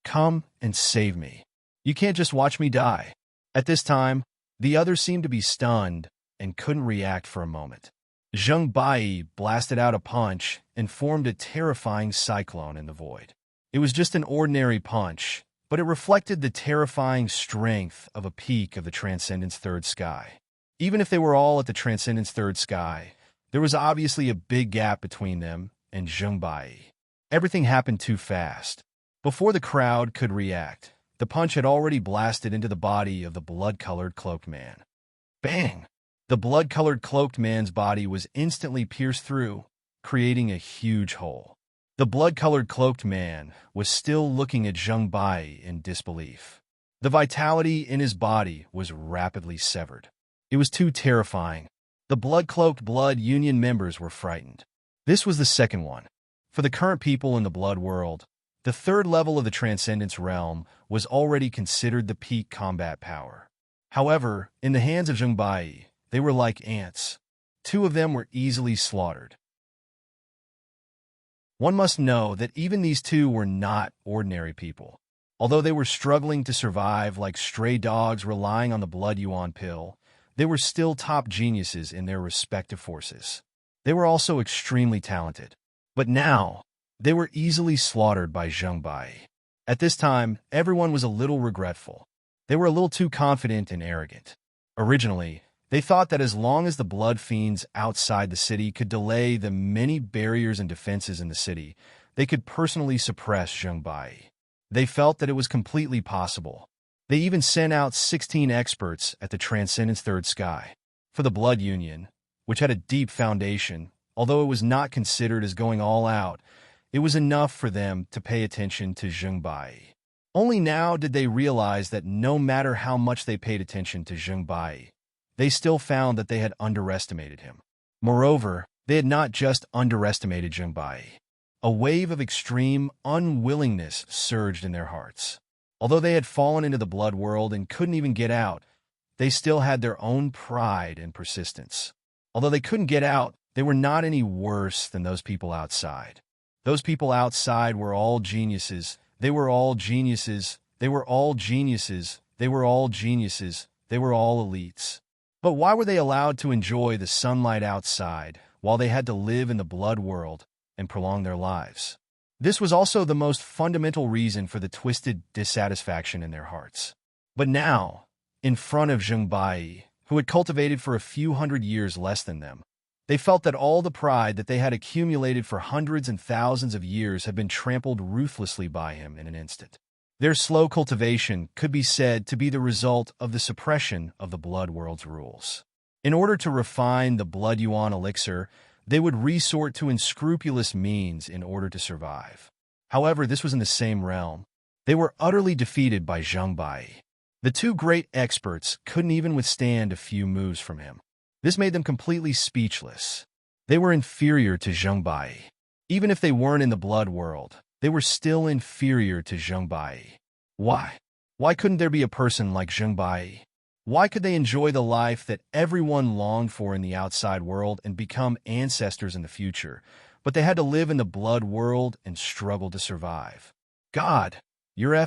"Come and save me. You can't just watch me die." At this time, the others seemed to be stunned and couldn't react for a moment. Zheng Bai blasted out a punch and formed a terrifying cyclone in the void. It was just an ordinary punch, but it reflected the terrifying strength of a peak of the Transcendent's third sky. Even if they were all at the Transcendent's third sky, there was obviously a big gap between them and Zheng Bai. Everything happened too fast. Before the crowd could react, the punch had already blasted into the body of the blood-colored cloaked man. Bang! The blood-colored cloaked man's body was instantly pierced through, creating a huge hole. The blood-colored cloaked man was still looking at Zheng Bai in disbelief. The vitality in his body was rapidly severed. It was too terrifying. The blood-cloaked Blood Union members were frightened. This was the second one. For the current people in the Blood world, the third level of the Transcendence realm was already considered the peak combat power. However, in the hands of Zheng Bai, they were like ants. Two of them were easily slaughtered. One must know that even these two were not ordinary people. Although they were struggling to survive like stray dogs relying on the Blood Yuan pill, they were still top geniuses in their respective forces. They were also extremely talented. But now, they were easily slaughtered by Zheng Bai. At this time, everyone was a little regretful. They were a little too confident and arrogant. Originally, they thought that as long as the blood fiends outside the city could delay the many barriers and defenses in the city, they could personally suppress Zheng Bai. They felt that it was completely possible. They even sent out 16 experts at the Transcendence Third Sky. For the Blood Union, which had a deep foundation, although it was not considered as going all out, it was enough for them to pay attention to Zheng Bai. Only now did they realize that no matter how much they paid attention to Zheng Bai, they still found that they had underestimated him. Moreover, they had not just underestimated Zheng Bai. A wave of extreme unwillingness surged in their hearts. Although they had fallen into the blood world and couldn't even get out, they still had their own pride and persistence. Although they couldn't get out, they were not any worse than those people outside. Those people outside were all geniuses. They were all geniuses. They were all geniuses. They were all geniuses. They were all elites. But why were they allowed to enjoy the sunlight outside while they had to live in the blood world and prolong their lives? This was also the most fundamental reason for the twisted dissatisfaction in their hearts. But now, in front of Zheng Bai, who had cultivated for a few hundred years less than them, they felt that all the pride that they had accumulated for hundreds and thousands of years had been trampled ruthlessly by him in an instant. Their slow cultivation could be said to be the result of the suppression of the blood world's rules. In order to refine the Blood Yuan elixir, they would resort to unscrupulous means in order to survive. However, this was in the same realm. They were utterly defeated by Zheng Bai. The two great experts couldn't even withstand a few moves from him. This made them completely speechless. They were inferior to Zheng Bai. Even if they weren't in the blood world, they were still inferior to Zheng Bai. Why? Why couldn't there be a person like Zheng Bai? Why could they enjoy the life that everyone longed for in the outside world and become ancestors in the future, but they had to live in the blood world and struggle to survive? God, you're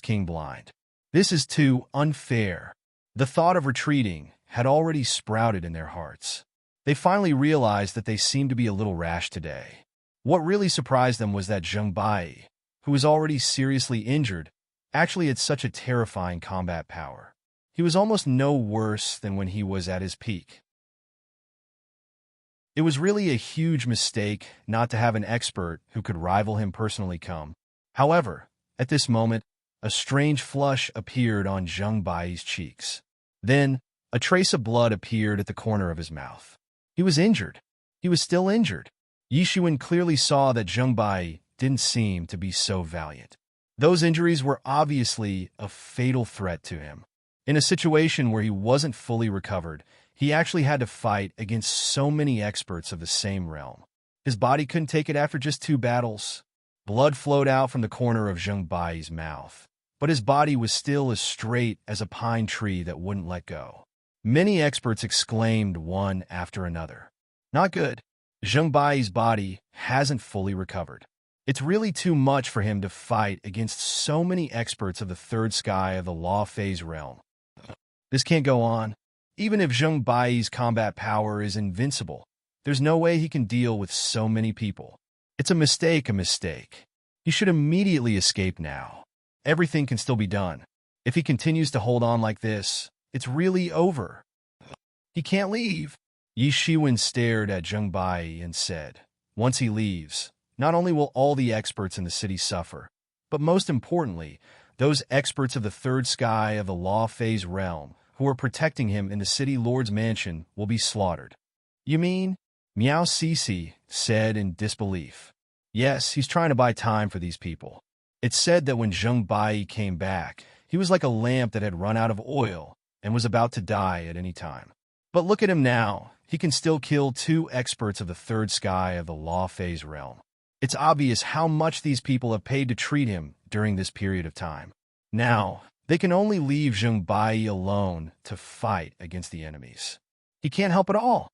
King blind. This is too unfair. The thought of retreating had already sprouted in their hearts. They finally realized that they seemed to be a little rash today. What really surprised them was that Zheng Bai, who was already seriously injured, actually had such a terrifying combat power. He was almost no worse than when he was at his peak. It was really a huge mistake not to have an expert who could rival him personally come. However, at this moment, A strange flush appeared on Zheng Bai's cheeks. Then, a trace of blood appeared at the corner of his mouth. He was injured. He was still injured. Yi Shiwen clearly saw that Zheng Bai didn't seem to be so valiant. Those injuries were obviously a fatal threat to him. In a situation where he wasn't fully recovered, he actually had to fight against so many experts of the same realm. His body couldn't take it after just 2 battles. Blood flowed out from the corner of Zheng Bai's mouth, but his body was still as straight as a pine tree that wouldn't let go. Many experts exclaimed one after another. Not good. Zheng Bai's body hasn't fully recovered. It's really too much for him to fight against so many experts of the third sky of the Law Phase realm. This can't go on. Even if Zheng Bai's combat power is invincible, there's no way he can deal with so many people. It's a mistake. He should immediately escape now. Everything can still be done. If he continues to hold on like this, it's really over. He can't leave. Yi Shiwen stared at Zheng Bai and said, once he leaves, not only will all the experts in the city suffer, but most importantly, those experts of the third sky of the Law Phase realm who are protecting him in the city lord's mansion will be slaughtered. You mean? Miao Sisi said in disbelief. Yes, he's trying to buy time for these people. It's said that when Zheng Bai came back, he was like a lamp that had run out of oil and was about to die at any time. But look at him now. He can still kill 2 experts of the third sky of the Law Phase realm. It's obvious how much these people have paid to treat him during this period of time. Now, they can only leave Zheng Bai alone to fight against the enemies. He can't help at all.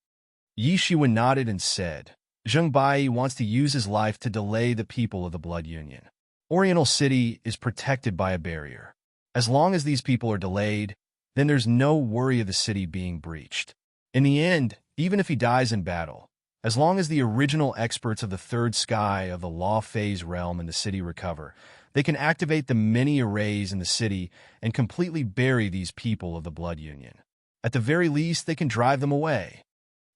Yi Shiwen nodded and said, Zheng Bai wants to use his life to delay the people of the Blood Union. Oriental City is protected by a barrier. As long as these people are delayed, then there's no worry of the city being breached. In the end, even if he dies in battle, as long as the original experts of the third sky of the Law Phase realm in the city recover, they can activate the many arrays in the city and completely bury these people of the Blood Union. At the very least, they can drive them away.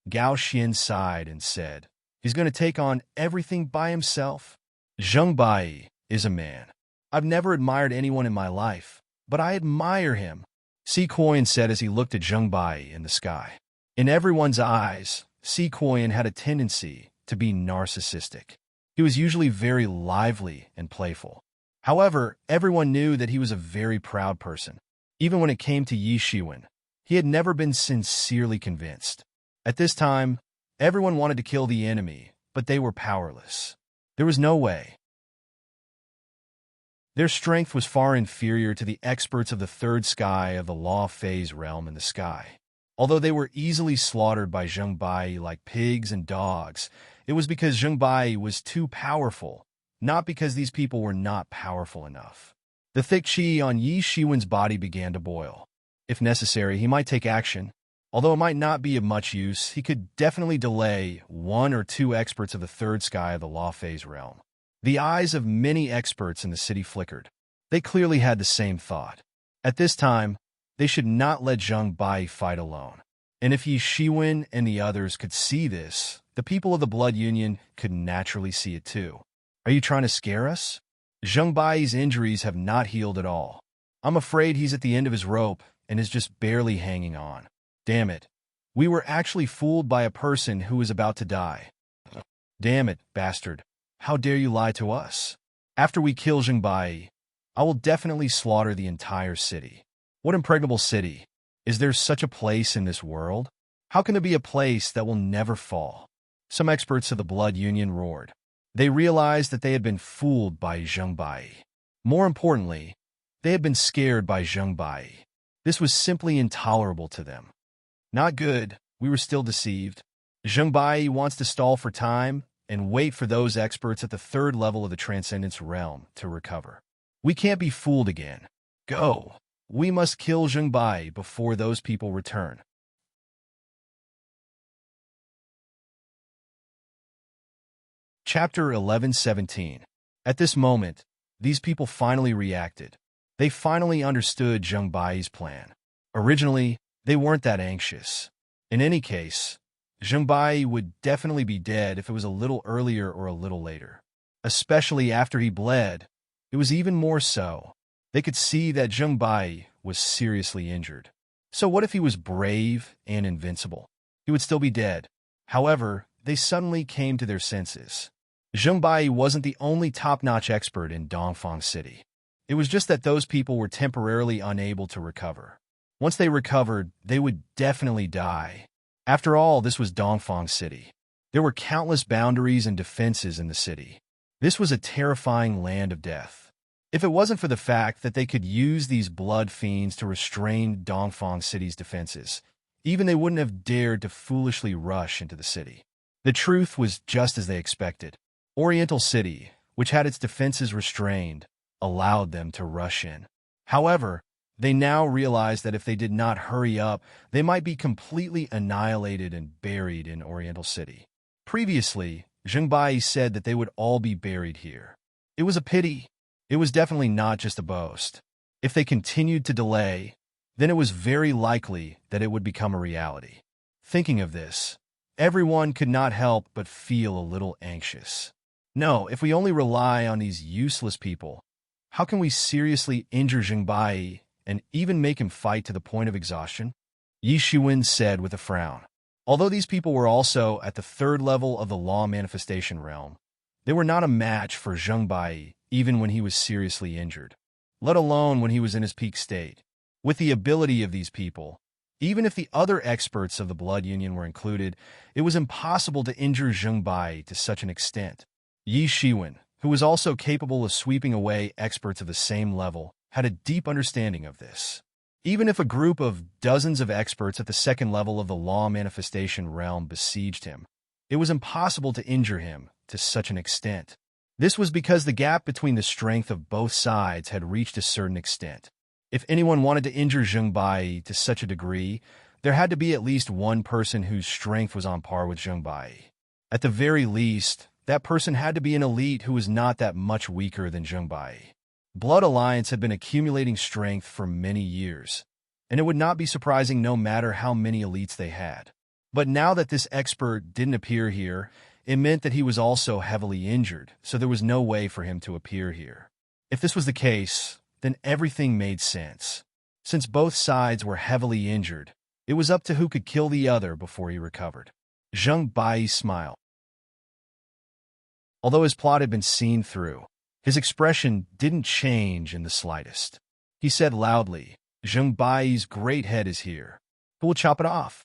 Gao Xian sighed and said, he's going to take on everything by himself. Zheng Bai is a man. I've never admired anyone in my life, but I admire him, Si Kuoyan said as he looked at Zheng Bai in the sky. In everyone's eyes, Si Kuoyan had a tendency to be narcissistic. He was usually very lively and playful. However, everyone knew that he was a very proud person. Even when it came to Yi Shiwen, he had never been sincerely convinced. At this time, everyone wanted to kill the enemy, but they were powerless. There was no way. Their strength was far inferior to the experts of the third sky of the Law Phase realm in the sky. Although they were easily slaughtered by Zheng Bai like pigs and dogs, it was because Zheng Bai was too powerful, not because these people were not powerful enough. The thick qi on Yi Shiwen's body began to boil. If necessary, he might take action. Although it might not be of much use, he could definitely delay 1 or 2 experts of the third sky of the Law Phase realm. The eyes of many experts in the city flickered. They clearly had the same thought. At this time, they should not let Zheng Bai fight alone. And if Yi Shiwen and the others could see this, the people of the Blood Union could naturally see it too. Are you trying to scare us? Zheng Bai's injuries have not healed at all. I'm afraid he's at the end of his rope and is just barely hanging on. Damn it. We were actually fooled by a person who was about to die. Damn it, bastard. How dare you lie to us? After we kill Zheng Bai, I will definitely slaughter the entire city. What impregnable city? Is there such a place in this world? How can there be a place that will never fall? Some experts of the Blood Union roared. They realized that they had been fooled by Zheng Bai. More importantly, they had been scared by Zheng Bai. This was simply intolerable to them. Not good. We were still deceived. Zheng Bai wants to stall for time and wait for those experts at the third level of the Transcendence realm to recover. We can't be fooled again. Go. We must kill Zheng Bai before those people return. Chapter 11:17. At this moment, these people finally reacted. They finally understood Zheng Bai's plan. Originally, they weren't that anxious. In any case, Zheng Bai would definitely be dead if it was a little earlier or a little later. Especially after he bled, it was even more so. They could see that Zheng Bai was seriously injured. So what if he was brave and invincible? He would still be dead. However, they suddenly came to their senses. Zheng Bai wasn't the only top-notch expert in Dongfang City. It was just that those people were temporarily unable to recover. Once they recovered, they would definitely die. After all, this was Dongfang City. There were countless boundaries and defenses in the city. This was a terrifying land of death. If it wasn't for the fact that they could use these blood fiends to restrain Dongfang City's defenses, even they wouldn't have dared to foolishly rush into the city. The truth was just as they expected. Oriental City, which had its defenses restrained, allowed them to rush in. However, they now realized that if they did not hurry up, they might be completely annihilated and buried in Oriental City. Previously, Zheng Bai said that they would all be buried here. It was a pity. It was definitely not just a boast. If they continued to delay, then it was very likely that it would become a reality. Thinking of this, everyone could not help but feel a little anxious. No, if we only rely on these useless people, how can we seriously injure Zheng Bai and even make him fight to the point of exhaustion? Yi Shiwen said with a frown. Although these people were also at the third level of the law manifestation realm, they were not a match for Zheng Bai even when he was seriously injured, let alone when he was in his peak state. With the ability of these people, even if the other experts of the Blood Union were included, it was impossible to injure Zheng Bai to such an extent. Yi Shiwen, who was also capable of sweeping away experts of the same level, had a deep understanding of this. Even if a group of dozens of experts at the second level of the law manifestation realm besieged him, it was impossible to injure him to such an extent. This was because the gap between the strength of both sides had reached a certain extent. If anyone wanted to injure Zheng Bai to such a degree, there had to be at least one person whose strength was on par with Zheng Bai. At the very least, that person had to be an elite who was not that much weaker than Zheng Bai. Blood Alliance had been accumulating strength for many years, and it would not be surprising no matter how many elites they had. But now that this expert didn't appear here, it meant that he was also heavily injured, so there was no way for him to appear here. If this was the case, then everything made sense. Since both sides were heavily injured, it was up to who could kill the other before he recovered. Zheng Bai smiled. Although his plot had been seen through, his expression didn't change in the slightest. He said loudly, "Zheng Bai's great head is here. Who will chop it off?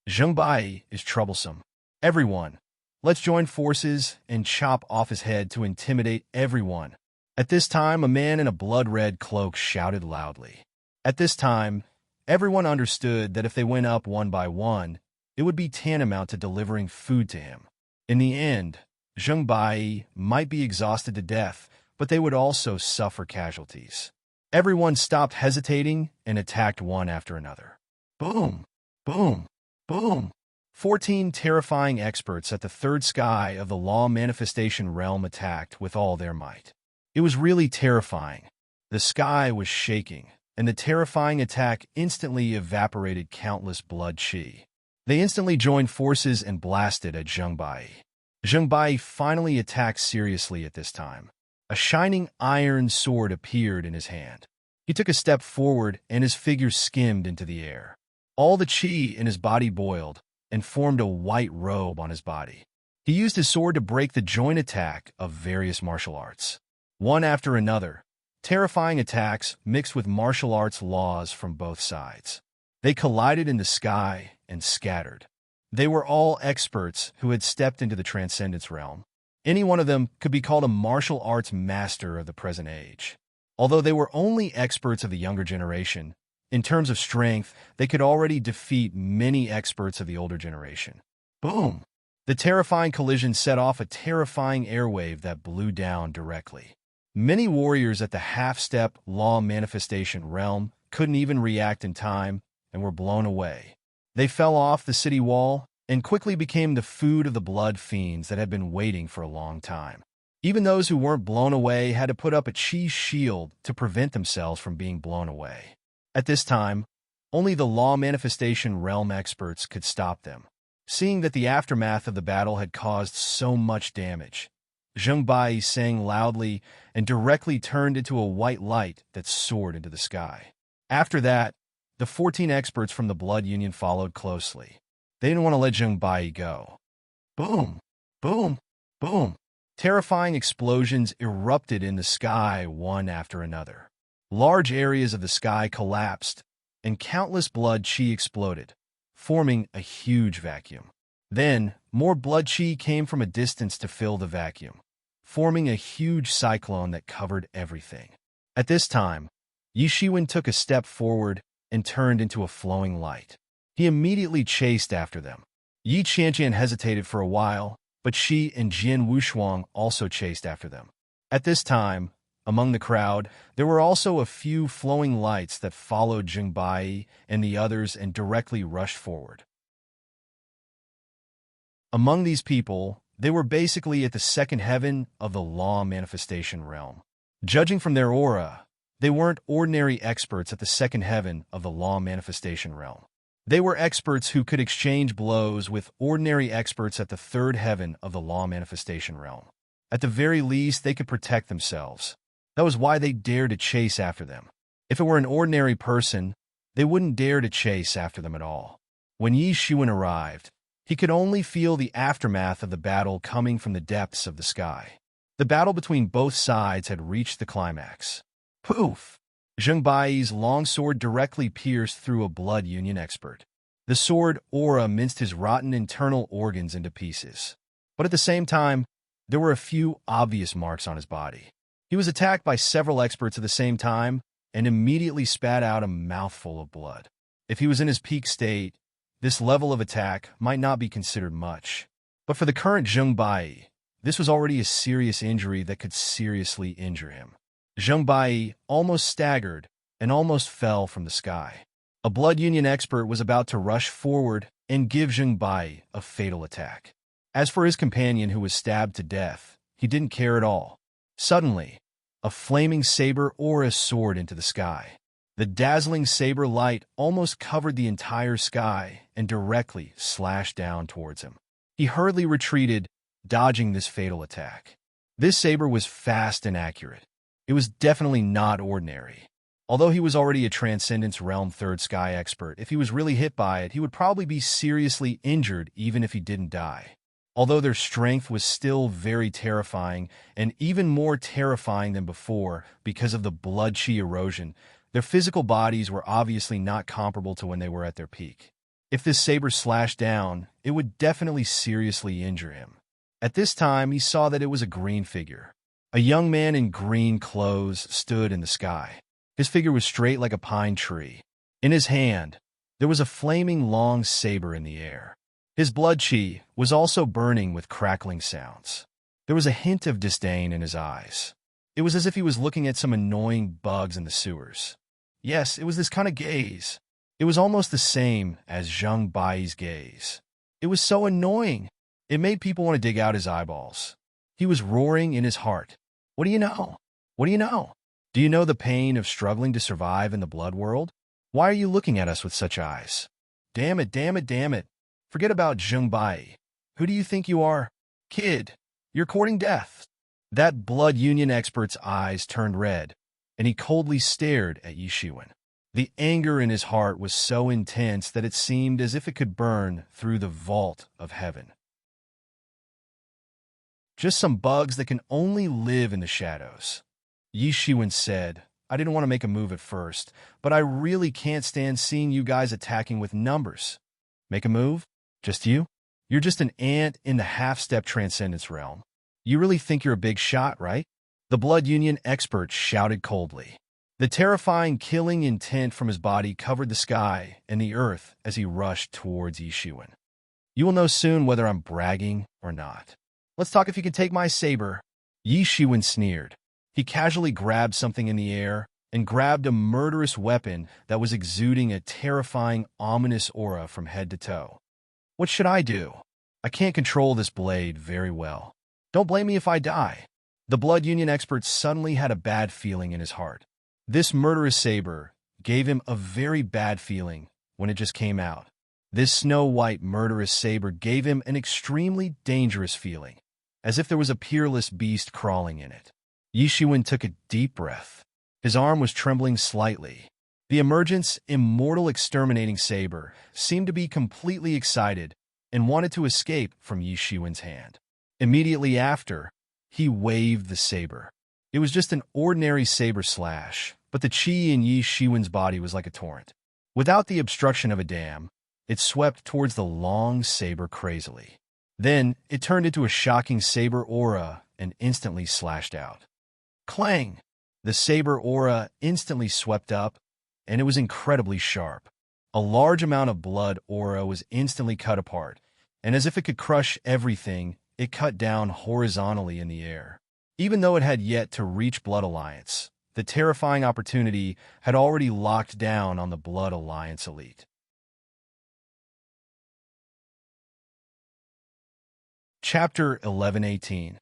Zheng Bai is troublesome. Everyone, let's join forces and chop off his head to intimidate everyone." At this time, a man in a blood-red cloak shouted loudly. At this time, everyone understood that if they went up one by one, it would be tantamount to delivering food to him. In the end, Zheng Bai might be exhausted to death, but they would also suffer casualties. Everyone stopped hesitating and attacked one after another. Boom! Boom! Boom! 14 terrifying experts at the third sky of the law manifestation realm attacked with all their might. It was really terrifying. The sky was shaking, and the terrifying attack instantly evaporated countless blood chi. They instantly joined forces and blasted at Zheng Bai. Zheng Bai finally attacked seriously at this time. A shining iron sword appeared in his hand. He took a step forward, and his figure skimmed into the air. All the chi in his body boiled and formed a white robe on his body. He used his sword to break the joint attack of various martial arts. One after another, terrifying attacks mixed with martial arts laws from both sides. They collided in the sky and scattered. They were all experts who had stepped into the transcendence realm. Any one of them could be called a martial arts master of the present age. Although they were only experts of the younger generation, in terms of strength, they could already defeat many experts of the older generation. Boom! The terrifying collision set off a terrifying airwave that blew down directly. Many warriors at the half-step law manifestation realm couldn't even react in time and were blown away. They fell off the city wall and quickly became the food of the blood fiends that had been waiting for a long time. Even those who weren't blown away had to put up a chi shield to prevent themselves from being blown away. At this time, only the law manifestation realm experts could stop them. Seeing that the aftermath of the battle had caused so much damage, Zheng Bai sang loudly and directly turned into a white light that soared into the sky. After that, the 14 experts from the Blood Union followed closely. They didn't want to let Zheng Bai go. Boom! Boom! Boom! Terrifying explosions erupted in the sky one after another. Large areas of the sky collapsed, and countless blood chi exploded, forming a huge vacuum. Then, more blood chi came from a distance to fill the vacuum, forming a huge cyclone that covered everything. At this time, Yi Shiwen took a step forward and turned into a flowing light. He immediately chased after them. Yi Qianqian hesitated for a while, but Shi and Jian Wushuang also chased after them. At this time, among the crowd, there were also a few flowing lights that followed Zheng Bai and the others and directly rushed forward. Among these people, they were basically at the second heaven of the law manifestation realm. Judging from their aura, they weren't ordinary experts at the second heaven of the law manifestation realm. They were experts who could exchange blows with ordinary experts at the third heaven of the law manifestation realm. At the very least, they could protect themselves. That was why they dared to chase after them. If it were an ordinary person, they wouldn't dare to chase after them at all. When Yi Shiwen arrived, he could only feel the aftermath of the battle coming from the depths of the sky. The battle between both sides had reached the climax. Poof! Zheng Bai's long sword directly pierced through a Blood Union expert. The sword aura minced his rotten internal organs into pieces. But at the same time, there were a few obvious marks on his body. He was attacked by several experts at the same time and immediately spat out a mouthful of blood. If he was in his peak state, this level of attack might not be considered much. But for the current Zheng Bai, this was already a serious injury that could seriously injure him. Zheng Bai almost staggered and almost fell from the sky. A Blood Union expert was about to rush forward and give Zheng Bai a fatal attack. As for his companion who was stabbed to death, he didn't care at all. Suddenly, a flaming saber aura soared into the sky. The dazzling saber light almost covered the entire sky and directly slashed down towards him. He hurriedly retreated, dodging this fatal attack. This saber was fast and accurate. It was definitely not ordinary. Although he was already a Transcendence Realm Third Sky expert, if he was really hit by it, he would probably be seriously injured even if he didn't die. Although their strength was still very terrifying, and even more terrifying than before because of the blood chi erosion, their physical bodies were obviously not comparable to when they were at their peak. If this saber slashed down, it would definitely seriously injure him. At this time, he saw that it was a green figure. A young man in green clothes stood in the sky. His figure was straight like a pine tree. In his hand, there was a flaming long saber in the air. His blood chi was also burning with crackling sounds. There was a hint of disdain in his eyes. It was as if he was looking at some annoying bugs in the sewers. Yes, it was this kind of gaze. It was almost the same as Zheng Bai's gaze. It was so annoying. It made people want to dig out his eyeballs. He was roaring in his heart. What do you know? What do you know? Do you know the pain of struggling to survive in the blood world? Why are you looking at us with such eyes? Damn it, damn it, damn it. Forget about Zheng Bai. Who do you think you are? Kid, you're courting death. That Blood Union expert's eyes turned red, and he coldly stared at Yi Shiwen. The anger in his heart was so intense that it seemed as if it could burn through the vault of heaven. Just some bugs that can only live in the shadows. Yi Shiwen said, I didn't want to make a move at first, but I really can't stand seeing you guys attacking with numbers. Make a move? Just you? You're just an ant in the half-step transcendence realm. You really think you're a big shot, right? The Blood Union expert shouted coldly. The terrifying killing intent from his body covered the sky and the earth as he rushed towards Yi Shiwen. You will know soon whether I'm bragging or not. Let's talk if you can take my saber. Yi Shiwen sneered. He casually grabbed something in the air and grabbed a murderous weapon that was exuding a terrifying, ominous aura from head to toe. What should I do? I can't control this blade very well. Don't blame me if I die. The Blood Union expert suddenly had a bad feeling in his heart. This murderous saber gave him a very bad feeling when it just came out. This snow-white murderous saber gave him an extremely dangerous feeling. as if there was a peerless beast crawling in it. Yi Shiwen took a deep breath. His arm was trembling slightly. The emergent's immortal exterminating saber seemed to be completely excited and wanted to escape from Yi Shiwen's hand. Immediately after, he waved the saber. It was just an ordinary saber slash, but the chi in Yi Shiwen's body was like a torrent. Without the obstruction of a dam, it swept towards the long saber crazily. Then, it turned into a shocking saber aura and instantly slashed out. Clang! The saber aura instantly swept up, and it was incredibly sharp. A large amount of blood aura was instantly cut apart, and as if it could crush everything, it cut down horizontally in the air. Even though it had yet to reach Blood Alliance, the terrifying opportunity had already locked down on the Blood Alliance elite. Chapter 11:18.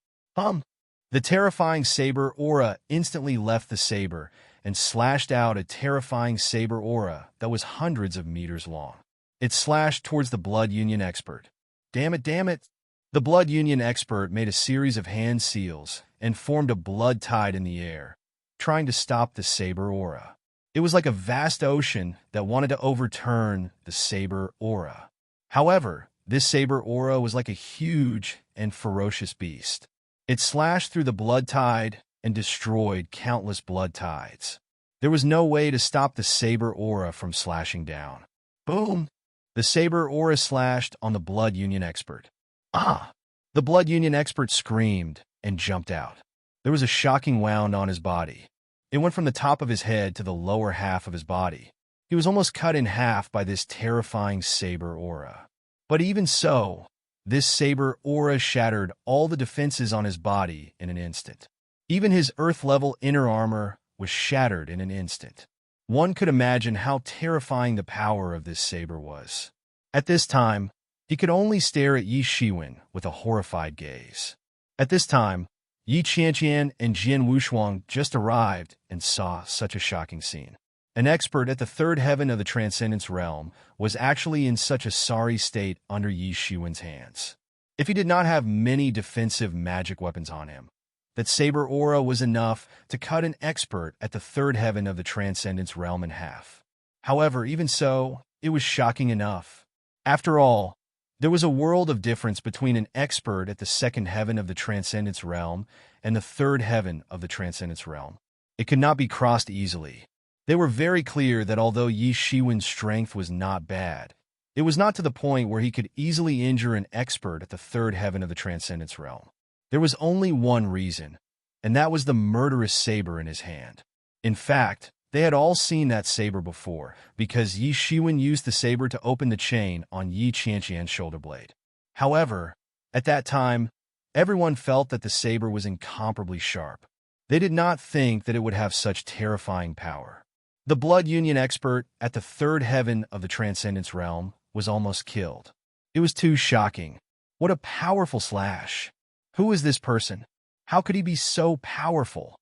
The terrifying saber aura instantly left the saber and slashed out a terrifying saber aura that was hundreds of meters long. It slashed towards the Blood Union expert. Damn it, damn it! The Blood Union expert made a series of hand seals and formed a blood tide in the air, trying to stop the saber aura. It was like a vast ocean that wanted to overturn the saber aura. However, this saber aura was like a huge and ferocious beast. It slashed through the blood tide and destroyed countless blood tides. There was no way to stop the saber aura from slashing down. Boom! The saber aura slashed on the Blood Union expert. Ah! The Blood Union expert screamed and jumped out. There was a shocking wound on his body. It went from the top of his head to the lower half of his body. He was almost cut in half by this terrifying saber aura. But even so, this saber aura shattered all the defenses on his body in an instant. Even his Earth-level inner armor was shattered in an instant. One could imagine how terrifying the power of this saber was. At this time, he could only stare at Yi Shiwen with a horrified gaze. At this time, Yi Qianqian and Jian Wushuang just arrived and saw such a shocking scene. An expert at the third heaven of the Transcendence Realm was actually in such a sorry state under Yi Shiwen's hands. If he did not have many defensive magic weapons on him, that saber aura was enough to cut an expert at the third heaven of the Transcendence Realm in half. However, even so, it was shocking enough. After all, there was a world of difference between an expert at the second heaven of the Transcendence Realm and the third heaven of the Transcendence Realm. It could not be crossed easily. They were very clear that although Yi Shiwen's strength was not bad, it was not to the point where he could easily injure an expert at the third heaven of the Transcendence Realm. There was only one reason, and that was the murderous saber in his hand. In fact, they had all seen that saber before, because Yi Shiwen used the saber to open the chain on Yi Qianqian's shoulder blade. However, at that time, everyone felt that the saber was incomparably sharp. They did not think that it would have such terrifying power. The Blood Union expert at the third heaven of the Transcendence Realm was almost killed. It was too shocking. What a powerful slash! Who is this person? How could he be so powerful?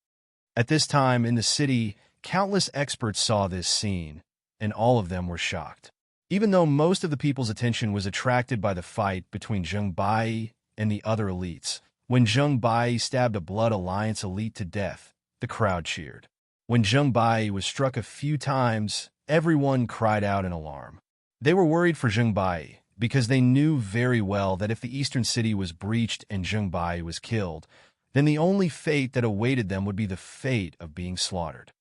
At this time in the city, countless experts saw this scene, and all of them were shocked. Even though most of the people's attention was attracted by the fight between Zheng Bai and the other elites, when Zheng Bai stabbed a Blood Alliance elite to death, the crowd cheered. When Zheng Bai was struck a few times, everyone cried out in alarm. They were worried for Zheng Bai, because they knew very well that if the eastern city was breached and Zheng Bai was killed, then the only fate that awaited them would be the fate of being slaughtered.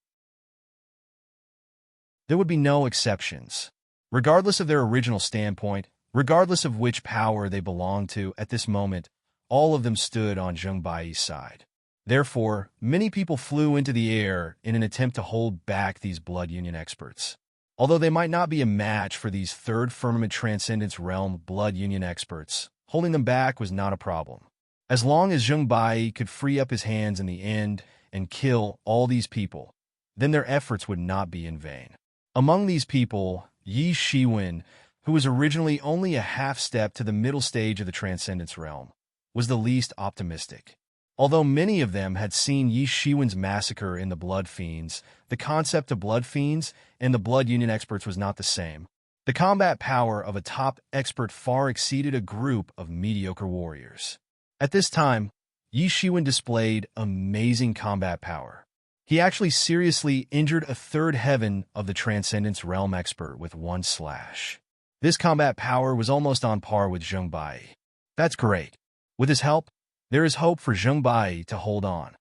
There would be no exceptions. Regardless of their original standpoint, regardless of which power they belonged to at this moment, all of them stood on Zheng Bai's side. Therefore, many people flew into the air in an attempt to hold back these Blood Union experts. Although they might not be a match for these Third Firmament Transcendence Realm Blood Union experts, holding them back was not a problem. As long as Zheng Bai could free up his hands in the end and kill all these people, then their efforts would not be in vain. Among these people, Yi Shiwen, who was originally only a half-step to the middle stage of the Transcendence Realm, was the least optimistic. Although many of them had seen Yi Shiwen's massacre in the Blood Fiends, the concept of Blood Fiends and the Blood Union experts was not the same. The combat power of a top expert far exceeded a group of mediocre warriors. At this time, Yi Shiwen displayed amazing combat power. He actually seriously injured a third heaven of the Transcendence Realm expert with one slash. This combat power was almost on par with Zheng Bai. That's great. With his help, there is hope for Zheng Bai to hold on.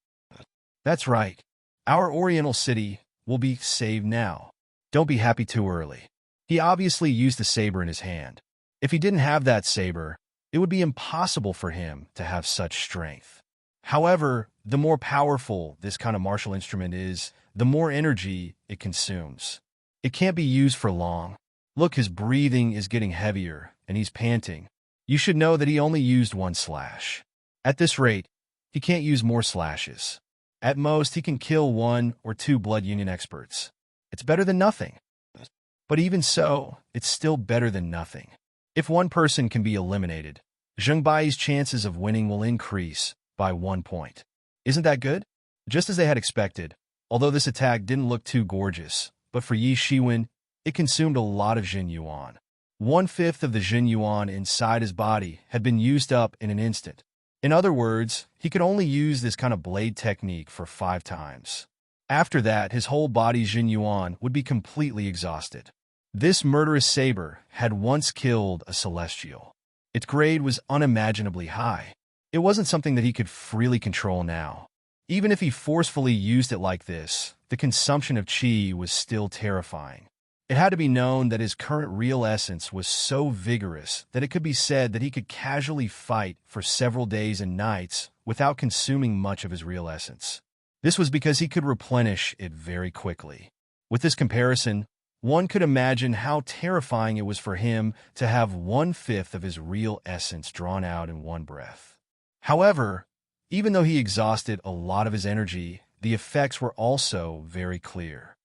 That's right. Our Oriental city will be saved now. Don't be happy too early. He obviously used the saber in his hand. If he didn't have that saber, it would be impossible for him to have such strength. However, the more powerful this kind of martial instrument is, the more energy it consumes. It can't be used for long. Look, his breathing is getting heavier, and he's panting. You should know that he only used one slash. At this rate, he can't use more slashes. At most, he can kill 1 or 2 Blood Union experts. It's better than nothing. But even so, it's still better than nothing. If one person can be eliminated, Zheng Bai's chances of winning will increase by 1 point. Isn't that good? Just as they had expected, although this attack didn't look too gorgeous, but for Yi Shiwen, it consumed a lot of Jin Yuan. 1/5 of the Jin Yuan inside his body had been used up in an instant. In other words, he could only use this kind of blade technique for 5 times. After that, his whole body's Jin Yuan would be completely exhausted. This murderous saber had once killed a celestial. Its grade was unimaginably high. It wasn't something that he could freely control now. Even if he forcefully used it like this, the consumption of qi was still terrifying. It had to be known that his current real essence was so vigorous that it could be said that he could casually fight for several days and nights without consuming much of his real essence. This was because he could replenish it very quickly. With this comparison, one could imagine how terrifying it was for him to have 1/5 of his real essence drawn out in one breath. However, even though he exhausted a lot of his energy, the effects were also very clear.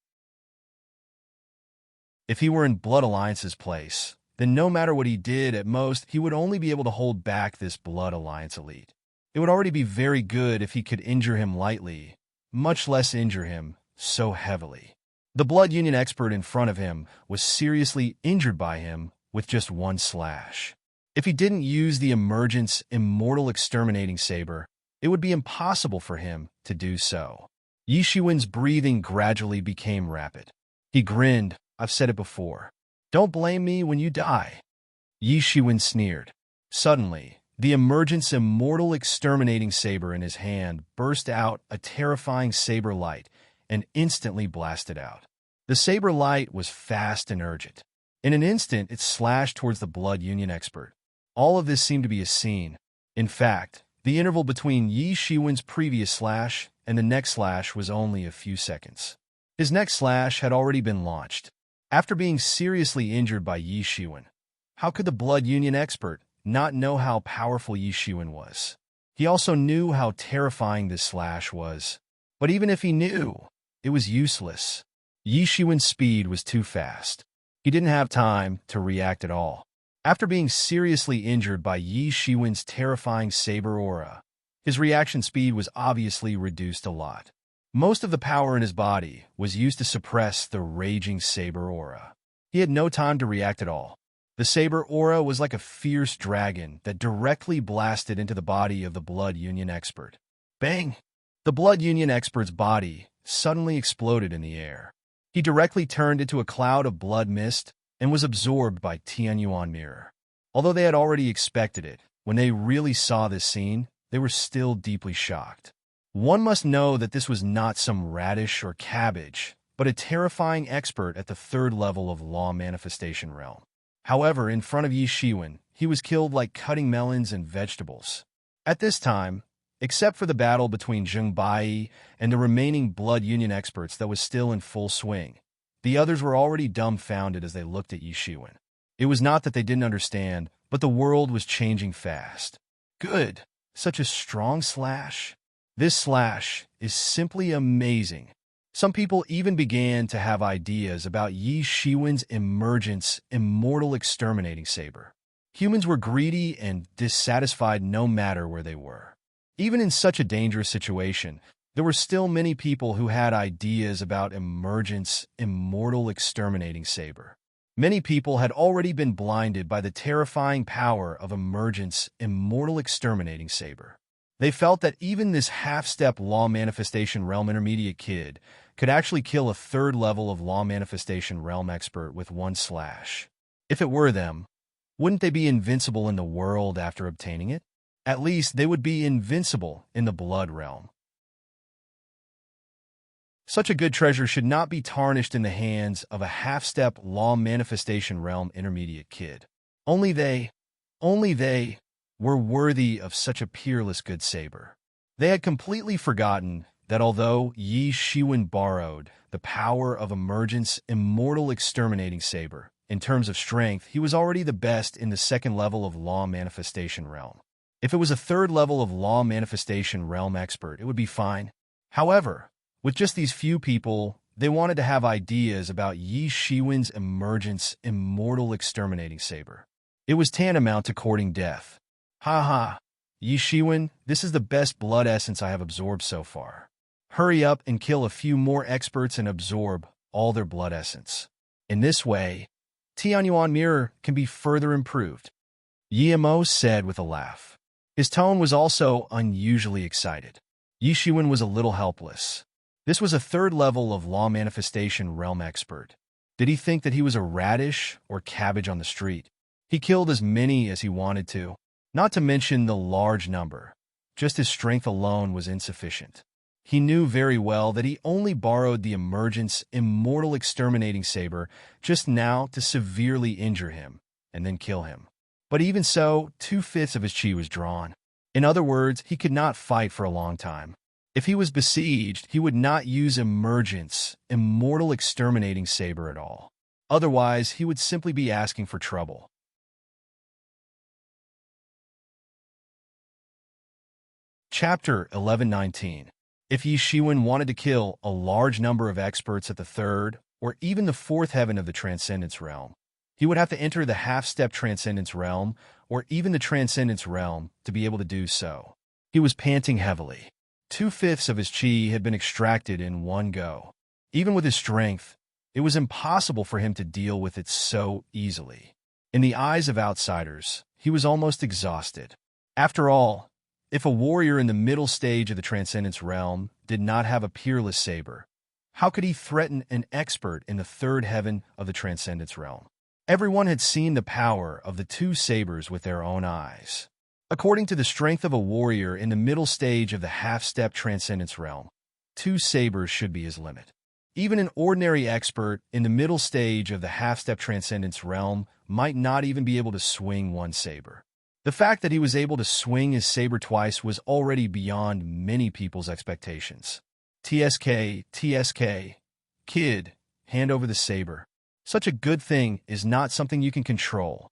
If he were in Blood Alliance's place, then no matter what he did, at most, he would only be able to hold back this Blood Alliance elite. It would already be very good if he could injure him lightly, much less injure him so heavily. The Blood Union expert in front of him was seriously injured by him with just one slash. If he didn't use the Emergence Immortal Exterminating Saber, it would be impossible for him to do so. Yi Shiwen's breathing gradually became rapid. He grinned. I've said it before. Don't blame me when you die. Yi Shiwen sneered. Suddenly, the Emergence Immortal Exterminating Saber in his hand burst out a terrifying saber light and instantly blasted out. The saber light was fast and urgent. In an instant, it slashed towards the Blood Union expert. All of this seemed to be a scene. In fact, the interval between Yi Shiwen's previous slash and the next slash was only a few seconds. His next slash had already been launched. After being seriously injured by Yi Shiwen, how could the Blood Union expert not know how powerful Yi Shiwen was? He also knew how terrifying this slash was. But even if he knew, it was useless. Yi Shiwen's speed was too fast. He didn't have time to react at all. After being seriously injured by Yi Shiwen's terrifying saber aura, his reaction speed was obviously reduced a lot. Most of the power in his body was used to suppress the raging saber aura. He had no time to react at all. The saber aura was like a fierce dragon that directly blasted into the body of the Blood Union expert. Bang! The Blood Union expert's body suddenly exploded in the air. He directly turned into a cloud of blood mist and was absorbed by Tianyuan Mirror. Although they had already expected it, when they really saw this scene, they were still deeply shocked. One must know that this was not some radish or cabbage, but a terrifying expert at the 3rd level of Law Manifestation Realm. However, in front of Yi Shiwen, he was killed like cutting melons and vegetables. At this time, except for the battle between Zheng Bai and the remaining Blood Union experts that was still in full swing, the others were already dumbfounded as they looked at Yi Shiwen. It was not that they didn't understand, but the world was changing fast. Good. Such a strong slash. This slash is simply amazing. Some people even began to have ideas about Yi Shiwen's Emergence Immortal Exterminating Saber. Humans were greedy and dissatisfied no matter where they were. Even in such a dangerous situation, there were still many people who had ideas about Emergence Immortal Exterminating Saber. Many people had already been blinded by the terrifying power of Emergent's immortal exterminating saber. They felt that even this half-step law manifestation realm intermediate kid could actually kill a third level of law manifestation realm expert with one slash. If it were them, wouldn't they be invincible in the world after obtaining it? At least they would be invincible in the blood realm. Such a good treasure should not be tarnished in the hands of a half-step law manifestation realm intermediate kid. Only they were worthy of such a peerless good saber. They had completely forgotten that although Yi Shiwen borrowed the power of Emergent's immortal exterminating saber, in terms of strength, he was already the best in the second level of law manifestation realm. If it was a third level of law manifestation realm expert, it would be fine. However, with just these few people, they wanted to have ideas about Yi Shiwen's Emergent's immortal exterminating saber. It was tantamount to courting death. Ha ha, Yi Shiwen, this is the best blood essence I have absorbed so far. Hurry up and kill a few more experts and absorb all their blood essence. In this way, Tianyuan Mirror can be further improved, Yi Mo said with a laugh. His tone was also unusually excited. Yi Shiwen was a little helpless. This was a third level of law manifestation realm expert. Did he think that he was a radish or cabbage on the street? He killed as many as he wanted to, not to mention the large number. Just his strength alone was insufficient. He knew very well that he only borrowed the Emergent's immortal exterminating saber just now to severely injure him and then kill him. But even so, 2/5 of his chi was drawn. In other words, he could not fight for a long time. If he was besieged, he would not use Emergent's immortal exterminating saber at all. Otherwise, he would simply be asking for trouble. Chapter 1119. If Yi Shiwen wanted to kill a large number of experts at the third or even the fourth heaven of the Transcendence Realm, he would have to enter the half-step Transcendence Realm or even the Transcendence Realm to be able to do so. He was panting heavily. 2/5 of his chi had been extracted in one go. Even with his strength, it was impossible for him to deal with it so easily. In the eyes of outsiders, he was almost exhausted. After all, if a warrior in the middle stage of the Transcendence Realm did not have a peerless saber, how could he threaten an expert in the third heaven of the Transcendence Realm? Everyone had seen the power of the two sabers with their own eyes. According to the strength of a warrior in the middle stage of the half-step Transcendence Realm, 2 sabers should be his limit. Even an ordinary expert in the middle stage of the half-step Transcendence Realm might not even be able to swing 1 saber. The fact that he was able to swing his saber twice was already beyond many people's expectations. TSK, kid, hand over the saber. Such a good thing is not something you can control.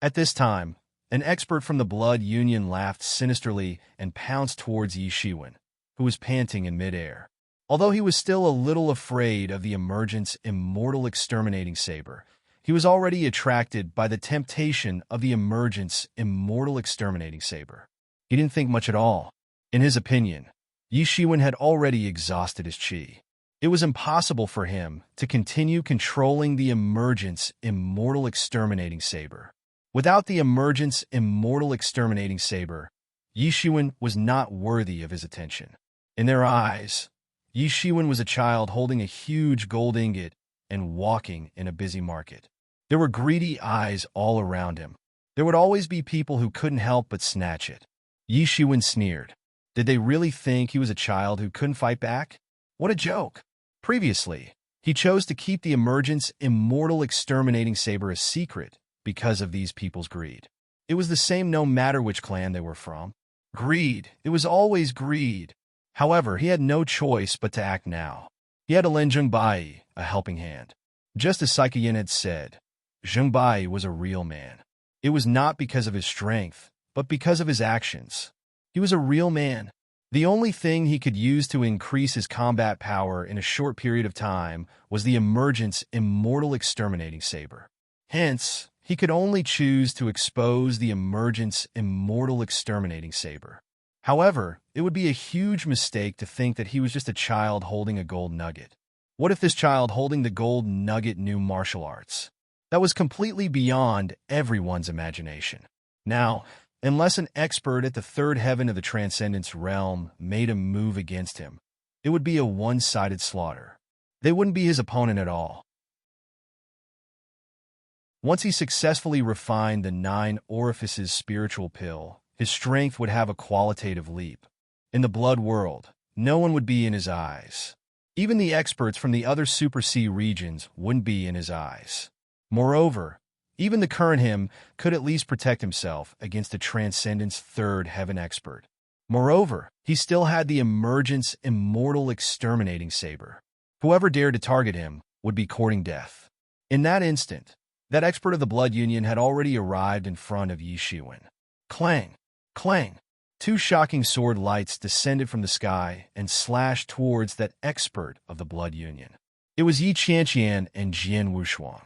At this time, an expert from the Blood Union laughed sinisterly and pounced towards Yi Shiwen, who was panting in midair. Although he was still a little afraid of the Emergent's immortal exterminating saber, he was already attracted by the temptation of the Emergent's immortal exterminating saber. He didn't think much at all. In his opinion, Yi Shiwen had already exhausted his chi. It was impossible for him to continue controlling the Emergent's immortal exterminating saber. Without the Emergent's immortal exterminating saber, Yi Shiwen was not worthy of his attention. In their eyes, Yi Shiwen was a child holding a huge gold ingot and walking in a busy market. There were greedy eyes all around him. There would always be people who couldn't help but snatch it. Yi Shiwen sneered. Did they really think he was a child who couldn't fight back? What a joke! Previously, he chose to keep the Emergent's immortal exterminating saber a secret because of these people's greed. It was the same no matter which clan they were from. Greed. It was always greed. However, he had no choice but to act now. He had to lend Zhengbai a helping hand. Just as Saikayin had said, Zhengbai was a real man. It was not because of his strength, but because of his actions. He was a real man. The only thing he could use to increase his combat power in a short period of time was the Emergent's immortal exterminating saber. Hence, he could only choose to expose the Emergent's immortal exterminating saber. However, it would be a huge mistake to think that he was just a child holding a gold nugget. What if this child holding the gold nugget knew martial arts? that was completely beyond everyone's imagination. Now, unless an expert at the third heaven of the Transcendence realm made a move against him, it would be a one-sided slaughter. They wouldn't be his opponent at all. Once he successfully refined the 9 orifices spiritual pill, his strength would have a qualitative leap. In the blood world, no one would be in his eyes. Even the experts from the other Super C regions wouldn't be in his eyes. Moreover, even the current him could at least protect himself against a Transcendence third heaven expert. Moreover, he still had the emergence immortal exterminating saber. Whoever dared to target him would be courting death. In that instant, that expert of the Blood Union had already arrived in front of Yi Shiwen. Clang! Clang! 2 shocking sword lights descended from the sky and slashed towards that expert of the Blood Union. It was Yi Qianqian and Jian Wushuang.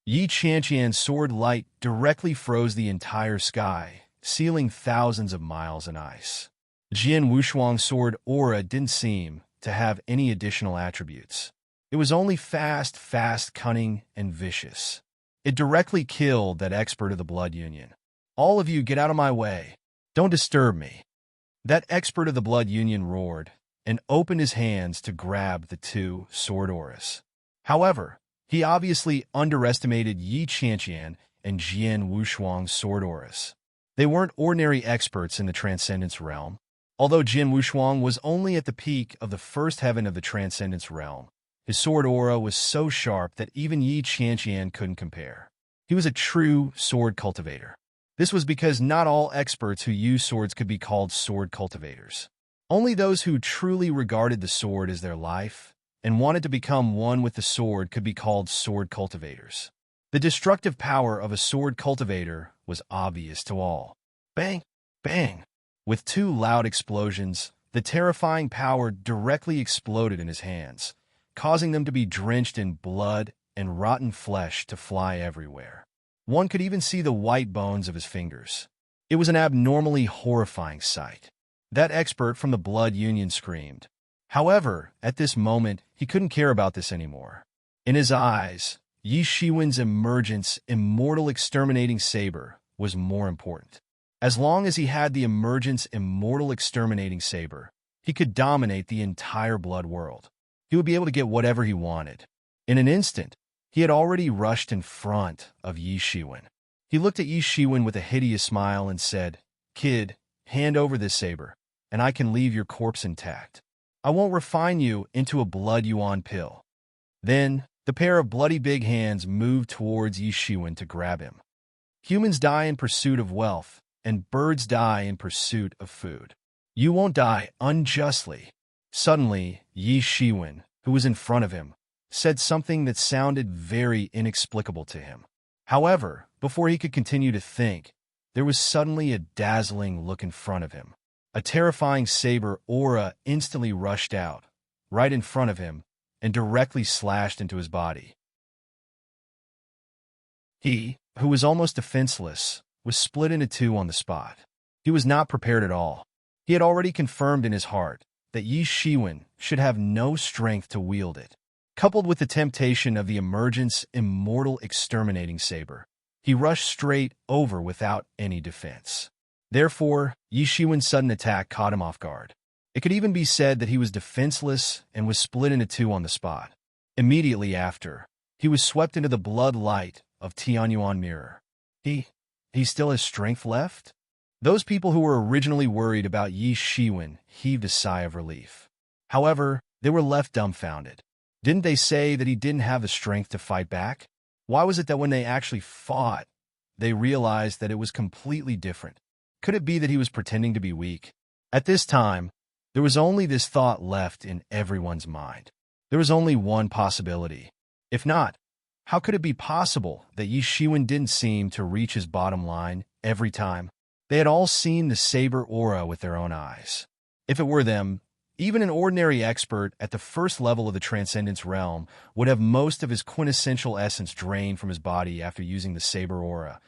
Yi Qianqian's sword light directly froze the entire sky, sealing thousands of miles in ice. Jian Wushuang's sword aura didn't seem to have any additional attributes. It was only fast, cunning, and vicious. It directly killed that expert of the Blood Union. All of you get out of my way. Don't disturb me. That expert of the Blood Union roared and opened his hands to grab the 2 sword auras. However, he obviously underestimated Yi Qianqian and Jian Wushuang's sword auras. They weren't ordinary experts in the Transcendence realm. Although Jian Wushuang was only at the peak of the first heaven of the Transcendence realm, his sword aura was so sharp that even Yi Qianqian couldn't compare. He was a true sword cultivator. This was because not all experts who use swords could be called sword cultivators. Only those who truly regarded the sword as their life and wanted to become one with the sword could be called sword cultivators. The destructive power of a sword cultivator was obvious to all. Bang! Bang! With 2 loud explosions, the terrifying power directly exploded in his hands, causing them to be drenched in blood and rotten flesh to fly everywhere. One could even see the white bones of his fingers. It was an abnormally horrifying sight. That expert from the Blood Union screamed. However, at this moment, he couldn't care about this anymore. In his eyes, Yi Shiwen's emergence immortal exterminating saber was more important. As long as he had the emergence immortal exterminating saber, he could dominate the entire blood world. He would be able to get whatever he wanted. In an instant, he had already rushed in front of Yi Shiwen. He looked at Yi Shiwen with a hideous smile and said, "Kid, hand over this saber, and I can leave your corpse intact. I won't refine you into a blood yuan pill." Then, the pair of bloody big hands moved towards Yi Shiwen to grab him. Humans die in pursuit of wealth, and birds die in pursuit of food. You won't die unjustly. Suddenly, Yi Shiwen, who was in front of him, said something that sounded very inexplicable to him. However, before he could continue to think, there was suddenly a dazzling look in front of him. A terrifying saber aura instantly rushed out, right in front of him, and directly slashed into his body. He, who was almost defenseless, was split into 2 on the spot. He was not prepared at all. He had already confirmed in his heart that Yi Shiwen should have no strength to wield it. Coupled with the temptation of the emergence immortal exterminating saber, he rushed straight over without any defense. Therefore, Yi Shiwen's sudden attack caught him off guard. It could even be said that he was defenseless and was split into 2 on the spot. Immediately after, he was swept into the blood light of Tianyuan Mirror. He still has strength left? Those people who were originally worried about Yi Shiwen heaved a sigh of relief. However, they were left dumbfounded. Didn't they say that he didn't have the strength to fight back? Why was it that when they actually fought, they realized that it was completely different? Could it be that he was pretending to be weak? At this time, there was only this thought left in everyone's mind. There was only one possibility. If not, how could it be possible that Yi Shiwen didn't seem to reach his bottom line every time? They had all seen the saber aura with their own eyes. If it were them, even an ordinary expert at the first level of the Transcendence realm would have most of his quintessential essence drained from his body after using the saber aura,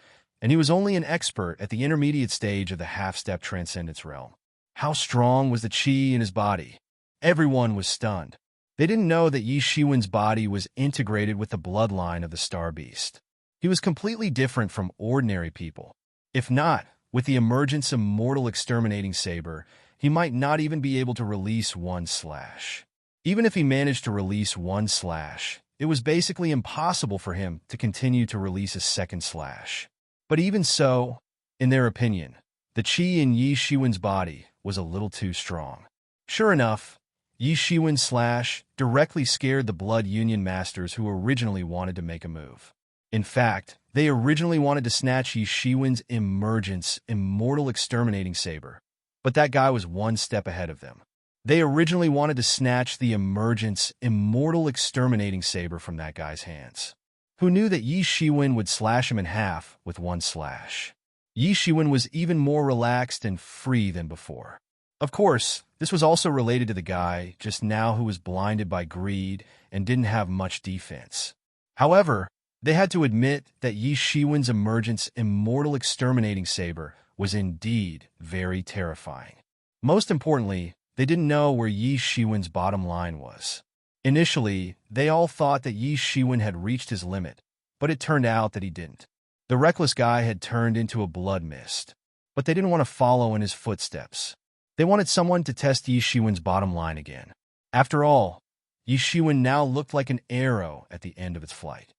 and he was only an expert at the intermediate stage of the half-step Transcendence realm. How strong was the qi in his body? Everyone was stunned. They didn't know that Yi Shiwen's body was integrated with the bloodline of the Star Beast. He was completely different from ordinary people. If not, with the emergence of mortal exterminating saber, he might not even be able to release one slash. Even if he managed to release one slash, it was basically impossible for him to continue to release a second slash. But even so, in their opinion, the chi in Yi Shiwen's body was a little too strong. Sure enough, Yi Shiwen's slash directly scared the Blood Union Masters who originally wanted to make a move. In fact, they originally wanted to snatch Yi Shiwen's emergence immortal exterminating saber, but that guy was one step ahead of them. They originally wanted to snatch the emergence immortal exterminating saber from that guy's hands. Who knew that Yi Shiwen would slash him in half with one slash? Yi Shiwen was even more relaxed and free than before. Of course, this was also related to the guy just now who was blinded by greed and didn't have much defense. However, they had to admit that Yi Shiwen's emergence immortal exterminating saber was indeed very terrifying. Most importantly, they didn't know where Yi Shiwen's bottom line was. Initially, they all thought that Yi Shiwen had reached his limit, but it turned out that he didn't. The reckless guy had turned into a blood mist, but they didn't want to follow in his footsteps. They wanted someone to test Yi Shiwen's bottom line again. After all, Yi Shiwen now looked like an arrow at the end of its flight.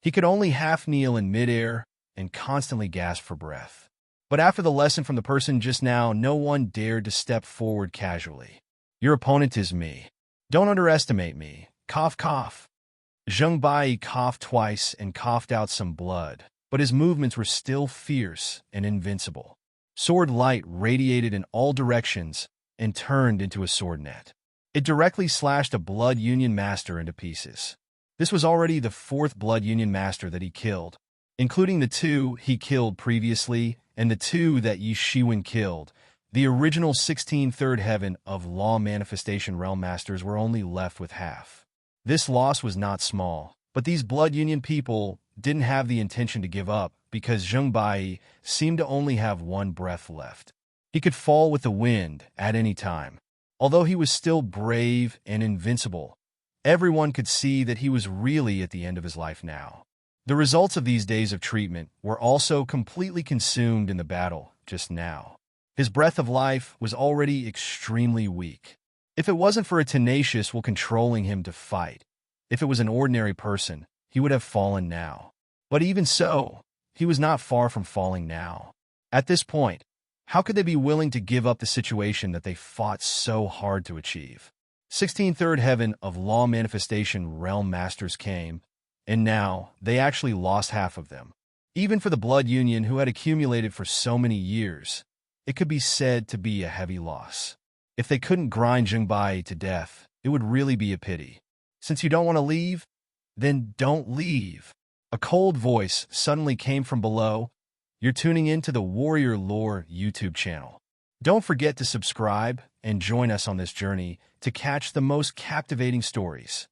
He could only half kneel in midair and constantly gasp for breath. But after the lesson from the person just now, no one dared to step forward casually. Your opponent is me. Don't underestimate me. Cough, cough. Zheng Bai coughed twice and coughed out some blood, but his movements were still fierce and invincible. Sword light radiated in all directions and turned into a sword net. It directly slashed a Blood Union Master into pieces. This was already the fourth Blood Union Master that he killed, including the two he killed previously and the two that Yi Shiwen killed. The original 16 Third Heaven of Law Manifestation Realm Masters were only left with half. This loss was not small, but these Blood Union people didn't have the intention to give up because Zheng Bai seemed to only have one breath left. He could fall with the wind at any time. Although he was still brave and invincible, everyone could see that he was really at the end of his life now. The results of these days of treatment were also completely consumed in the battle just now. His breath of life was already extremely weak. If it wasn't for a tenacious will controlling him to fight, if it was an ordinary person, he would have fallen now. But even so, he was not far from falling now. At this point, how could they be willing to give up the situation that they fought so hard to achieve? 16 Third Heaven of Law Manifestation Realm Masters came, and now they actually lost half of them. Even for the Blood Union who had accumulated for so many years, it could be said to be a heavy loss. If they couldn't grind Zheng Bai to death, it would really be a pity. Since you don't want to leave, then don't leave. A cold voice suddenly came from below. You're tuning into the Warrior Lore YouTube channel. Don't forget to subscribe and join us on this journey to catch the most captivating stories.